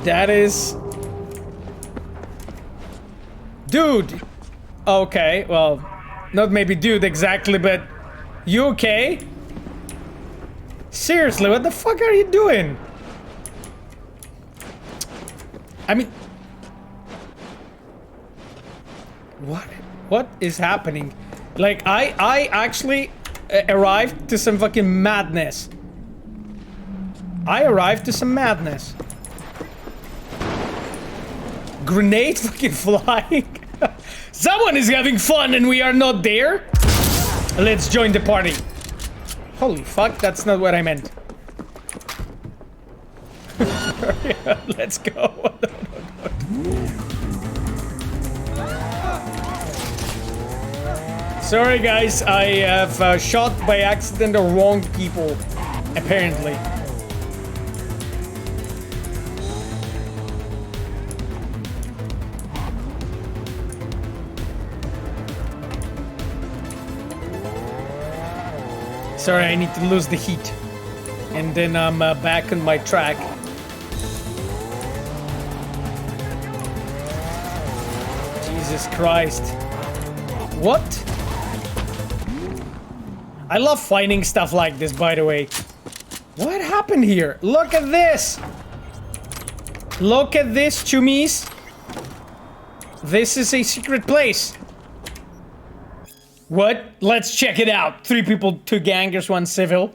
That is... Dude! Okay, well, not maybe dude exactly, but you okay? Seriously, what the fuck are you doing? I mean... What is happening? Like, I actually arrived to some fucking madness. I arrived to some madness. Grenade fucking flying. Someone is having fun and we are not there. Let's join the party. Holy fuck, that's not what I meant. Let's go. Sorry guys, I have shot by accident the wrong people, apparently. Sorry, I need to lose the heat. And then I'm back on my track. Jesus Christ. What? I love finding stuff like this, by the way. What happened here? Look at this! Look at this, chummies. This is a secret place. What? Let's check it out. 3 people, 2 gangers, 1 civil.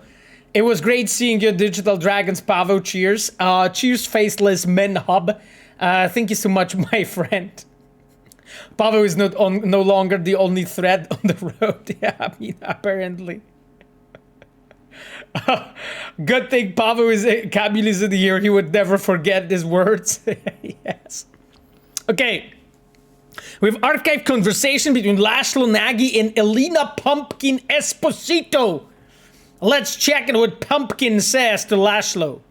It was great seeing your digital dragons, Pavo. Cheers. Cheers, faceless men hub. Thank you so much, my friend. Pavo is no longer the only thread on the road. Yeah, I mean, apparently. Good thing Pavo is Camille's in here. He would never forget his words. Yes. Okay. We have archived conversation between Laszlo Nagy and Elena Pumpkin Esposito. Let's check out what Pumpkin says to Laszlo.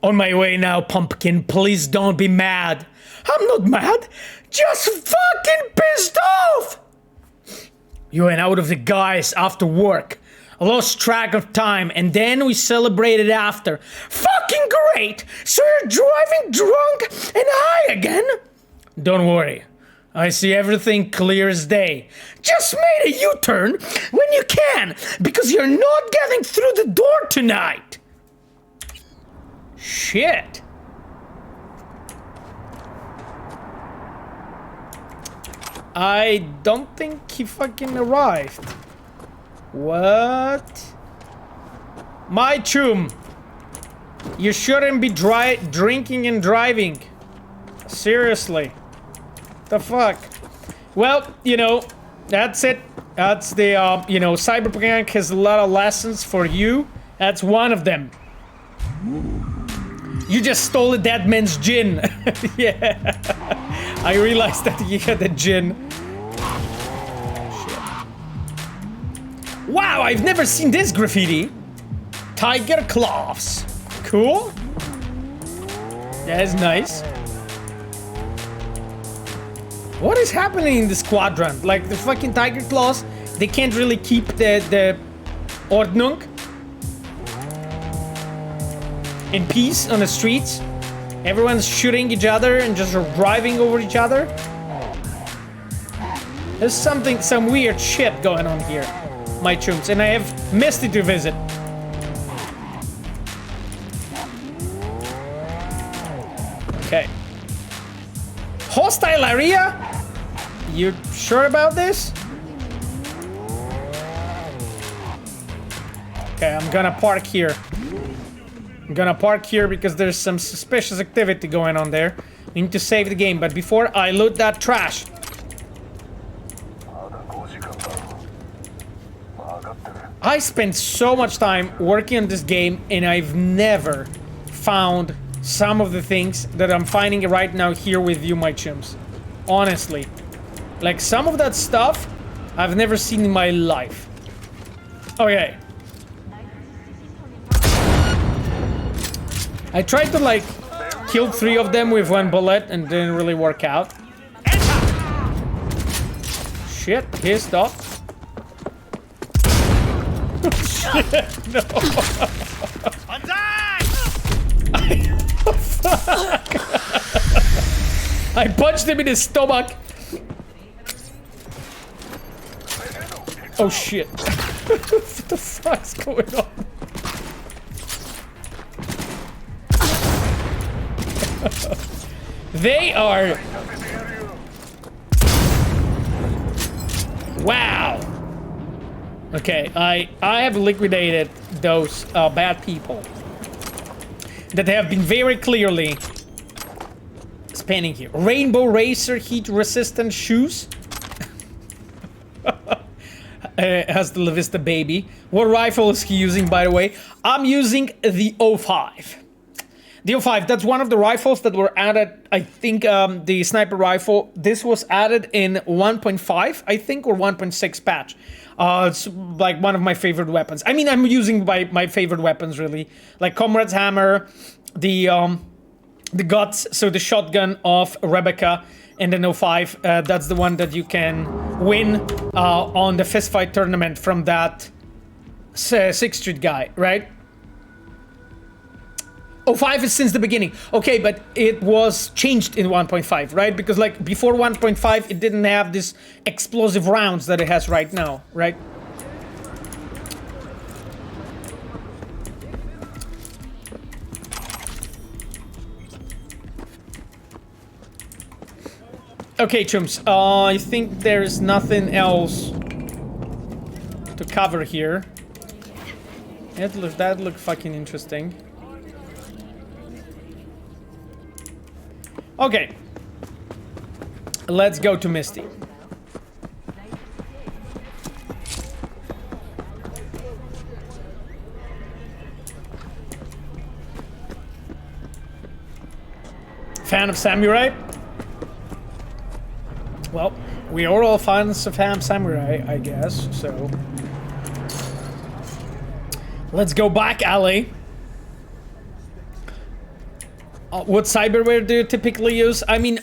On my way now, Pumpkin. Please don't be mad. I'm not mad. Just fucking pissed off. You went out of the guise after work. I lost track of time and then we celebrated after. Fucking great. So you're driving drunk and high again? Don't worry. I see everything clear as day. Just made a U-turn when you can, because you're not getting through the door tonight. Shit. I don't think he fucking arrived. What? My chum. You shouldn't be drinking and driving. Seriously. The fuck? Well, you know, that's it. That's the, you know, Cyberpunk has a lot of lessons for you. That's one of them. You just stole a dead man's gin. Yeah. I realized that he had a gin. Shit. Wow, I've never seen this graffiti. Tiger claws. Cool. That's nice. What is happening in this quadrant? Like, the fucking tiger claws, they can't really keep the Ordnung in peace on the streets. Everyone's shooting each other and just driving over each other. There's some weird shit going on here, my chums. And I have Misty to visit. Okay. Hostile area? You sure about this? Okay, I'm gonna park here. I'm gonna park here because there's some suspicious activity going on there. We need to save the game, but before I loot that trash. I spent so much time working on this game and I've never found some of the things that I'm finding right now here with you, my chums. Honestly. Like, some of that stuff I've never seen in my life. Okay. I tried to, like, kill 3 of them with 1 bullet and didn't really work out. Shit, pissed off. Shit, no. Fuck. I punched him in his stomach. Oh shit. What the fuck's going on? They are... Wow! Okay, I have liquidated those bad people that have been very clearly spanning here. Rainbow Racer heat resistant shoes. Has the La Vista baby. What rifle is he using, by the way? I'm using the 05. The 05, that's one of the rifles that were added, I think, the sniper rifle. This was added in 1.5, I think, or 1.6 patch. It's like one of my favorite weapons. I mean, I'm using my favorite weapons, really. Like Comrade's Hammer, the Guts, so the shotgun of Rebecca, and then 05, that's the one that you can win on the fistfight tournament from that 6th Street guy, right? 05 is since the beginning. Okay, but it was changed in 1.5, right? Because like before 1.5, it didn't have this explosive rounds that it has right now, right? Okay, chums, I think there's nothing else to cover here. That looked fucking interesting. Okay. Let's go to Misty. Fan of Samurai? Well, we are all fans of Samurai, I guess, so... Let's go back, Ali. What cyberware do you typically use? I mean,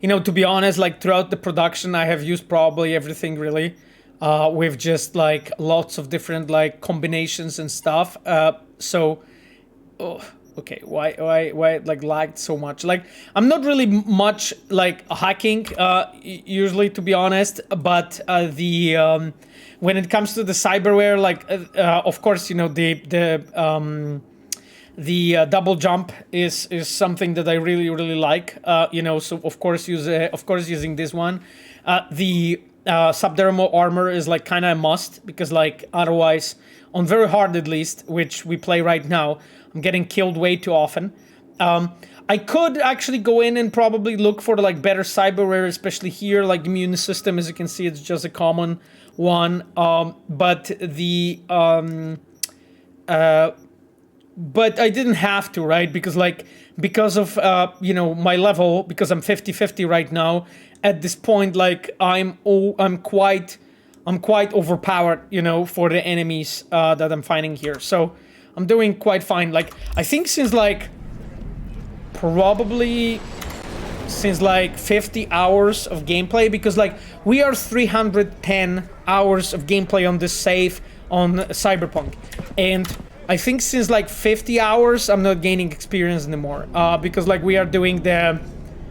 you know, to be honest, like throughout the production, I have used probably everything really, with just like lots of different like combinations and stuff. So, okay, why it like lagged so much? Like, I'm not really much like hacking, usually, to be honest, but when it comes to the cyberware, like, of course, you know, the double jump is something that I really like. You know, so of course using this one. The subdermal armor is like kind of a must, because like otherwise on very hard at least, which we play right now, I'm getting killed way too often. I could actually go in and probably look for like better cyberware, especially here, like immune system. As you can see, it's just a common one. But I didn't have to, right? Because of you know, my level, because I'm 50-50 right now. At this point, like I'm quite overpowered, you know, for the enemies that I'm fighting here. So I'm doing quite fine. Like I think since like 50 hours of gameplay, because like we are 310 hours of gameplay on this save on Cyberpunk, and I think since like 50 hours, I'm not gaining experience anymore, because like we're doing the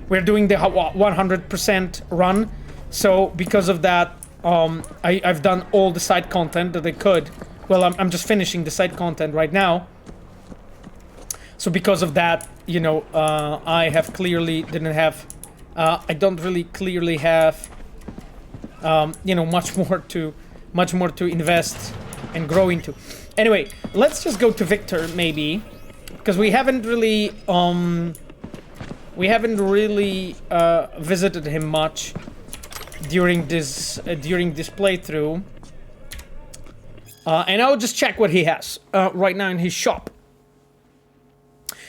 100% run. So because of that, I've done all the side content that I could. Well, I'm just finishing the side content right now. So because of that, you know, I don't really clearly have, you know, much more to invest and grow into. Anyway, let's just go to Victor, maybe, because we haven't really visited him much during this playthrough, and I'll just check what he has right now in his shop.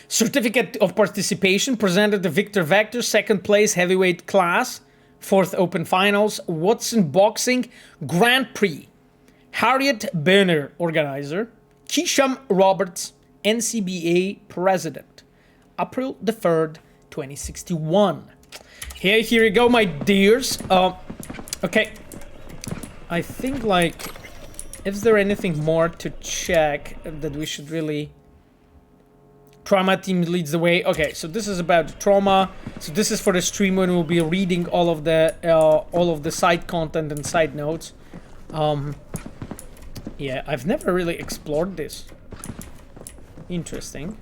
Certificate of participation presented to Victor Vector, 2nd place heavyweight class, 4th open finals, Watson Boxing Grand Prix. Harriet Berner, organizer. Kisham Roberts, NCBA president. April the 3rd, 2061. Here you go, my dears. Okay. I think, like, is there anything more to check that we should really... Trauma team leads the way. Okay, so this is about trauma. So this is for the stream when we'll be reading all of the side content and side notes. Yeah, I've never really explored this. Interesting.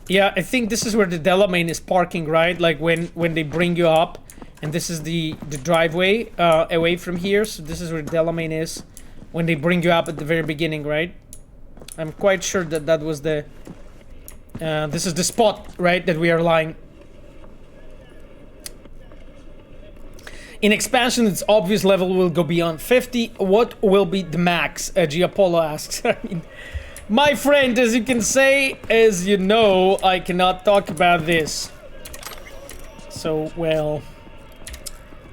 Yeah, I think this is where the Delamain is parking, right? Like when they bring you up, and this is the driveway away from here. So this is where Delamain is when they bring you up at the very beginning, right? I'm quite sure that that was the... this is the spot, right, that we are lying. In expansion, its obvious level will go beyond 50. What will be the max? Giapolo asks. I mean, my friend, as you can say, as you know, I cannot talk about this. So, well,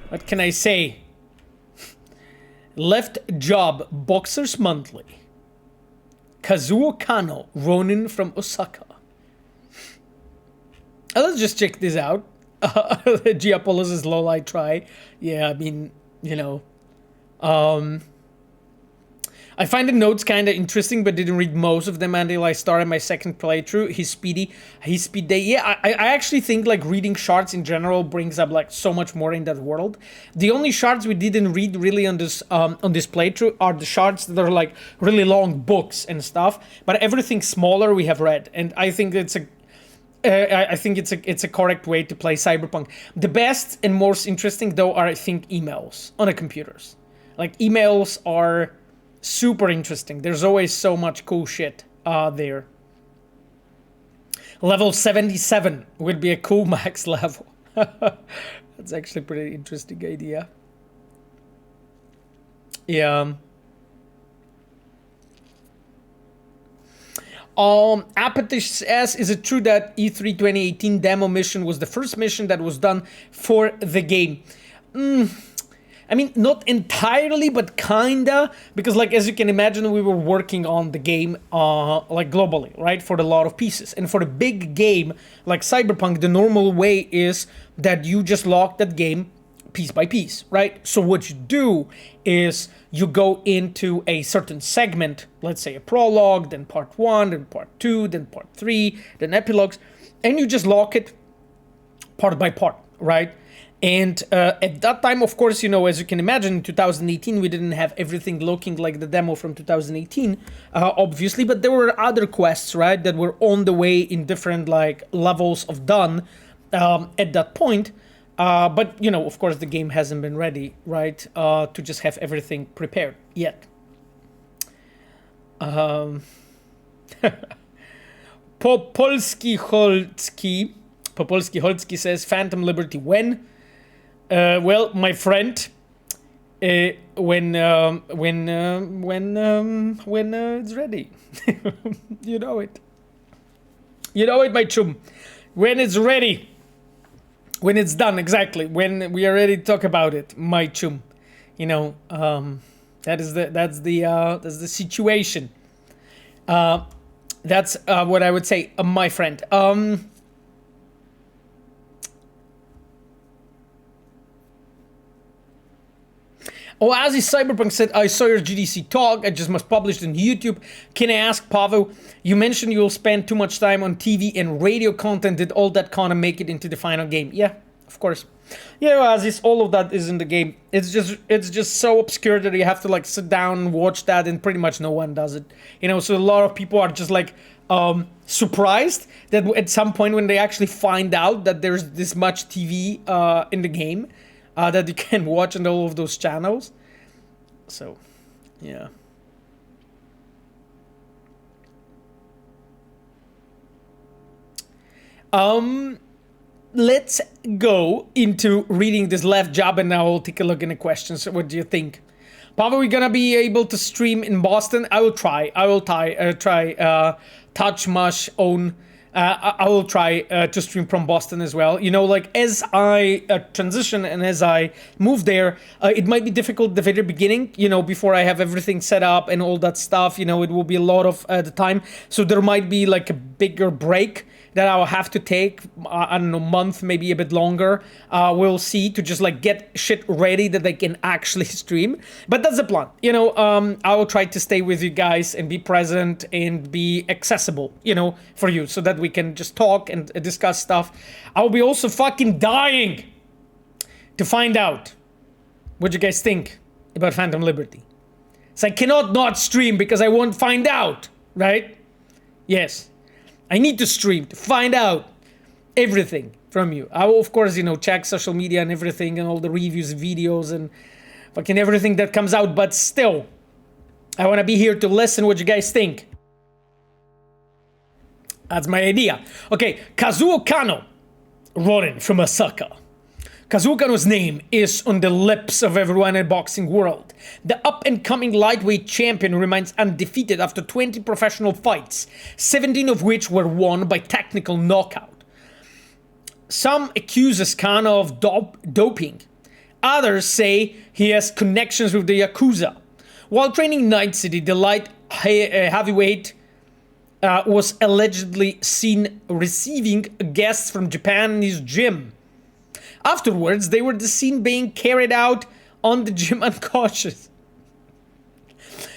what can I say? Left job, Boxers Monthly. Kazuo Kano, Ronin from Osaka. Let's just check this out. Giapolos's lowlight try. Yeah, I mean, you know. I find the notes kind of interesting, but didn't read most of them until I started my second playthrough. His speed day. Yeah, I actually think like reading shards in general brings up like so much more in that world. The only shards we didn't read really on this playthrough are the shards that are like really long books and stuff. But everything smaller we have read, and I think it's a correct way to play Cyberpunk. The best and most interesting though are, I think, emails on the computers. Like emails are super interesting. There's always so much cool shit there. Level 77 would be a cool max level. That's actually a pretty interesting idea. Yeah. Apatish says, is it true that E3 2018 demo mission was the first mission that was done for the game? I mean, not entirely, but kinda, because like, as you can imagine, we were working on the game, like globally, right? For a lot of pieces. And for a big game like Cyberpunk, the normal way is that you just lock that game piece by piece, right? So what you do is you go into a certain segment, let's say a prologue, then part 1, then part 2, then part 3, then epilogues, and you just lock it part by part, right? And at that time, of course, you know, as you can imagine, in 2018, we didn't have everything looking like the demo from 2018, obviously, but there were other quests, right, that were on the way in different, like, levels of done at that point. But, you know, of course, the game hasn't been ready, right, to just have everything prepared yet. Popolski Holski says, Phantom Liberty when? Well, my friend, when it's ready. You know it. You know it, my chum. When it's ready. When it's done, exactly. When we are ready to talk about it, my chum. You know, that's the situation. That's what I would say, my friend. Oasis Cyberpunk said, I saw your GDC talk. I just must publish it on YouTube. Can I ask, Pavo, you mentioned you'll spend too much time on TV and radio content. Did all that kind of make it into the final game? Yeah, of course. Yeah, Oasis, all of that is in the game. It's just so obscure that you have to like sit down and watch that, and pretty much no one does it. You know, so a lot of people are just like surprised that at some point when they actually find out that there's this much TV in the game. That you can watch on all of those channels. So, yeah. Let's go into reading this left job, and now we'll take a look in the questions. What do you think? Probably we're gonna be able to stream in Boston. I will try. Touch Mush own. I will try to stream from Boston as well. You know, like as I transition and as I move there, it might be difficult at the very beginning, you know, before I have everything set up and all that stuff. You know, it will be a lot of the time. So there might be like a bigger break that I'll have to take, I don't know, month, maybe a bit longer. We'll see, to just like get shit ready that I can actually stream. But that's the plan. You know, I will try to stay with you guys and be present and be accessible, you know, for you, so that we can just talk and discuss stuff. I'll be also fucking dying to find out what you guys think about Phantom Liberty. So I cannot not stream because I won't find out, right? Yes. I need to stream to find out everything from you. I will, of course, check social media and everything and all the reviews, videos, and fucking everything that comes out, but still, I want to be here to listen what you guys think. That's my idea. Okay, Kazuo Kano wrote in from Osaka. Kazuo Kano's name is on the lips of everyone in the boxing world. The up-and-coming lightweight champion remains undefeated after 20 professional fights, 17 of which were won by technical knockout. Some accuse Kano of doping. Others say he has connections with the Yakuza. While training in Night City, the light heavyweight was allegedly seen receiving guests from Japan in his gym. Afterwards, they were seen being carried out on the gym unconscious.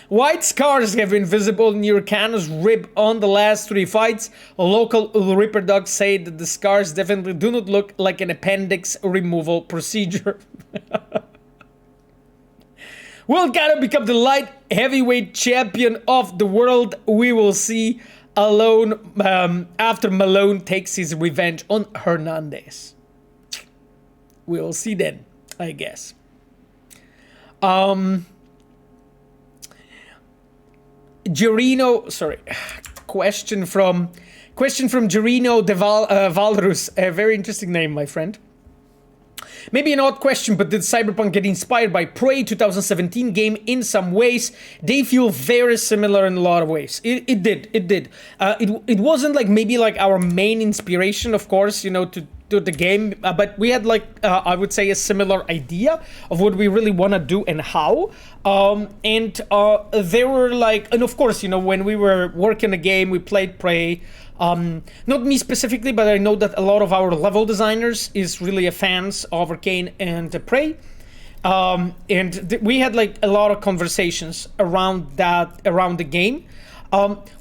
White scars have been visible near Kano's rib on the last 3 fights. Local Ripper dogs say that the scars definitely do not look like an appendix removal procedure. Will Kano become the light heavyweight champion of the world? We will see after Malone takes his revenge on Hernandez. We'll see then, I guess. Gerino, sorry. Question from Gerino de Valrus. A very interesting name, my friend. Maybe an odd question, but did Cyberpunk get inspired by Prey 2017 game in some ways? They feel very similar in a lot of ways. It did. It wasn't like maybe like our main inspiration, of course, to the game, but we had like I would say a similar idea of what we really want to do and how. There were like, and of course, when we were working the game, we played Prey. Not me specifically, but I know that a lot of our level designers is really a fans of Arcane and Prey. We had like a lot of conversations around the game.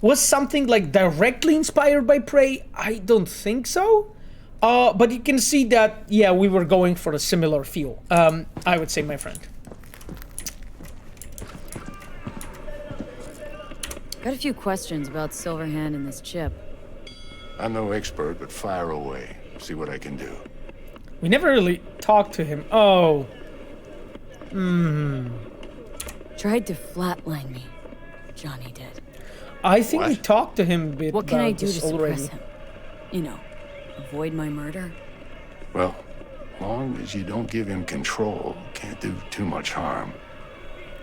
Was something like directly inspired by Prey? I don't think so. But you can see that, yeah, we were going for a similar feel, I would say, my friend. Got a few questions about Silverhand and this chip. I'm no expert, but fire away. See what I can do. We never really talked to him. Oh. Tried to flatline me. Johnny did. I think we What? talked to him a bit What can I about do to this suppress already. him? Avoid my murder? Well, long as you don't give him control, can't do too much harm.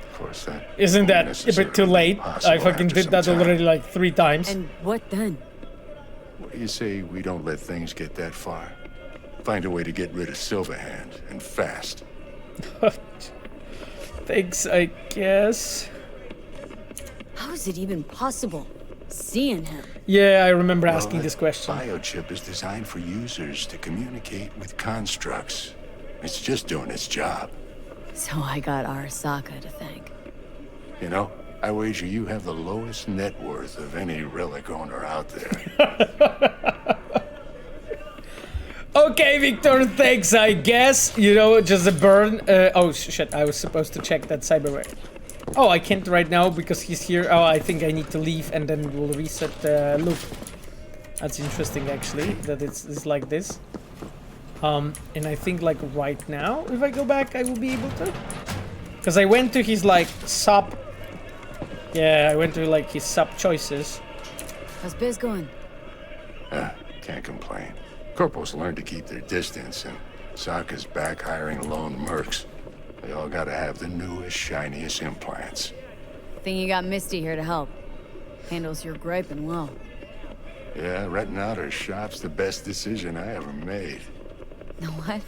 Of course, that Isn't that won't a bit too necessarily late? be I possible fucking after did some that time. already like 3 times. And what then? What do you say we don't let things get that far? Find a way to get rid of Silverhand, and fast. Thanks, I guess. How is it even possible? Seeing him. Yeah, I remember Well, asking that this question. biochip is designed for users to communicate with constructs. It's just doing its job. So I got Arasaka to thank. You know, I wager you have the lowest net worth of any relic owner out there. Okay, Victor, thanks, I guess. Just a burn. Oh, shit, I was supposed to check that Cyberware. Oh, I can't right now because he's here. Oh, I think I need to leave and then we'll reset the loop. That's interesting, actually, that it's like this. And I think, like, right now, if I go back, I will be able to. Because I went to his, like, sub... Yeah, I went to, like, his sub choices. How's biz going? Can't complain. Corporals learn to keep their distance, and Sokka's back hiring lone mercs. They all gotta have the newest, shiniest implants. Think you got Misty here to help. Handles your griping well. Yeah, renting out her shop's the best decision I ever made. Know what?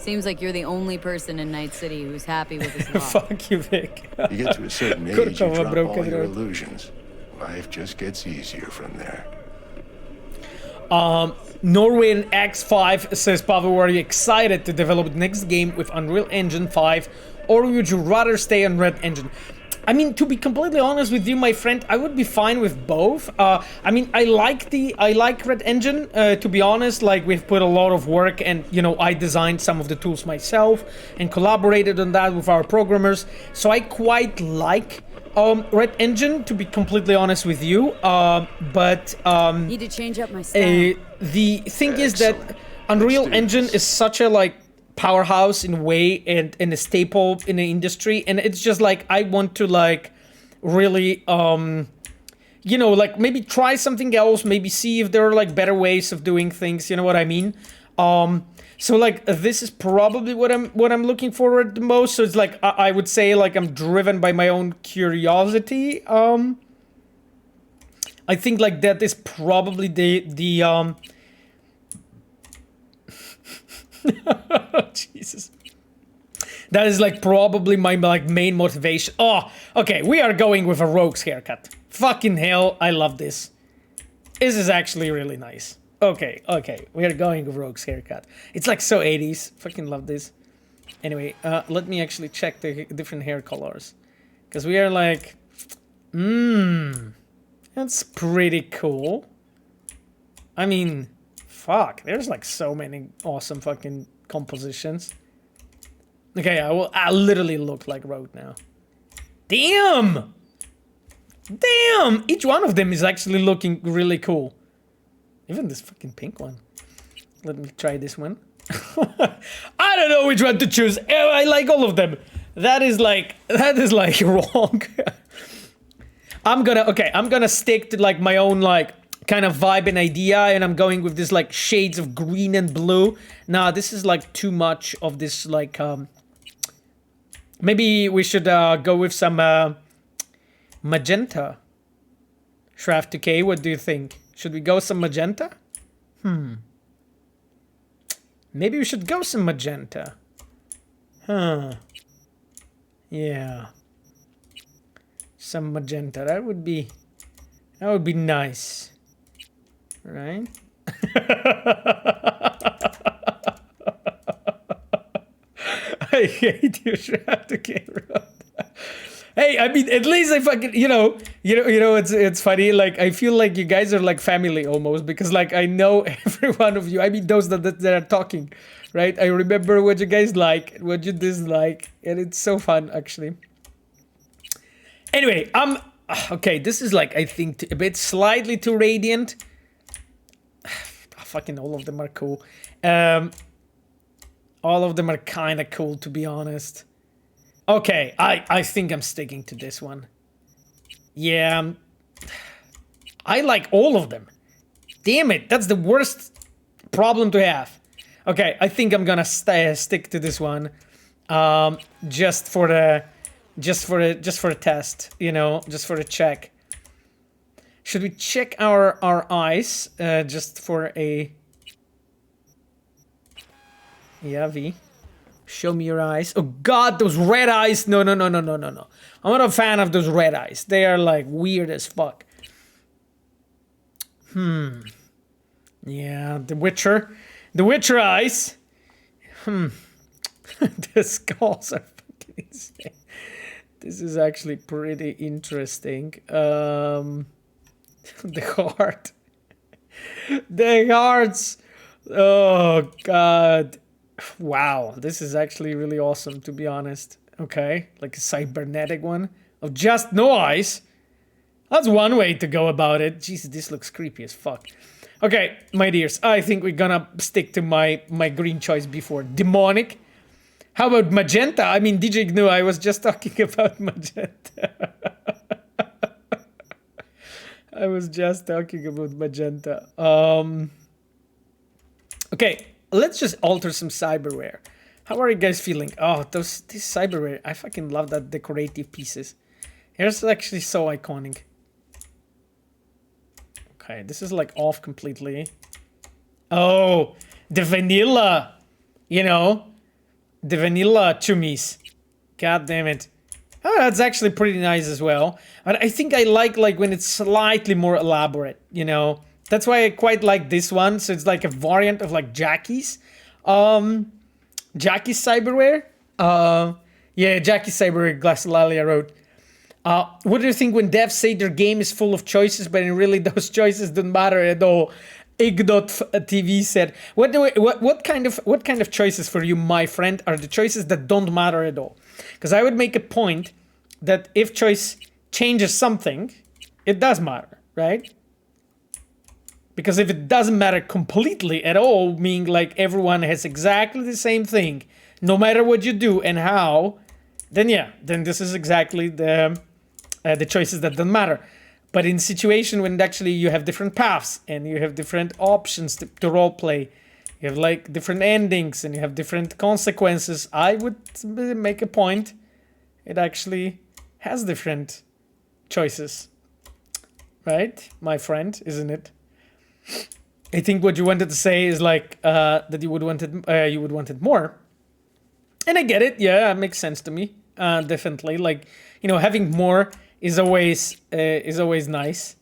Seems like you're the only person in Night City who's happy with his lot. Fuck you, Vic. You get to a certain age, you Kurkova drop broke all it your out. illusions. Life just gets easier from there. Norway X5 says, Pavel, are you excited to develop the next game with Unreal Engine 5, or would you rather stay on Red Engine? I mean, to be completely honest with you, my friend, I would be fine with both. I mean, I like Red Engine, to be honest. Like, we've put a lot of work and, you know, I designed some of the tools myself and collaborated on that with our programmers. So I quite like Red Engine, to be completely honest with you. But Need to change up my style. the thing is that Unreal Engine is such a, like, powerhouse in a way and a staple in the industry, and it's just like I want to like really you know, like maybe try something else, maybe see if there are like better ways of doing things, you know what I mean? So like this is probably what I'm looking forward the most. So it's like I would say like I'm driven by my own curiosity. I think like that is probably the Jesus. That is like probably my like main motivation. Oh, okay, we are going with a rogue's haircut. Fucking hell, I love this. This is actually really nice. Okay, we are going with rogue's haircut. It's like so 80s. Fucking love this. Anyway, let me actually check the different hair colors. Because we are like... that's pretty cool. I mean... Fuck, there's like so many awesome fucking compositions. Okay, I literally look like Rogue now. Damn! Damn! Each one of them is actually looking really cool. Even this fucking pink one. Let me try this one. I don't know which one to choose. I like all of them. That is like wrong. I'm gonna stick to like my own like kind of vibe and idea, and I'm going with this like shades of green and blue. Nah, this is like too much of this like maybe we should go with some magenta. Shraft 2K, what do you think? Should we go some magenta? Maybe we should go some magenta. Huh. Yeah. Some magenta. That would be nice. Right? I hate you, Shraft 2K. Hey, I mean, at least I fucking, you know, it's funny. Like, I feel like you guys are like family almost, because like I know every one of you. I mean, those that are talking, right? I remember what you guys like, what you dislike, and it's so fun actually. Anyway, okay. This is like I think a bit slightly too radiant. Fucking all of them are cool. All of them are kind of cool, to be honest. Okay, I think I'm sticking to this one. Yeah, I like all of them. Damn it, that's the worst problem to have. Okay, I think I'm gonna stick to this one, just for the test, you know, just for a check. Should we check our eyes, just for a... Yeah, V. Show me your eyes. Oh God, those red eyes. No. I'm not a fan of those red eyes. They are like weird as fuck. Yeah, The Witcher. The Witcher eyes. The skulls are fucking insane. This is actually pretty interesting. The heart. The hearts. Oh God. Wow, this is actually really awesome, to be honest. Okay, like a cybernetic one of just no eyes. That's one way to go about it. Jesus, this looks creepy as fuck. Okay, my dears, I think we're gonna stick to my green choice before. Demonic. How about magenta? I mean, DJ GNU, I was just talking about magenta. I was just talking about magenta. Okay. Let's just alter some cyberware. How are you guys feeling? Oh, this cyberware. I fucking love that decorative pieces. Here's actually so iconic. Okay, this is like off completely. Oh, the vanilla. You know, the vanilla chumis. God damn it. Oh, that's actually pretty nice as well. But I think I like when it's slightly more elaborate, you know. That's why I quite like this one. So it's like a variant of like Jackie's. Jackie's Cyberware. Yeah, Jackie's Cyberware, Glassalalia wrote. What do you think when devs say their game is full of choices, but in really those choices don't matter at all? Ig.tv said, what kind of choices for you, my friend, are the choices that don't matter at all? Because I would make a point that if choice changes something, it does matter, right? Because if it doesn't matter completely at all, meaning like everyone has exactly the same thing, no matter what you do and how, then yeah, then this is exactly the choices that don't matter. But in situation when actually you have different paths and you have different options to roleplay, you have like different endings and you have different consequences, I would make a point it actually has different choices. Right, my friend, isn't it? I think what you wanted to say is like that you would wanted more. And I get it, yeah, it makes sense to me. Definitely, like, you know, having more is always nice.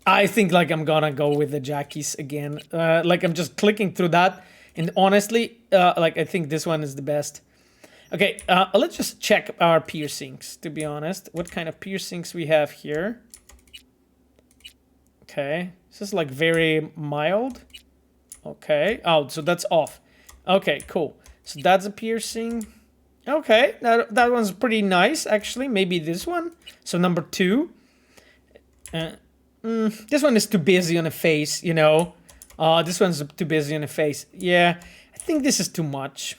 I think like I'm gonna go with the Jackies again. Like I'm just clicking through that, and honestly, like I think this one is the best. Okay, let's just check our piercings. To be honest, what kind of piercings we have here? Okay, this is like very mild. Okay, oh, so that's off. Okay, cool. So that's a piercing. Okay, that one's pretty nice, actually. Maybe this one. So number 2. This one is too busy on the face, you know. This one's too busy on the face. Yeah, I think this is too much.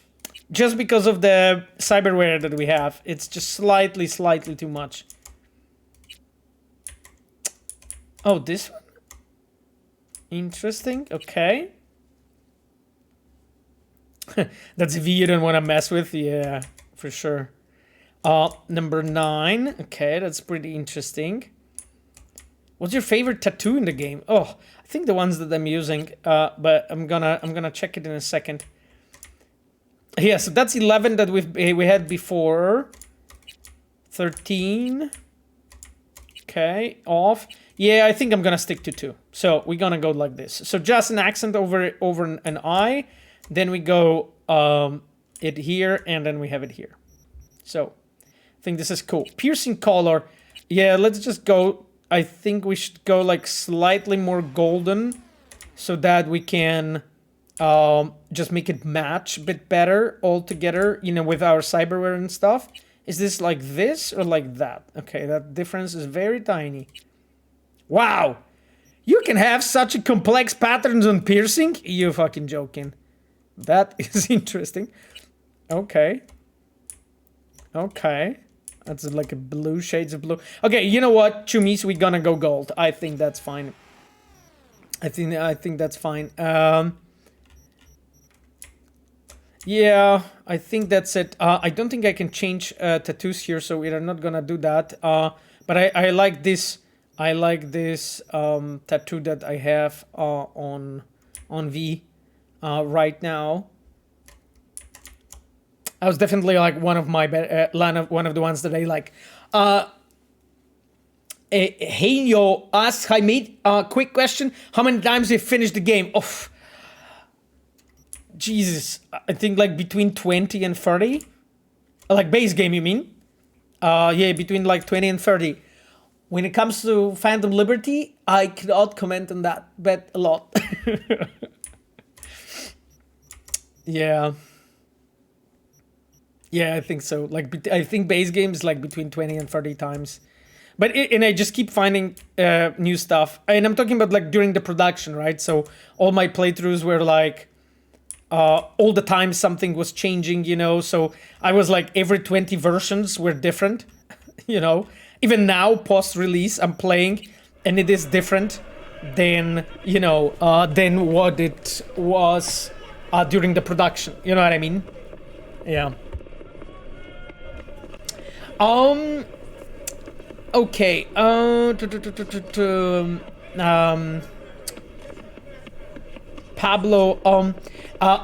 Just because of the cyberware that we have. It's just slightly too much. Oh, this one? Interesting, okay. That's a V you don't want to mess with, yeah, for sure. Number 9, okay, that's pretty interesting. What's your favorite tattoo in the game? Oh, I think the ones that I'm using, but I'm gonna check it in a second. Yeah, so that's 11 that we had before. 13. Okay, off. Yeah, I think I'm gonna stick to 2. So we're gonna go like this. So just an accent over an eye. Then we go it here, and then we have it here. So I think this is cool. Piercing color. Yeah, let's just go. I think we should go like slightly more golden so that we can just make it match a bit better all together, you know, with our cyberware and stuff. Is this like this or like that? Okay, that difference is very tiny. Wow! You can have such a complex patterns on piercing? You're fucking joking. That is interesting. Okay. Okay. That's like a blue, shades of blue. Okay, you know what? Chumis, we're gonna go gold. I think that's fine. I think that's fine. Yeah, I think that's it. I don't think I can change tattoos here, so we are not gonna do that. But I like this. I like this tattoo that I have on V right now. I was definitely like one of my one of the ones that I like. Hey yo, ask hi mate. Quick question: how many times have you finished the game? Oh, Jesus, I think like between 20 and 30. Like base game, you mean? Yeah, between like 20 and 30. When it comes to Phantom Liberty, I cannot comment on that, but a lot. Yeah. Yeah, I think so. Like, I think base game is like between 20 and 30 times. But and I just keep finding new stuff. And I'm talking about like during the production, right? So all my playthroughs were like, all the time something was changing, you know? So I was like, every 20 versions were different, you know? Even now, post-release, I'm playing, and it is different than, you know, than what it was during the production. You know what I mean? Yeah. Okay. Pablo.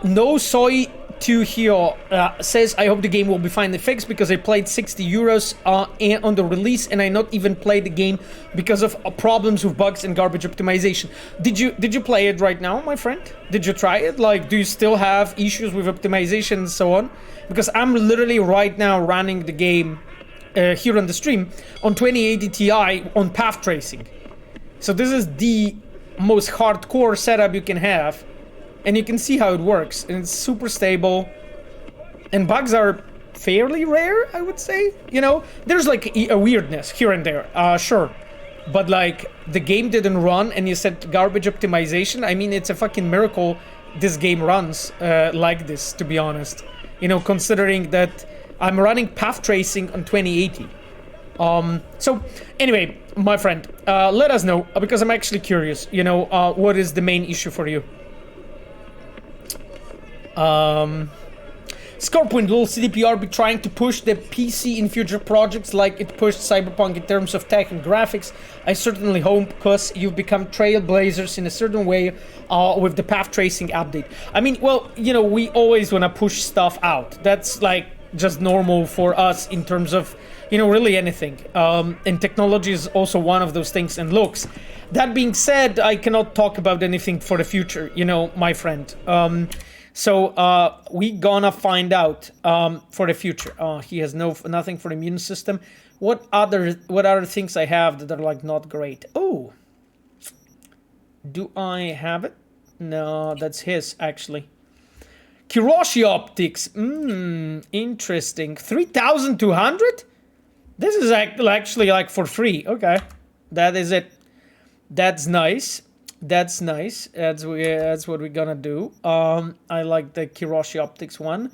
No soy to here says, I hope the game will be finally fixed because I played 60 euros on the release and I not even played the game because of problems with bugs and garbage optimization. Did you play it right now, my friend? Did you try it? Like, do you still have issues with optimization and so on? Because I'm literally right now running the game here on the stream on 2080 Ti on path tracing. So this is the most hardcore setup you can have, and you can see how it works, and it's super stable, and bugs are fairly rare, I would say. You know, there's like a weirdness here and there, sure, but like the game didn't run and you said garbage optimization. I mean, it's a fucking miracle this game runs like this, to be honest, you know, considering that I'm running path tracing on 2080. So anyway, my friend, let us know, because I'm actually curious, you know, what is the main issue for you? Scorpion, will CDPR be trying to push the PC in future projects like it pushed Cyberpunk in terms of tech and graphics? I certainly hope, because you've become trailblazers in a certain way with the path tracing update. I mean, well, you know, we always want to push stuff out. That's like just normal for us in terms of, you know, really anything. And technology is also one of those things, and looks. That being said, I cannot talk about anything for the future, you know, my friend. So we gonna find out for the future. He has nothing for the immune system. What other things I have that are like not great? Oh, do I have it? No, that's his actually. Kiroshi optics. Interesting. 3,200. This is actually like for free. Okay, that is it. That's nice. That's nice. That's what we're gonna do. I like the Kiroshi optics one.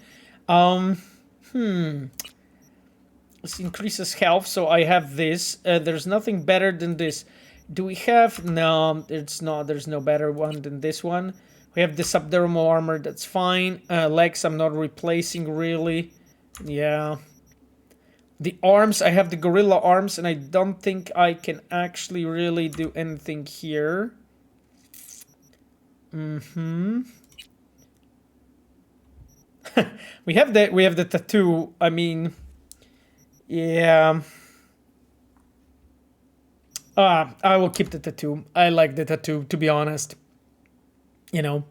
This increases health, so I have this. There's nothing better than this. Do we have? No, it's not. There's no better one than this one. We have the subdermal armor. That's fine. Legs, I'm not replacing really. Yeah. The arms, I have the gorilla arms, and I don't think I can actually really do anything here. we have the tattoo. I mean, yeah. I will keep the tattoo. I like the tattoo, to be honest. You know.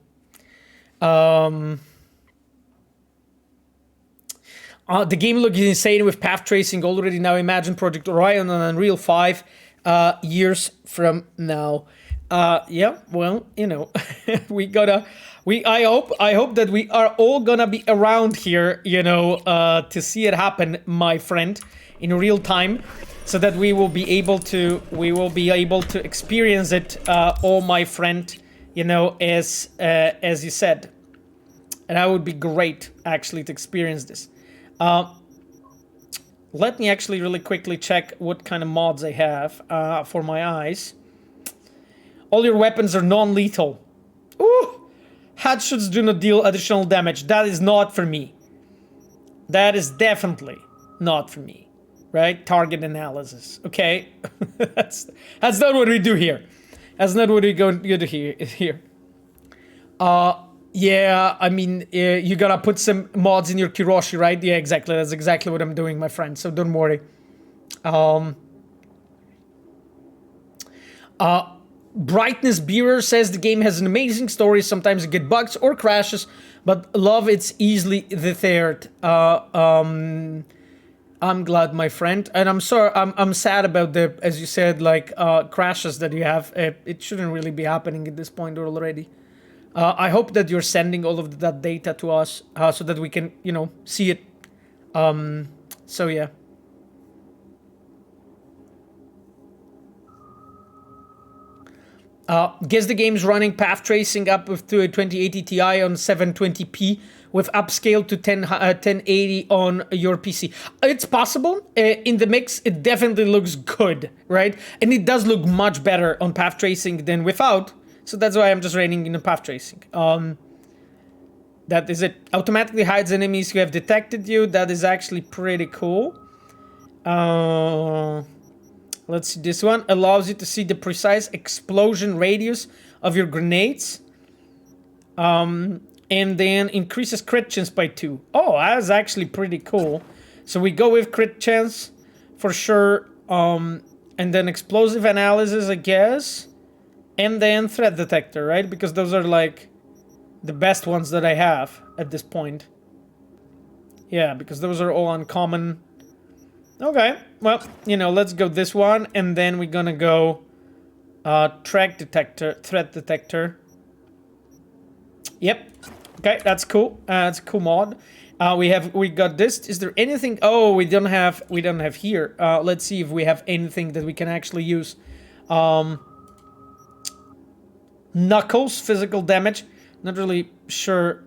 The game looks insane with path tracing already now. Imagine Project Orion on Unreal 5 years from now. Yeah, well, you know, I hope that we are all gonna be around here, you know, to see it happen, my friend, in real time, so that we will be able to experience it, all, my friend, you know, as you said, and that would be great actually to experience this. Let me actually really quickly check what kind of mods I have for my eyes. All your weapons are non-lethal. Ooh! Headshots do not deal additional damage. That is not for me. That is definitely not for me. Right? Target analysis. Okay? That's not what we do here. That's not what we go to here. Yeah, I mean, you gotta put some mods in your Kiroshi, right? Yeah, exactly. That's exactly what I'm doing, my friend. So don't worry. Brightness Bearer says the game has an amazing story. Sometimes it gets bugs or crashes, but love it's easily the third. I'm glad, my friend, and I'm sorry. I'm sad about the, as you said, like crashes that you have. It shouldn't really be happening at this point already. I hope that you're sending all of that data to us so that we can, you know, see it. So yeah. Guess the game's running path tracing up to a 2080 Ti on 720p with upscale to 1080 on your PC. It's possible. In the mix, it definitely looks good, right? And it does look much better on path tracing than without. So that's why I'm just running in the path tracing. That is it. Automatically hides enemies who have detected you. That is actually pretty cool. Let's see, this one allows you to see the precise explosion radius of your grenades. And then increases crit chance by 2. Oh, that's actually pretty cool. So we go with crit chance for sure. And then explosive analysis, I guess. And then threat detector, right? Because those are like the best ones that I have at this point. Yeah, because those are all uncommon. Okay, well, you know, let's go this one, and then we're gonna go threat detector. Yep. Okay, that's cool. That's a cool mod. We got this. Is there anything? Oh, we don't have here. Let's see if we have anything that we can actually use. Knuckles, physical damage. Not really sure.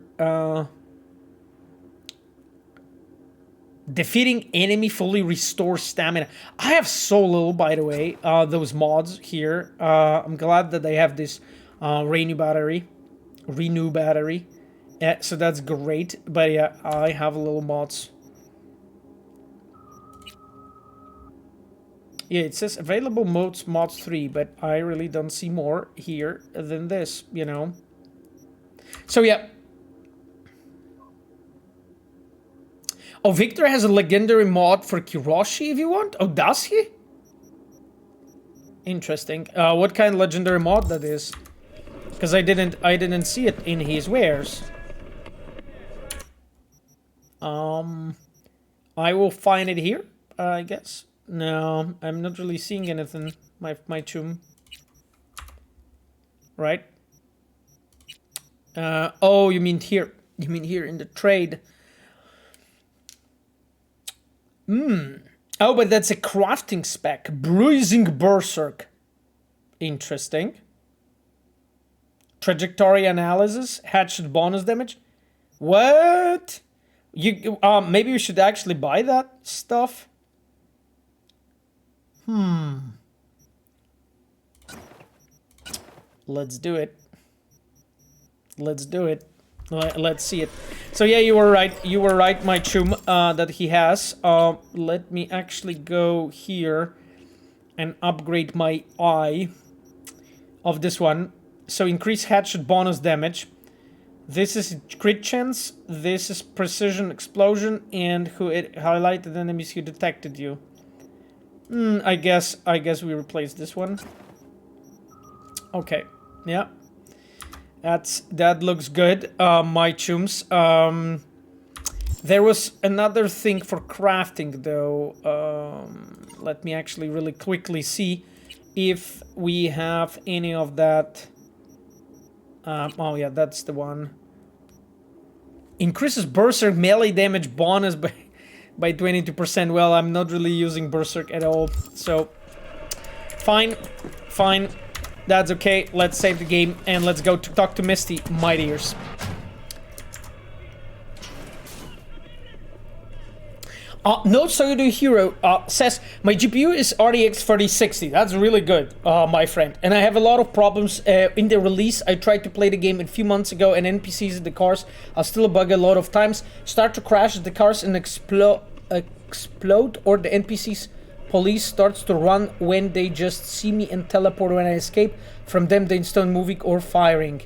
Defeating enemy fully restores stamina. I have so little, by the way, those mods here. I'm glad that they have this renew battery. So that's great. But yeah, I have little mods. Yeah, it says available mods 3, but I really don't see more here than this, you know. So yeah. Oh, Victor has a legendary mod for Kiroshi if you want. Oh, does he? Interesting. What kind of legendary mod that is? Because I didn't see it in his wares. I will find it here, I guess. No, I'm not really seeing anything. My chum. Right? Oh, you mean here? You mean here in the trade? Oh, but that's a crafting spec. Bruising Berserk. Interesting. Trajectory analysis. Hatchet bonus damage. What? You maybe we should actually buy that stuff. Let's do it. Let's do it. Let's see it. So yeah, you were right. You were right, my chum, that he has. Let me actually go here and upgrade my eye of this one. So increase hatchet bonus damage. This is crit chance. This is precision explosion, and who it highlighted enemies who detected you. I guess we replace this one. Okay. Yeah. That looks good, my chums. There was another thing for crafting, though. Let me actually really quickly see if we have any of that. Oh yeah, that's the one. Increases Berserk melee damage bonus by 22%. Well, I'm not really using Berserk at all, so fine. That's okay. Let's save the game and let's go to talk to Misty, my dears. No Soyudu Hero says, my GPU is RTX 3060. That's really good, my friend. And I have a lot of problems in the release. I tried to play the game a few months ago and NPCs in the cars are still bug a lot of times. Start to crash the cars and explode, or the NPCs police starts to run when they just see me and teleport when I escape from them. They start moving or firing.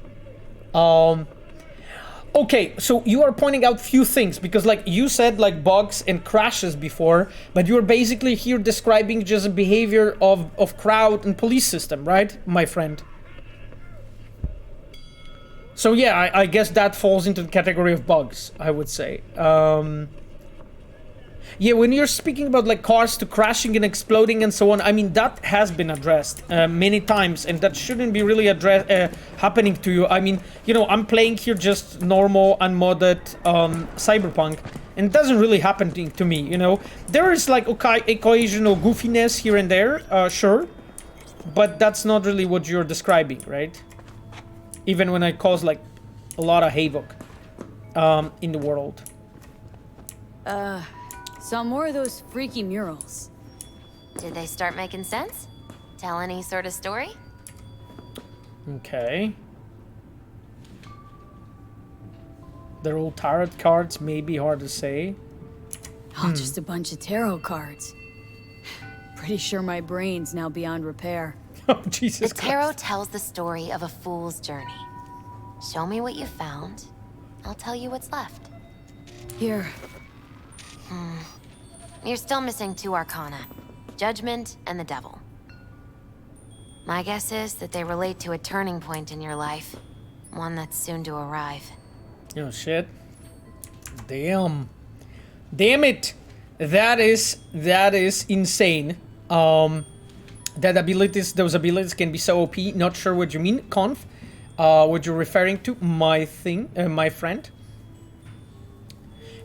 Okay, so you are pointing out few things because like you said like bugs and crashes before, but you're basically here describing just a behavior of crowd and police system, right, my friend? So yeah, I guess that falls into the category of bugs, I would say. Yeah, when you're speaking about like cars to crashing and exploding and so on, I mean, that has been addressed many times, and that shouldn't be really happening to you. I mean, you know, I'm playing here just normal, unmodded Cyberpunk, and it doesn't really happen to me, you know? There is like occasional goofiness here and there, sure, but that's not really what you're describing, right? Even when I cause like a lot of havoc in the world. Saw more of those freaky murals. Did they start making sense? Tell any sort of story? Okay. They're all tarot cards, maybe hard to say. Oh, just a bunch of tarot cards. Pretty sure my brain's now beyond repair. Oh, Jesus The tarot Christ. tells the story of a fool's journey. Show me what you found. I'll tell you what's left. Here. You're still missing 2 arcana. Judgment and the devil. My guess is that they relate to a turning point in your life. One that's soon to arrive. Oh, shit. Damn. Damn it. That is insane. Those abilities can be so OP. Not sure what you mean, Conf. What you're referring to, my friend.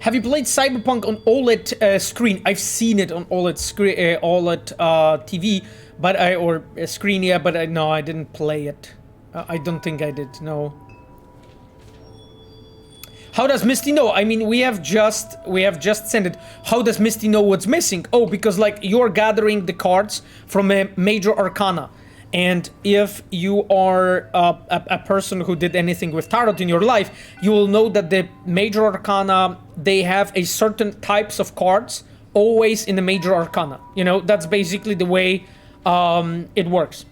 Have you played Cyberpunk on OLED screen? I've seen it on OLED screen, OLED TV, but screen, yeah. But no, I didn't play it. I don't think I did. No. How does Misty know? I mean, we have just sent it. How does Misty know what's missing? Oh, because like you're gathering the cards from a major arcana. And if you are a person who did anything with tarot in your life, you will know that the major arcana, they have a certain types of cards always in the major arcana. You know, that's basically the way it works.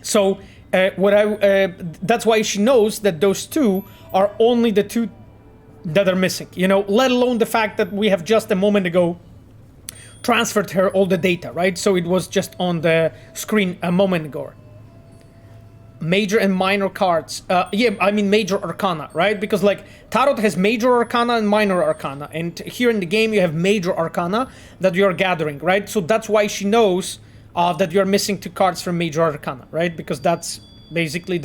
So that's why she knows that those two are only the two that are missing. You know, let alone the fact that we have just a moment ago transferred her all the data, right? So it was just on the screen a moment ago. Major and minor cards. Yeah, I mean major arcana, right? Because like Tarot has major arcana and minor arcana. And here in the game you have major arcana that you're gathering, right? So that's why she knows that you're missing 2 cards from major arcana, right? Because that's basically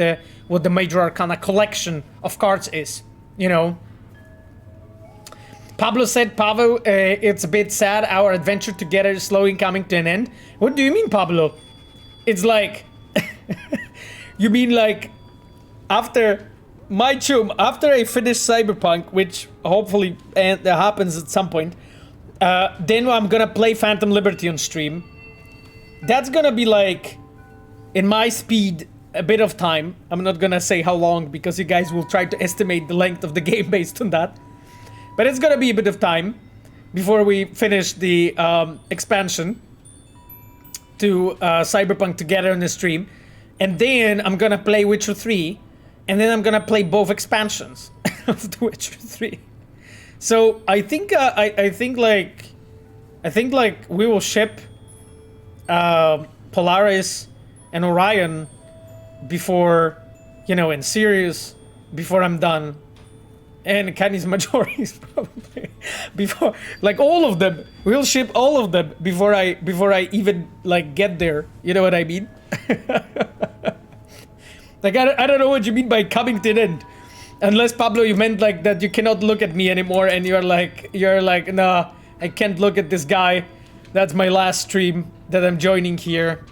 what the major arcana collection of cards is, you know? Pablo said, Pavo, it's a bit sad. Our adventure together is slowly coming to an end. What do you mean, Pablo? It's like... you mean like... After I finish Cyberpunk, which hopefully happens at some point, then I'm gonna play Phantom Liberty on stream. That's gonna be like, in my speed, a bit of time. I'm not gonna say how long, because you guys will try to estimate the length of the game based on that. But it's gonna be a bit of time before we finish the expansion to Cyberpunk together on the stream. And then I'm gonna play Witcher 3, and then I'm gonna play both expansions of The Witcher 3. So I think we will ship Polaris and Orion before, you know, in Sirius, before I'm done. And Kenny's Majoris probably before, like all of them. We'll ship all of them before I even like get there. You know what I mean? Like I don't know what you mean by coming to an end, unless Pablo you meant like that you cannot look at me anymore, and you're like nah, I can't look at this guy. That's my last stream that I'm joining here.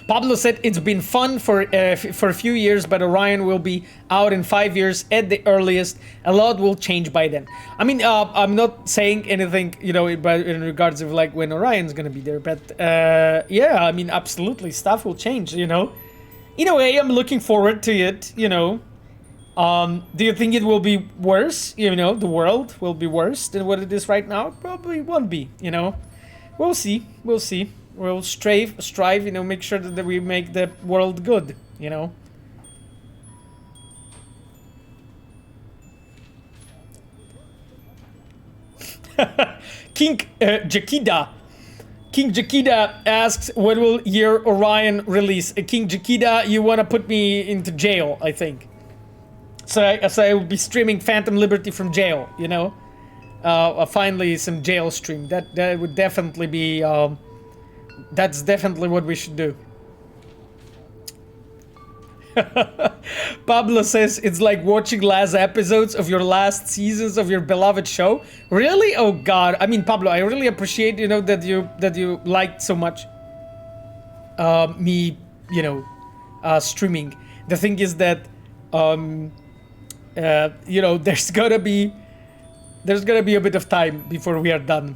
Pablo said it's been fun for a few years, but Orion will be out in 5 years at the earliest. A lot will change by then. I mean, I'm not saying anything, you know, in regards of like when Orion's gonna be there, but yeah, I mean, absolutely, stuff will change, you know. In a way, I'm looking forward to it, you know. Do you think it will be worse? You know, the world will be worse than what it is right now? Probably won't be, you know. We'll see. We'll see. We'll strive, you know, make sure that we make the world good, you know. King Jakida asks, when will your Orion release? King Jakida, you want to put me into jail, I think. So I will be streaming Phantom Liberty from jail, you know. Finally, some jail stream. That would definitely be... that's definitely what we should do. Pablo says it's like watching last episodes of your last seasons of your beloved show. Really? Oh God! I mean, Pablo, I really appreciate, you know, that you liked so much me, you know, streaming. The thing is that you know, there's gonna be a bit of time before we are done.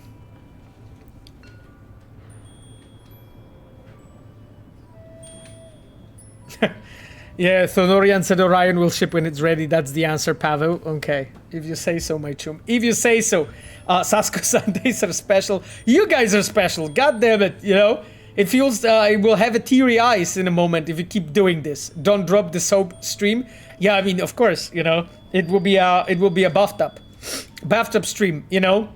Yeah, so Norian said Orion will ship when it's ready. That's the answer, Pavel. Okay, if you say so, my chum. If you say so. Sasko Sundays are special. You guys are special. God damn it, you know? It feels I will have a teary eyes in a moment if you keep doing this. Don't drop the soap stream. Yeah, I mean, of course, you know. It will be a bathtub stream, you know?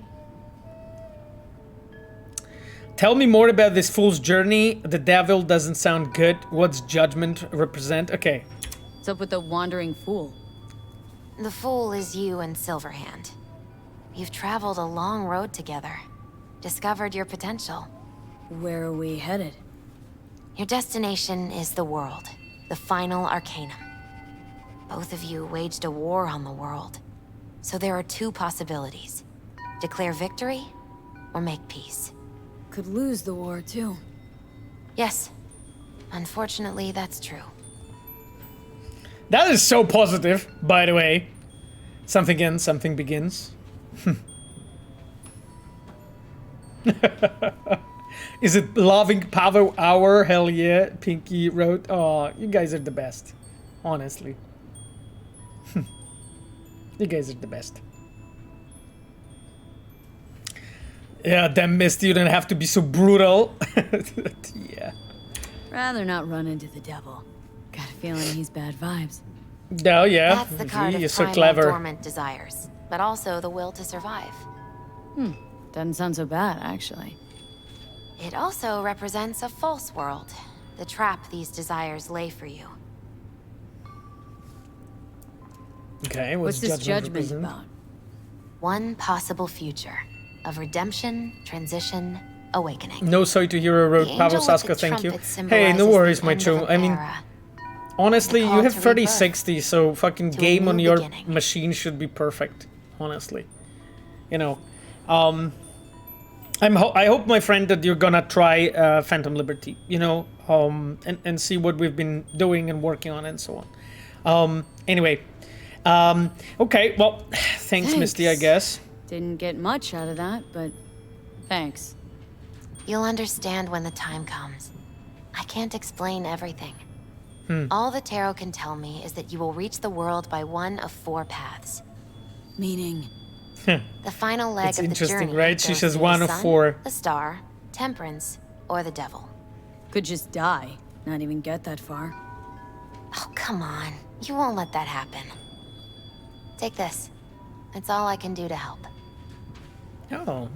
Tell me more about this fool's journey. The devil doesn't sound good. What's judgment represent? Okay. What's up with the wandering fool? The fool is you and Silverhand. You've traveled a long road together, discovered your potential. Where are we headed? Your destination is the world, the final arcanum. Both of you waged a war on the world, so there are two possibilities. Declare victory, or make peace. Could lose the war, too. Yes. Unfortunately, that's true. That is so positive, by the way. Something ends, something begins. Is it loving power hour? Hell yeah, Pinky wrote. Oh, you guys are the best. Honestly. You guys are the best. Yeah, damn Misty, you don't have to be so brutal. Yeah. Rather not run into the devil. Got a feeling he's bad vibes. Oh, yeah. That's the card You're of so primal clever. dormant desires, but also the will to survive. Doesn't sound so bad, actually. It also represents a false world, the trap these desires lay for you. Okay, What's this judgment represent? about? One possible future of redemption, transition, awakening. No soy to hero wrote The Pavel angel with Saska, the thank you. trumpet Hey, no symbolizes worries, the my end of chum. an I mean, era. honestly, The you call have to 3060, so fucking to a game new on your beginning. machine should be perfect. Honestly, you know, I hope, my friend, that you're gonna try Phantom Liberty. You know, and see what we've been doing and working on and so on. Anyway, okay, well, thanks, Misty, I guess. Didn't get much out of that, but thanks. You'll understand when the time comes. I can't explain everything. All the tarot can tell me is that you will reach the world by one of 4 paths. Meaning, The final leg It's of the interesting, journey right? She goes says through one the of sun, 4. the star, temperance, or the devil. could just die. Not even get that far. Oh, come on. You won't let that happen. Take this. It's all I can do to help. Oh,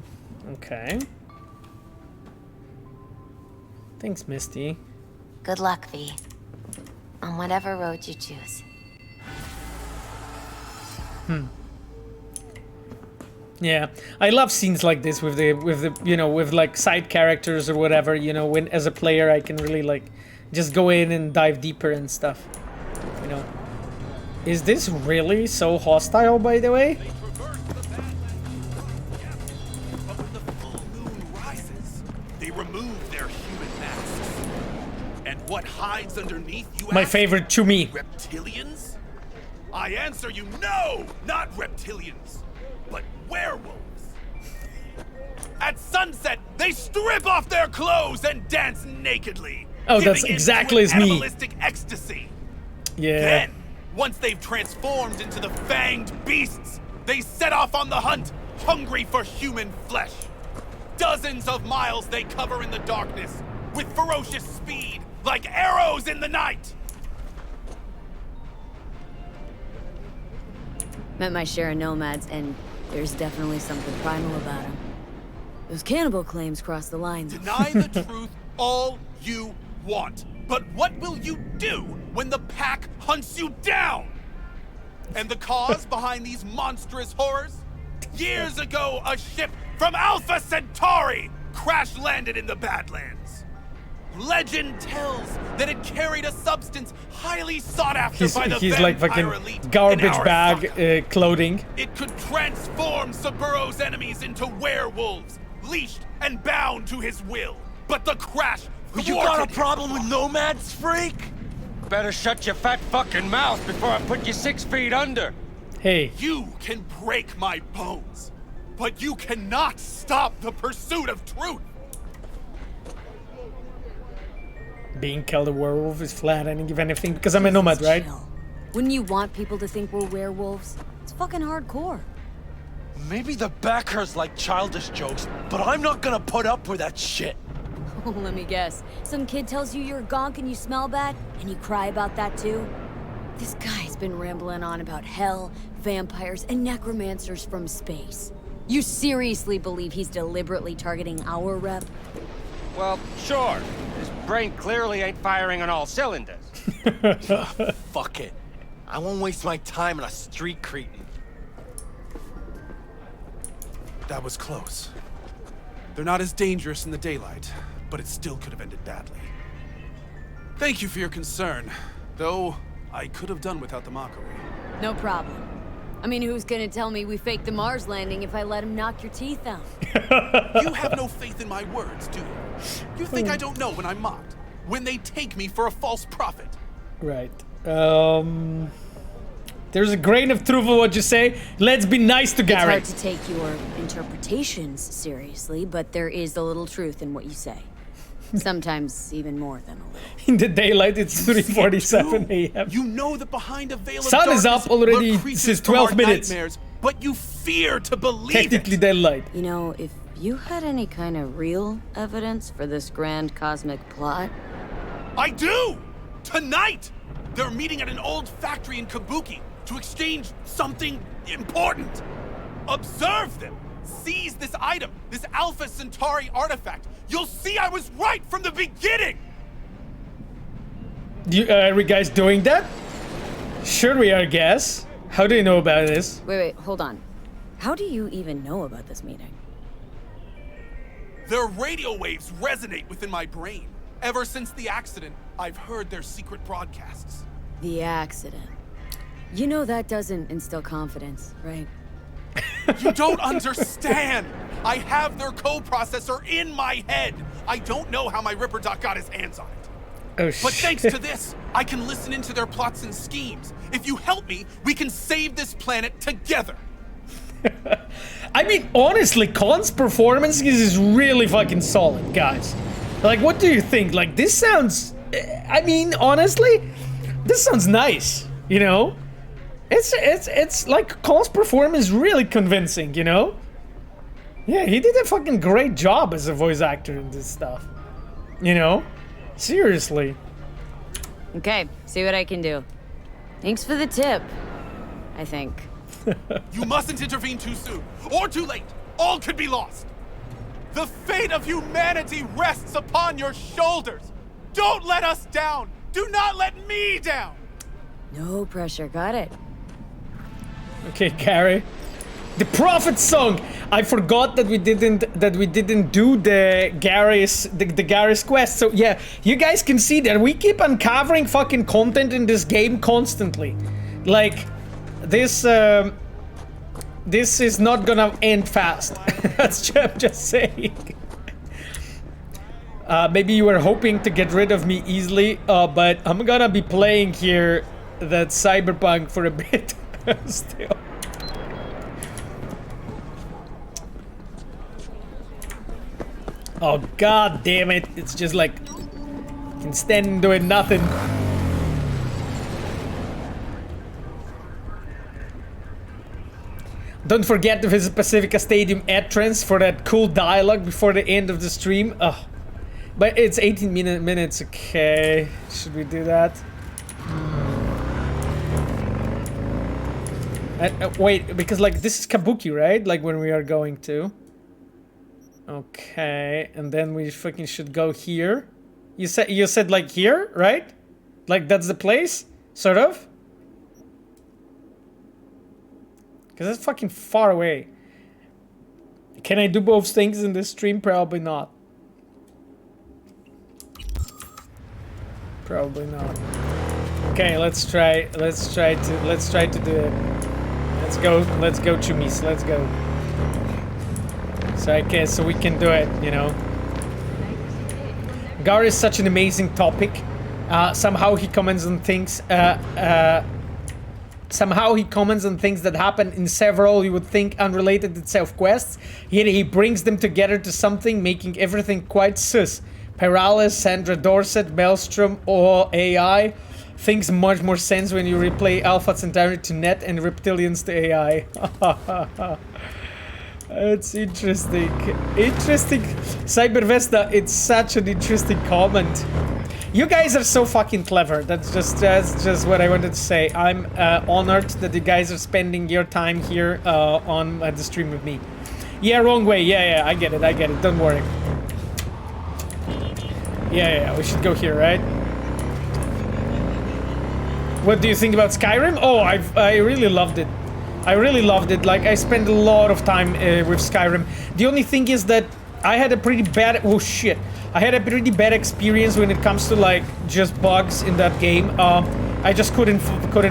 okay. Thanks, Misty. Good luck, V. On whatever road you choose. Yeah, I love scenes like this with the you know, with like side characters or whatever, you know, when as a player I can really like just go in and dive deeper and stuff. You know. Is this really so hostile, by the way? But when the full moon rises, they remove their human masks. And what hides underneath, you My ask? favorite Chumi. Reptilians? I answer you, no! Not reptilians, but werewolves. At sunset, they strip off their clothes and dance nakedly. Oh, that's giving in exactly to as me. animalistic ecstasy. Yeah. Then, once they've transformed into the fanged beasts, they set off on the hunt, hungry for human flesh. Dozens of miles they cover in the darkness, with ferocious speed, like arrows in the night. Met my share of nomads, and there's definitely something primal about them. Those cannibal claims cross the line. Deny the truth all you want, but what will you do when the pack hunts you down? And the cause behind these monstrous horrors? Years ago, a ship from Alpha Centauri crash-landed in the Badlands. Legend tells that it carried a substance highly sought after by the He's like vampire fucking elite in garbage Arasaka. bag clothing. It could transform Saburo's enemies into werewolves, leashed and bound to his will. But the crash You got a thwarted problem with nomads, freak? Better shut your fat fucking mouth before I put you 6 feet under. Hey, You can break my bones, but you cannot stop the pursuit of truth. being called a werewolf is flat. I didn't give anything because I'm a nomad, right? Chill. Wouldn't you want people to think we're werewolves? It's fucking hardcore. Maybe the backers like childish jokes, but I'm not gonna put up with that shit. Oh, let me guess. Some kid tells you you're a gonk and you smell bad, and you cry about that too? This guy's been rambling on about hell, vampires, and necromancers from space. You seriously believe he's deliberately targeting our rep? Well, sure. His brain clearly ain't firing on all cylinders. Fuck it. I won't waste my time on a street cretin. That was close. They're not as dangerous in the daylight, but it still could have ended badly. Thank you for your concern, though I could have done without the mockery. No problem. I mean, who's gonna tell me we faked the Mars landing if I let him knock your teeth out? You have no faith in my words, do you? You think I don't know when I'm mocked? When they take me for a false prophet? Right. There's a grain of truth in what you say. Let's be nice to Garry. It's hard to take your interpretations seriously, but there is a little truth in what you say. Sometimes even more than a little. In the daylight, it's 3:47 a.m. You know that behind a veil of Sun is up already since 12 minutes. But you fear to believe Technically it. daylight. You know, if you had any kind of real evidence for this grand cosmic plot... I do! Tonight! They're meeting at an old factory in Kabuki to exchange something important. Observe them. Seize this item, this Alpha Centauri artifact. You'll see I was right from the beginning! Are we guys doing that? Sure we are, I guess. How do you know about this? Wait, hold on. How do you even know about this meeting? Their radio waves resonate within my brain. Ever since the accident, I've heard their secret broadcasts. The accident. You know that doesn't instill confidence, right? You don't understand! I have their coprocessor in my head! I don't know how my Ripper Doc got his hands on it. Oh, But shit. thanks to this, I can listen into their plots and schemes. If you help me, we can save this planet together. I mean, honestly, Khan's performance is really fucking solid, guys. Like, what do you think? Like, this sounds... I mean, honestly, this sounds nice, you know? It's like, Khan's performance is really convincing, you know? Yeah, he did a fucking great job as a voice actor in this stuff. You know? Seriously. Okay, see what I can do. Thanks for the tip, I think. You mustn't intervene too soon, or too late. All could be lost. The fate of humanity rests upon your shoulders. Don't let us down. Do not let me down. No pressure, got it. Okay, Garry. The Prophet song. I forgot that we didn't do the Garry's quest. So yeah, you guys can see that we keep uncovering fucking content in this game constantly. Like this is not gonna end fast. That's what I'm just saying. Maybe you were hoping to get rid of me easily, but I'm gonna be playing here that Cyberpunk for a bit still. Oh god damn it, it's just like can stand doing nothing. Don't forget to visit Pacifica Stadium entrance for that cool dialogue before the end of the stream. Oh, but it's 18 minutes, okay. Should we do that? Wait, because like this is Kabuki, right? Like when we are going to. Okay, and then we fucking should go here. You said like here, right? Like that's the place, sort of. Because that's fucking far away. Can I do both things in this stream? Probably not. Probably not. Okay, let's try to do it. Let's go, Chumis. Let's go. So I guess so we can do it, you know. Garry is such an amazing topic. Somehow he comments on things. Somehow he comments on things that happen in several, you would think, unrelated itself quests. Yet he brings them together to something, making everything quite sus. Pyralis, Sandra Dorset, Maelstrom, or AI. Things much more sense when you replay Alpha Centauri to net and Reptilians to AI. It's interesting. Interesting. Cybervesta, it's such an interesting comment. You guys are so fucking clever. That's just what I wanted to say. I'm honored that you guys are spending your time here on the stream with me. Yeah, wrong way. Yeah, I get it. Don't worry. Yeah, we should go here, right? What do you think about Skyrim? Oh, I really loved it. I really loved it. Like, I spent a lot of time with Skyrim. The only thing is that I had a pretty bad... Oh, shit. I had a pretty bad experience when it comes to, like, just bugs in that game. I just couldn't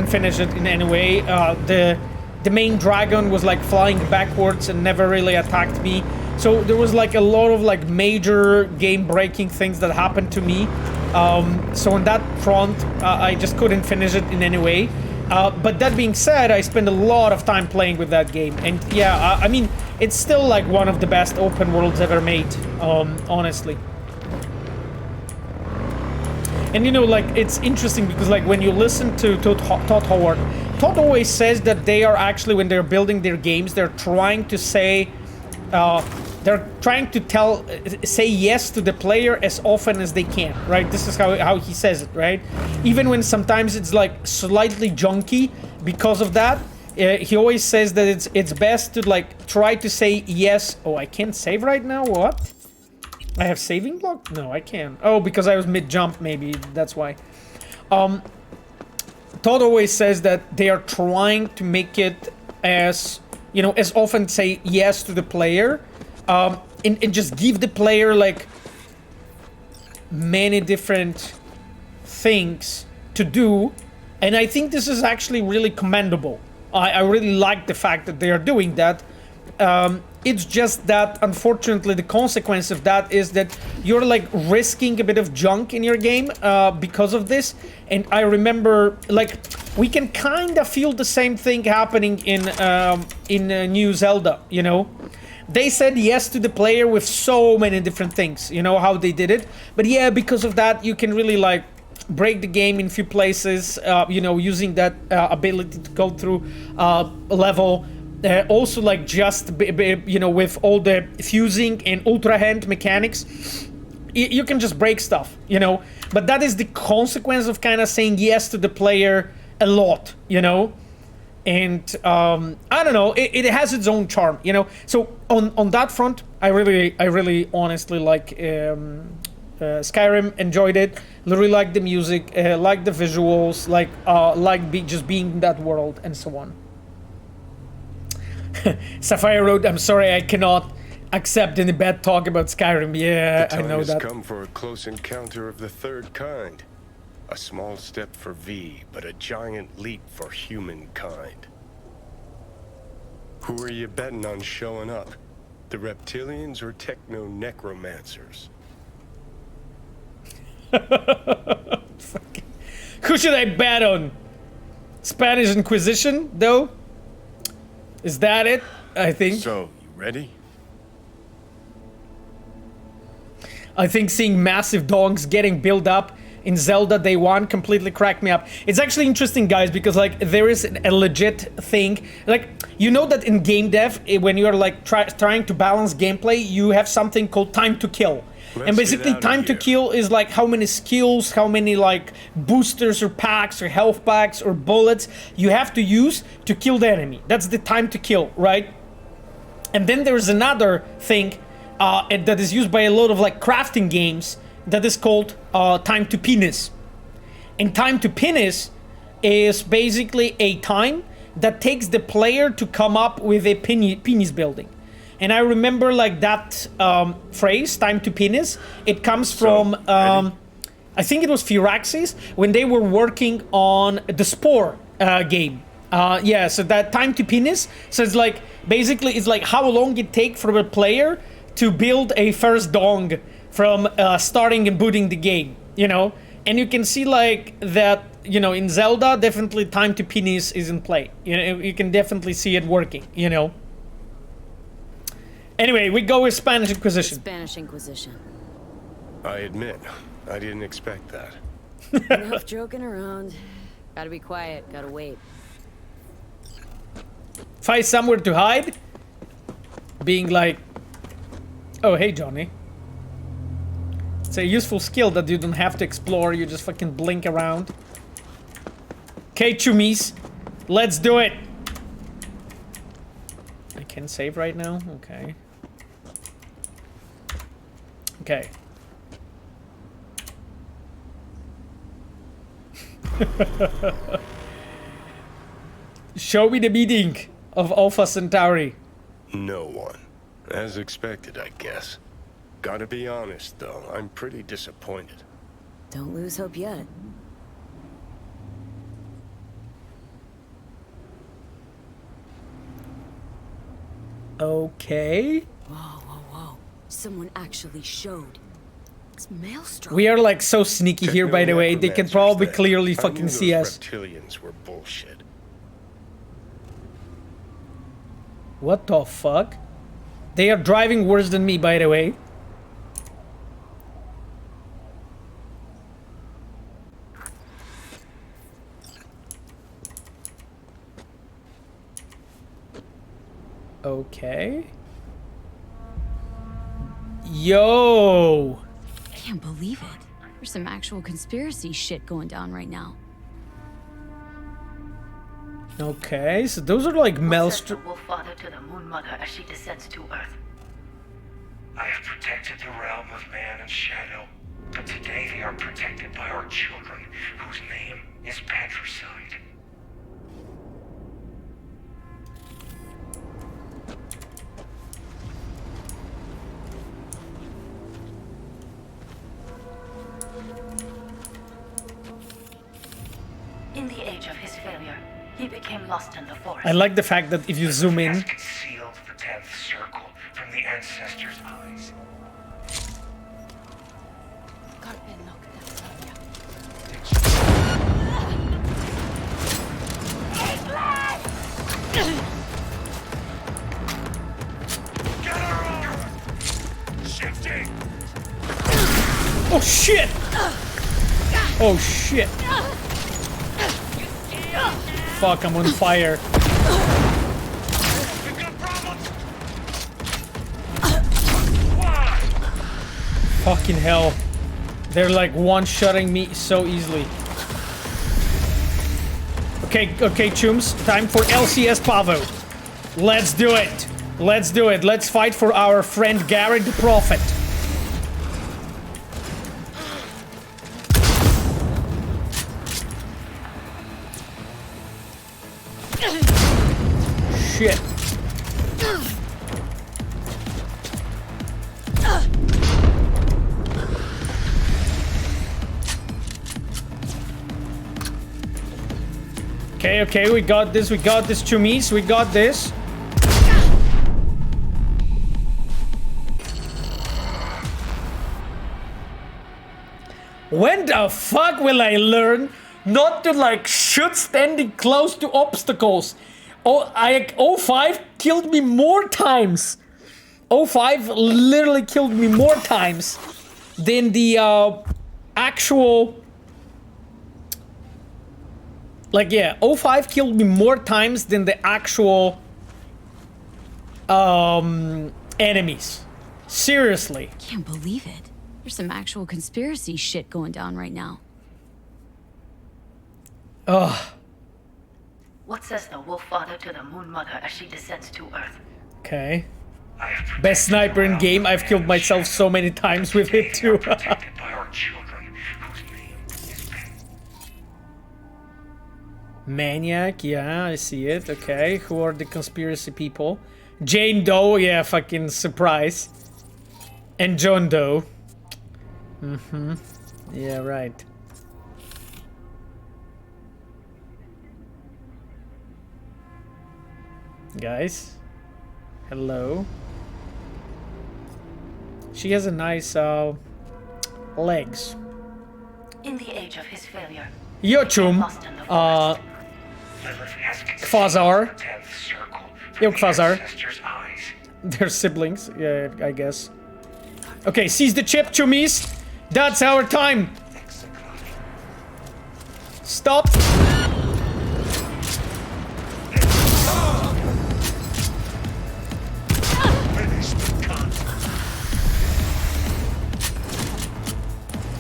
finish it in any way. The main dragon was, like, flying backwards and never really attacked me. So there was, like, a lot of, like, major game-breaking things that happened to me. So on that front, I just couldn't finish it in any way. But that being said, I spent a lot of time playing with that game. And yeah, I mean, it's still like one of the best open worlds ever made, honestly. And you know, like, it's interesting because, like, when you listen to Todd Howard, Todd always says that they are actually, when they're building their games, they're trying to say... they're trying to say yes to the player as often as they can, right? This is how he says it, right? Even when sometimes it's like slightly junky because of that, he always says that it's best to like try to say yes. Oh, I can't save right now. What? I have saving block? No, I can't. Oh, because I was mid-jump, maybe that's why. Todd always says that they are trying to make it as, you know, as often say yes to the player. And just give the player, like, many different things to do. And I think this is actually really commendable. I really like the fact that they are doing that. It's just that, unfortunately, the consequence of that is that you're, like, risking a bit of junk in your game because of this. And I remember, like, we can kind of feel the same thing happening in New Zelda, you know? They said yes to the player with so many different things, you know, how they did it. But yeah, because of that, you can really, like, break the game in a few places, you know, using that ability to go through a level. Also, like, just, you know, with all the fusing and ultra hand mechanics, you can just break stuff, you know. But that is the consequence of kind of saying yes to the player a lot, you know. And I don't know, it has its own charm, you know. So on that front, I really honestly like Skyrim. Enjoyed it. Really like the music, like the visuals, like just being in that world and so on. Sapphire wrote, "I'm sorry, I cannot accept any bad talk about Skyrim." Yeah, I know that. The time has come for a close encounter of the third kind. A small step for V, but a giant leap for humankind. Who are you betting on showing up? The reptilians or techno-necromancers? Who should I bet on? Spanish Inquisition, though? Is that it? I think. So, you ready? I think seeing massive dogs getting built up in Zelda Day 1 completely cracked me up. It's actually interesting, guys, because, like, there is a legit thing. Like, you know that in Gamedev, when you're, like, trying to balance gameplay, you have something called time to kill. And basically, time to kill is, like, how many skills, how many, like, boosters or packs or health packs or bullets you have to use to kill the enemy. That's the time to kill, right? And then there's another thing that is used by a lot of, like, crafting games that is called time to penis. And time to penis is basically a time that takes the player to come up with a penis building. And I remember, like, that phrase, time to penis, it comes from, I think it was Firaxis, when they were working on the Spore game. Yeah, so that time to penis, so it's like, basically, it's like how long it takes for a player to build a first dong from starting and booting the game, you know? And you can see, like, that, you know, in Zelda, definitely time to penis is in play. You know, you can definitely see it working, you know? Anyway, we go with Spanish Inquisition. Spanish Inquisition. I admit, I didn't expect that. Enough joking around. Gotta be quiet, gotta wait. Find somewhere to hide? Being like, oh, hey, Johnny. It's a useful skill that you don't have to explore, you just fucking blink around. Okay, Chumis, let's do it. I can save right now? Okay. Show me the meeting of Alpha Centauri. No one. As expected, I guess. Gotta be honest, though, I'm pretty disappointed. Don't lose hope yet. Okay. Whoa. Someone actually showed. It's Maelstrom. We are like so sneaky here, by the way. They can probably clearly fucking see us. Reptilians were bullshit. What the fuck? They are driving worse than me, by the way. Okay. Yo! Can't believe it. There's some actual conspiracy shit going down right now. Okay, so those are like Maelstrom. Wolf Father to the Moon Mother as she descends to Earth. I have protected the realm of man and shadow, but today they are protected by our children, whose name is patricide. In the age of his failure, he became lost in the forest. I like the fact that if you zoom in. Has concealed the 10th circle from the ancestors' eyes. Shifting. Oh shit! Oh shit! Fuck, I'm on fire. Fucking hell. They're like one-shotting me so easily. Okay, Chooms. Time for LCS Pavo. Let's do it. Let's do it. Let's fight for our friend Garry The Prophet. Shit. Okay, we got this, Chumis, we got this. When the fuck will I learn not to like shoot standing close to obstacles? Oh, 05 killed me more times. 05 literally killed me more times than the actual... Like, yeah, 05 killed me more times than the actual enemies. Seriously. Can't believe it. There's some actual conspiracy shit going down right now. Ugh. What says the Wolf Father to the Moon Mother as she descends to Earth? Okay. Best sniper in game. I've killed myself so many times with it too. Maniac, yeah, I see it. Okay, who are the conspiracy people? Jane Doe, yeah, fucking surprise. And John Doe. Mm-hmm. Yeah, right. Guys, hello. She has a nice legs. In the age of his failure, Yochum, Quasar. Yo, Quasar. They're siblings, yeah, I guess. Okay, seize the chip, Chumis. That's our time. Stop.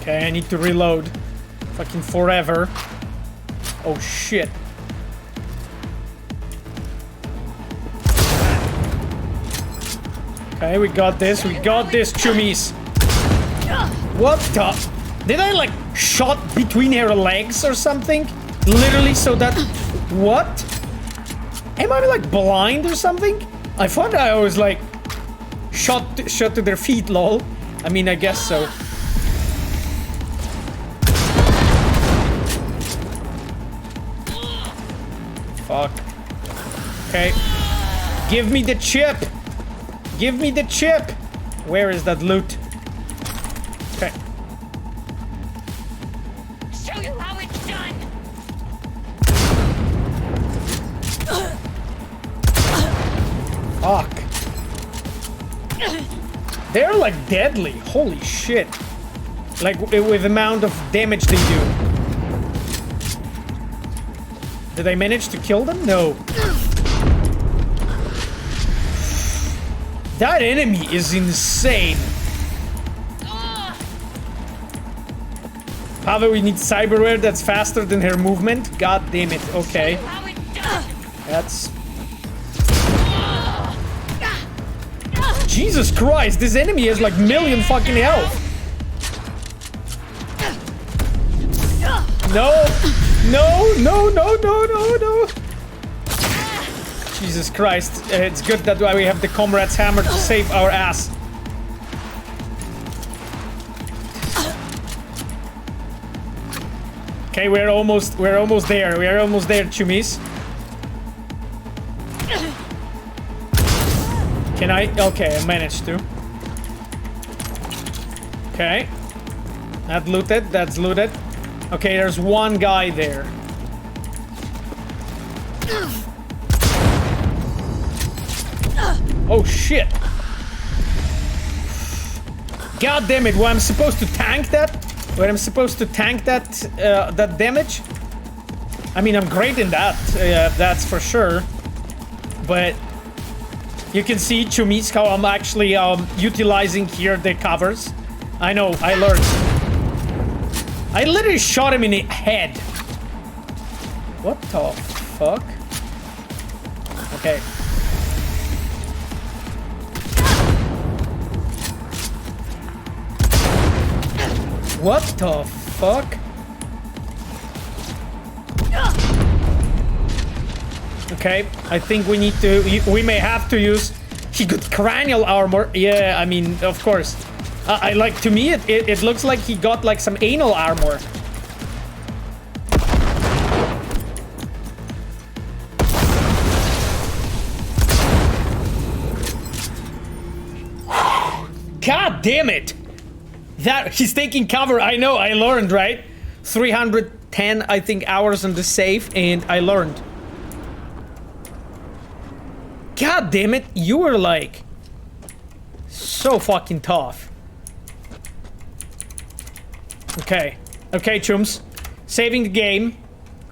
Okay, I need to reload. Fucking forever. Oh shit. Okay, we got this, Chumis. What the? Did I like shot between her legs or something? Literally so that... What? Am I like blind or something? I thought I was like shot to their feet, lol. I mean, I guess so. Fuck. Okay. Give me the chip. Give me the chip. Where is that loot? Okay. Show you how it's done. Fuck. They're like deadly. Holy shit. Like with the amount of damage they do. Did I manage to kill them? No. That enemy is insane. Pavel, we need Cyberware that's faster than her movement. God damn it. Okay. That's... Jesus Christ, this enemy has like million fucking health. No. No, no, no, no, no, no. Jesus Christ. It's good that we have the Comrade's Hammer to save our ass. Okay, we're almost there. We are almost there, Chumis. Can I? Okay, I managed to. Okay. That's looted. That's looted. Okay, there's one guy there. Oh shit. God damn it, I'm supposed to tank that? Where I'm supposed to tank that that damage? I mean, I'm great in that, that's for sure. But you can see, Chumis, how I'm actually utilizing here the covers. I know, I learned. I literally shot him in the head. What the fuck? Okay. What the fuck? Okay, I think we need to... We may have to use... He got cranial armor. Yeah, I mean, of course. I like, to me, it looks like he got like some anal armor. God damn it! That, he's taking cover, I know, I learned, right? 310, I think, hours on the save, and I learned. God damn it, you were like... so fucking tough. Okay. Okay, chums. Saving the game.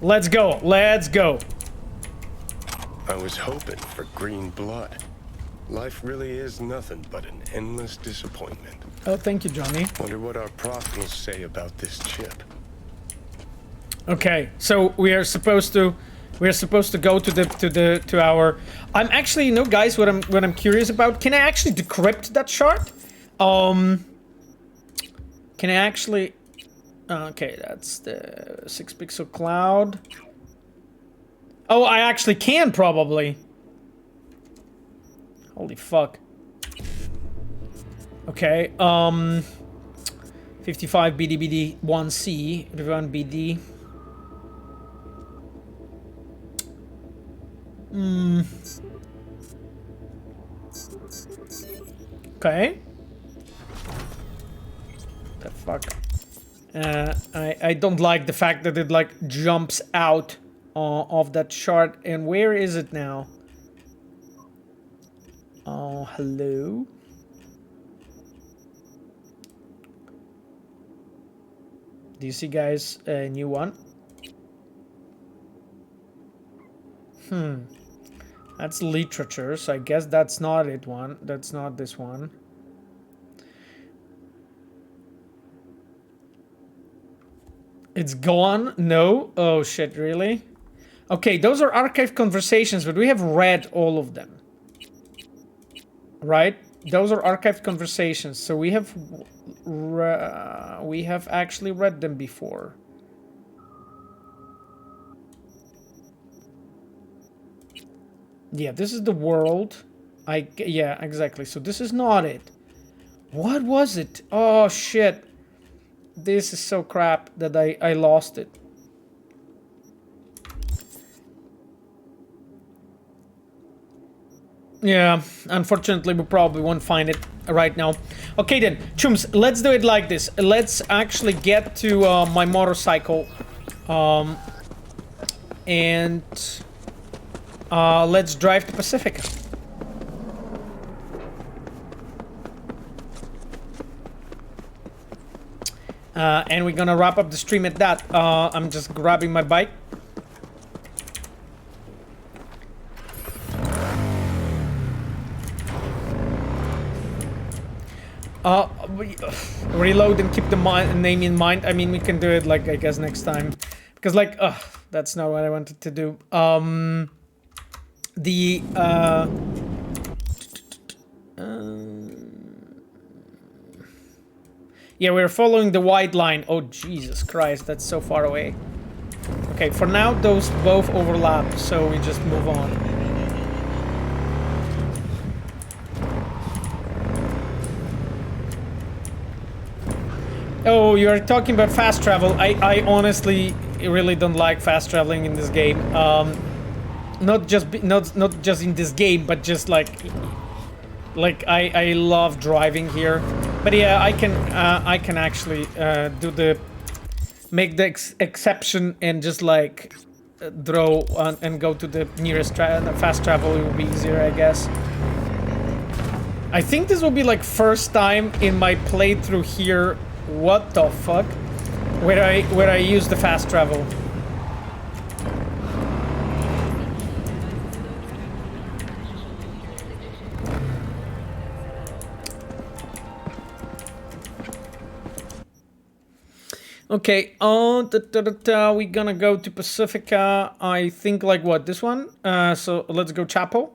Let's go. Let's go. I was hoping for green blood. Life really is nothing but an endless disappointment. Oh, thank you, Johnny. Wonder what our prof will say about this chip. Okay, so we are supposed to go to our... I'm actually, you know, guys, what I'm curious about. Can I actually decrypt that shard? Can I actually... Okay, that's the 6-pixel cloud. Oh, I actually can, probably. Holy fuck. Okay, 55 BD 1C, 1 BD. Okay. The fuck. I don't like the fact that it like jumps out of that shard. And where is it now? Oh, hello. Do you see, guys, a new one? That's literature, so I guess that's not it one. That's not this one. It's gone? No? Oh shit, really? Okay, those are archived conversations, but we have read all of them. Right? Those are archived conversations, so we have actually read them before. Yeah, this is the world. Yeah, exactly. So this is not it. What was it? Oh shit. This is so crap that I lost it. Yeah, unfortunately we probably won't find it right now. Okay then, chums, let's do it like this. Let's actually get to my motorcycle. And let's drive to Pacifica. And we're gonna wrap up the stream at that. I'm just grabbing my bike. Reload and keep the name in mind. I mean, we can do it like, I guess, next time. Because like, that's not what I wanted to do. Yeah, we're following the white line. Oh, Jesus Christ, that's so far away. Okay, for now, those both overlap, so we just move on. Oh, you're talking about fast travel. I honestly really don't like fast traveling in this game. Not just in this game, but just like I love driving here. But yeah, I can actually make the exception and just like draw and go to the nearest fast travel. It will be easier, I guess. I think this will be like first time in my playthrough here. What the fuck? Where I use the fast travel. Okay, we're gonna go to Pacifica. I think like what, this one? So let's go Chapo.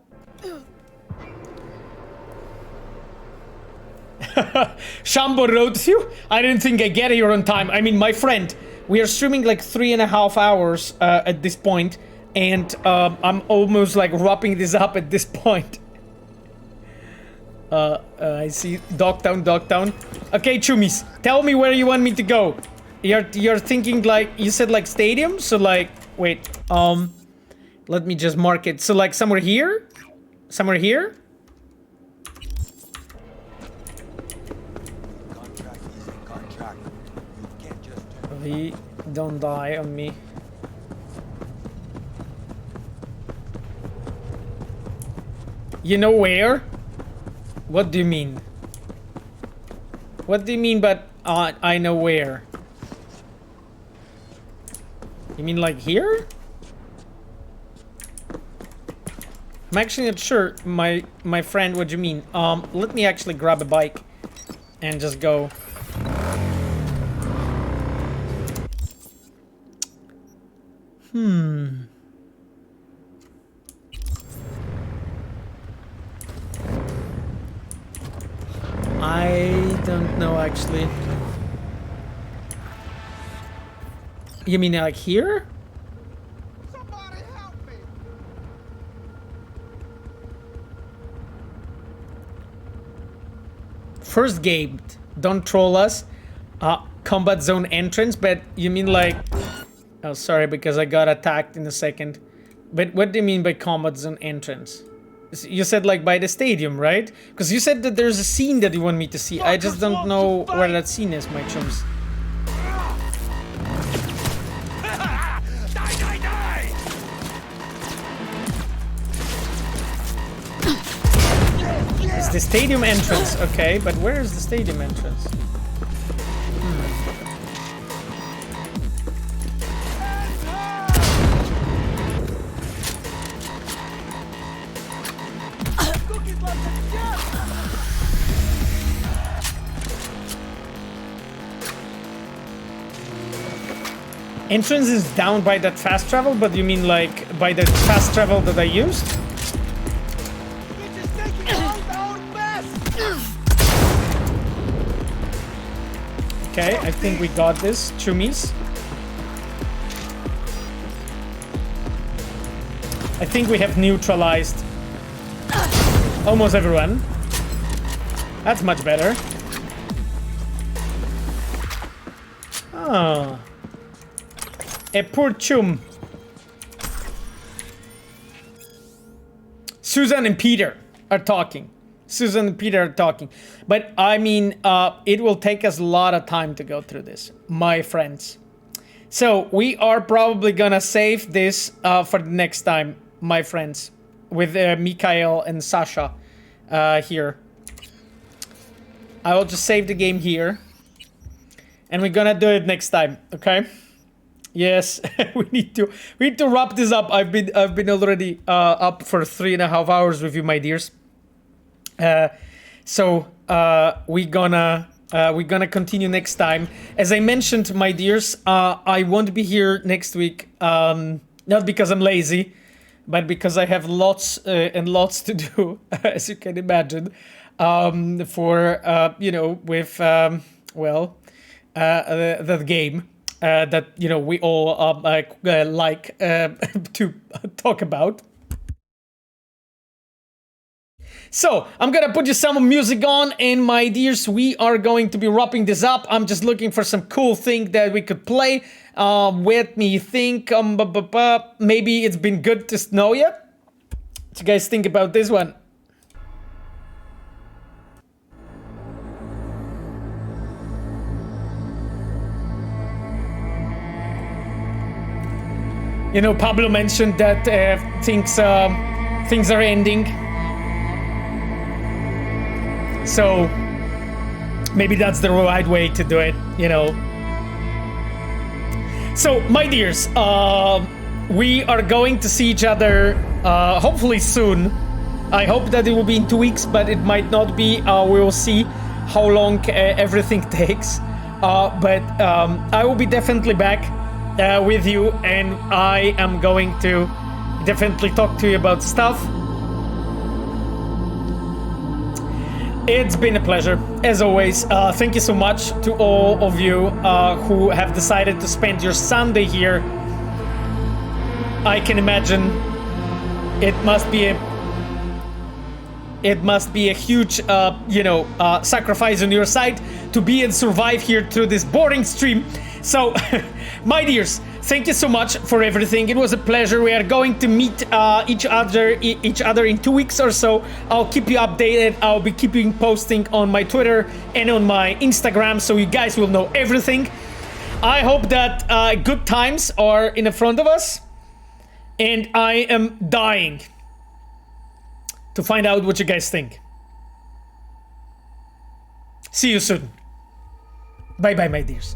Shambo wrote you? I didn't think I'd get here on time. I mean, my friend, we are streaming like 3.5 hours at this point, and I'm almost like wrapping this up at this point. I see Dogtown. Okay, Chumis, tell me where you want me to go. You're thinking like, you said like stadium? So like, wait, let me just mark it. So like somewhere here? Somewhere here? Don't die on me. You know where? What do you mean? What do you mean but I know where? You mean like here? I'm actually not sure, my friend, what do you mean? Let me actually grab a bike and just go. I don't know actually. You mean like here? Somebody help me. First game, don't troll us. Combat zone entrance, but you mean like... Oh, sorry, because I got attacked in a second. But what do you mean by combat zone entrance? You said like by the stadium, right? Because you said that there's a scene that you want me to see. I just don't know where that scene is, my chums. It's the stadium entrance, okay, but where is the stadium entrance? Entrance is down by that fast travel, but you mean like by the fast travel that I used? Okay, I think we got this. Chumis. I think we have neutralized almost everyone. That's much better. Ah. A poor chum. Susan and Peter are talking. Susan and Peter are talking. But I mean, it will take us a lot of time to go through this, my friends. So we are probably gonna save this for the next time, my friends, with Mikhail and Sasha here. I will just save the game here, and we're gonna do it next time, okay? Yes, we need to wrap this up. I've been already up for 3.5 hours with you, my dears. So we're gonna continue next time. As I mentioned, my dears, I won't be here next week. Not because I'm lazy, but because I have lots and lots to do, as you can imagine. For you know, with the game that you know we all like to talk about. So I'm gonna put you some music on, and my dears, we are going to be wrapping this up. I'm just looking for some cool thing that we could play. Let me think. Maybe it's been good to know you. What you guys think about this one? You know, Pablo mentioned that things are ending. So maybe that's the right way to do it, you know. So, my dears, we are going to see each other hopefully soon. I hope that it will be in 2 weeks, but it might not be. We will see how long everything takes. But I will be definitely back with you, and I am going to definitely talk to you about stuff. It's been a pleasure, as always. Thank you so much to all of you who have decided to spend your Sunday here. I can imagine it must be a huge, sacrifice on your side to be and survive here through this boring stream. So, my dears, thank you so much for everything. It was a pleasure. We are going to meet each other in 2 weeks or so. I'll keep you updated. I'll be keeping posting on my Twitter and on my Instagram, so you guys will know everything. I hope that good times are in the front of us, and I am dying to find out what you guys think. See you soon. Bye bye, my dears.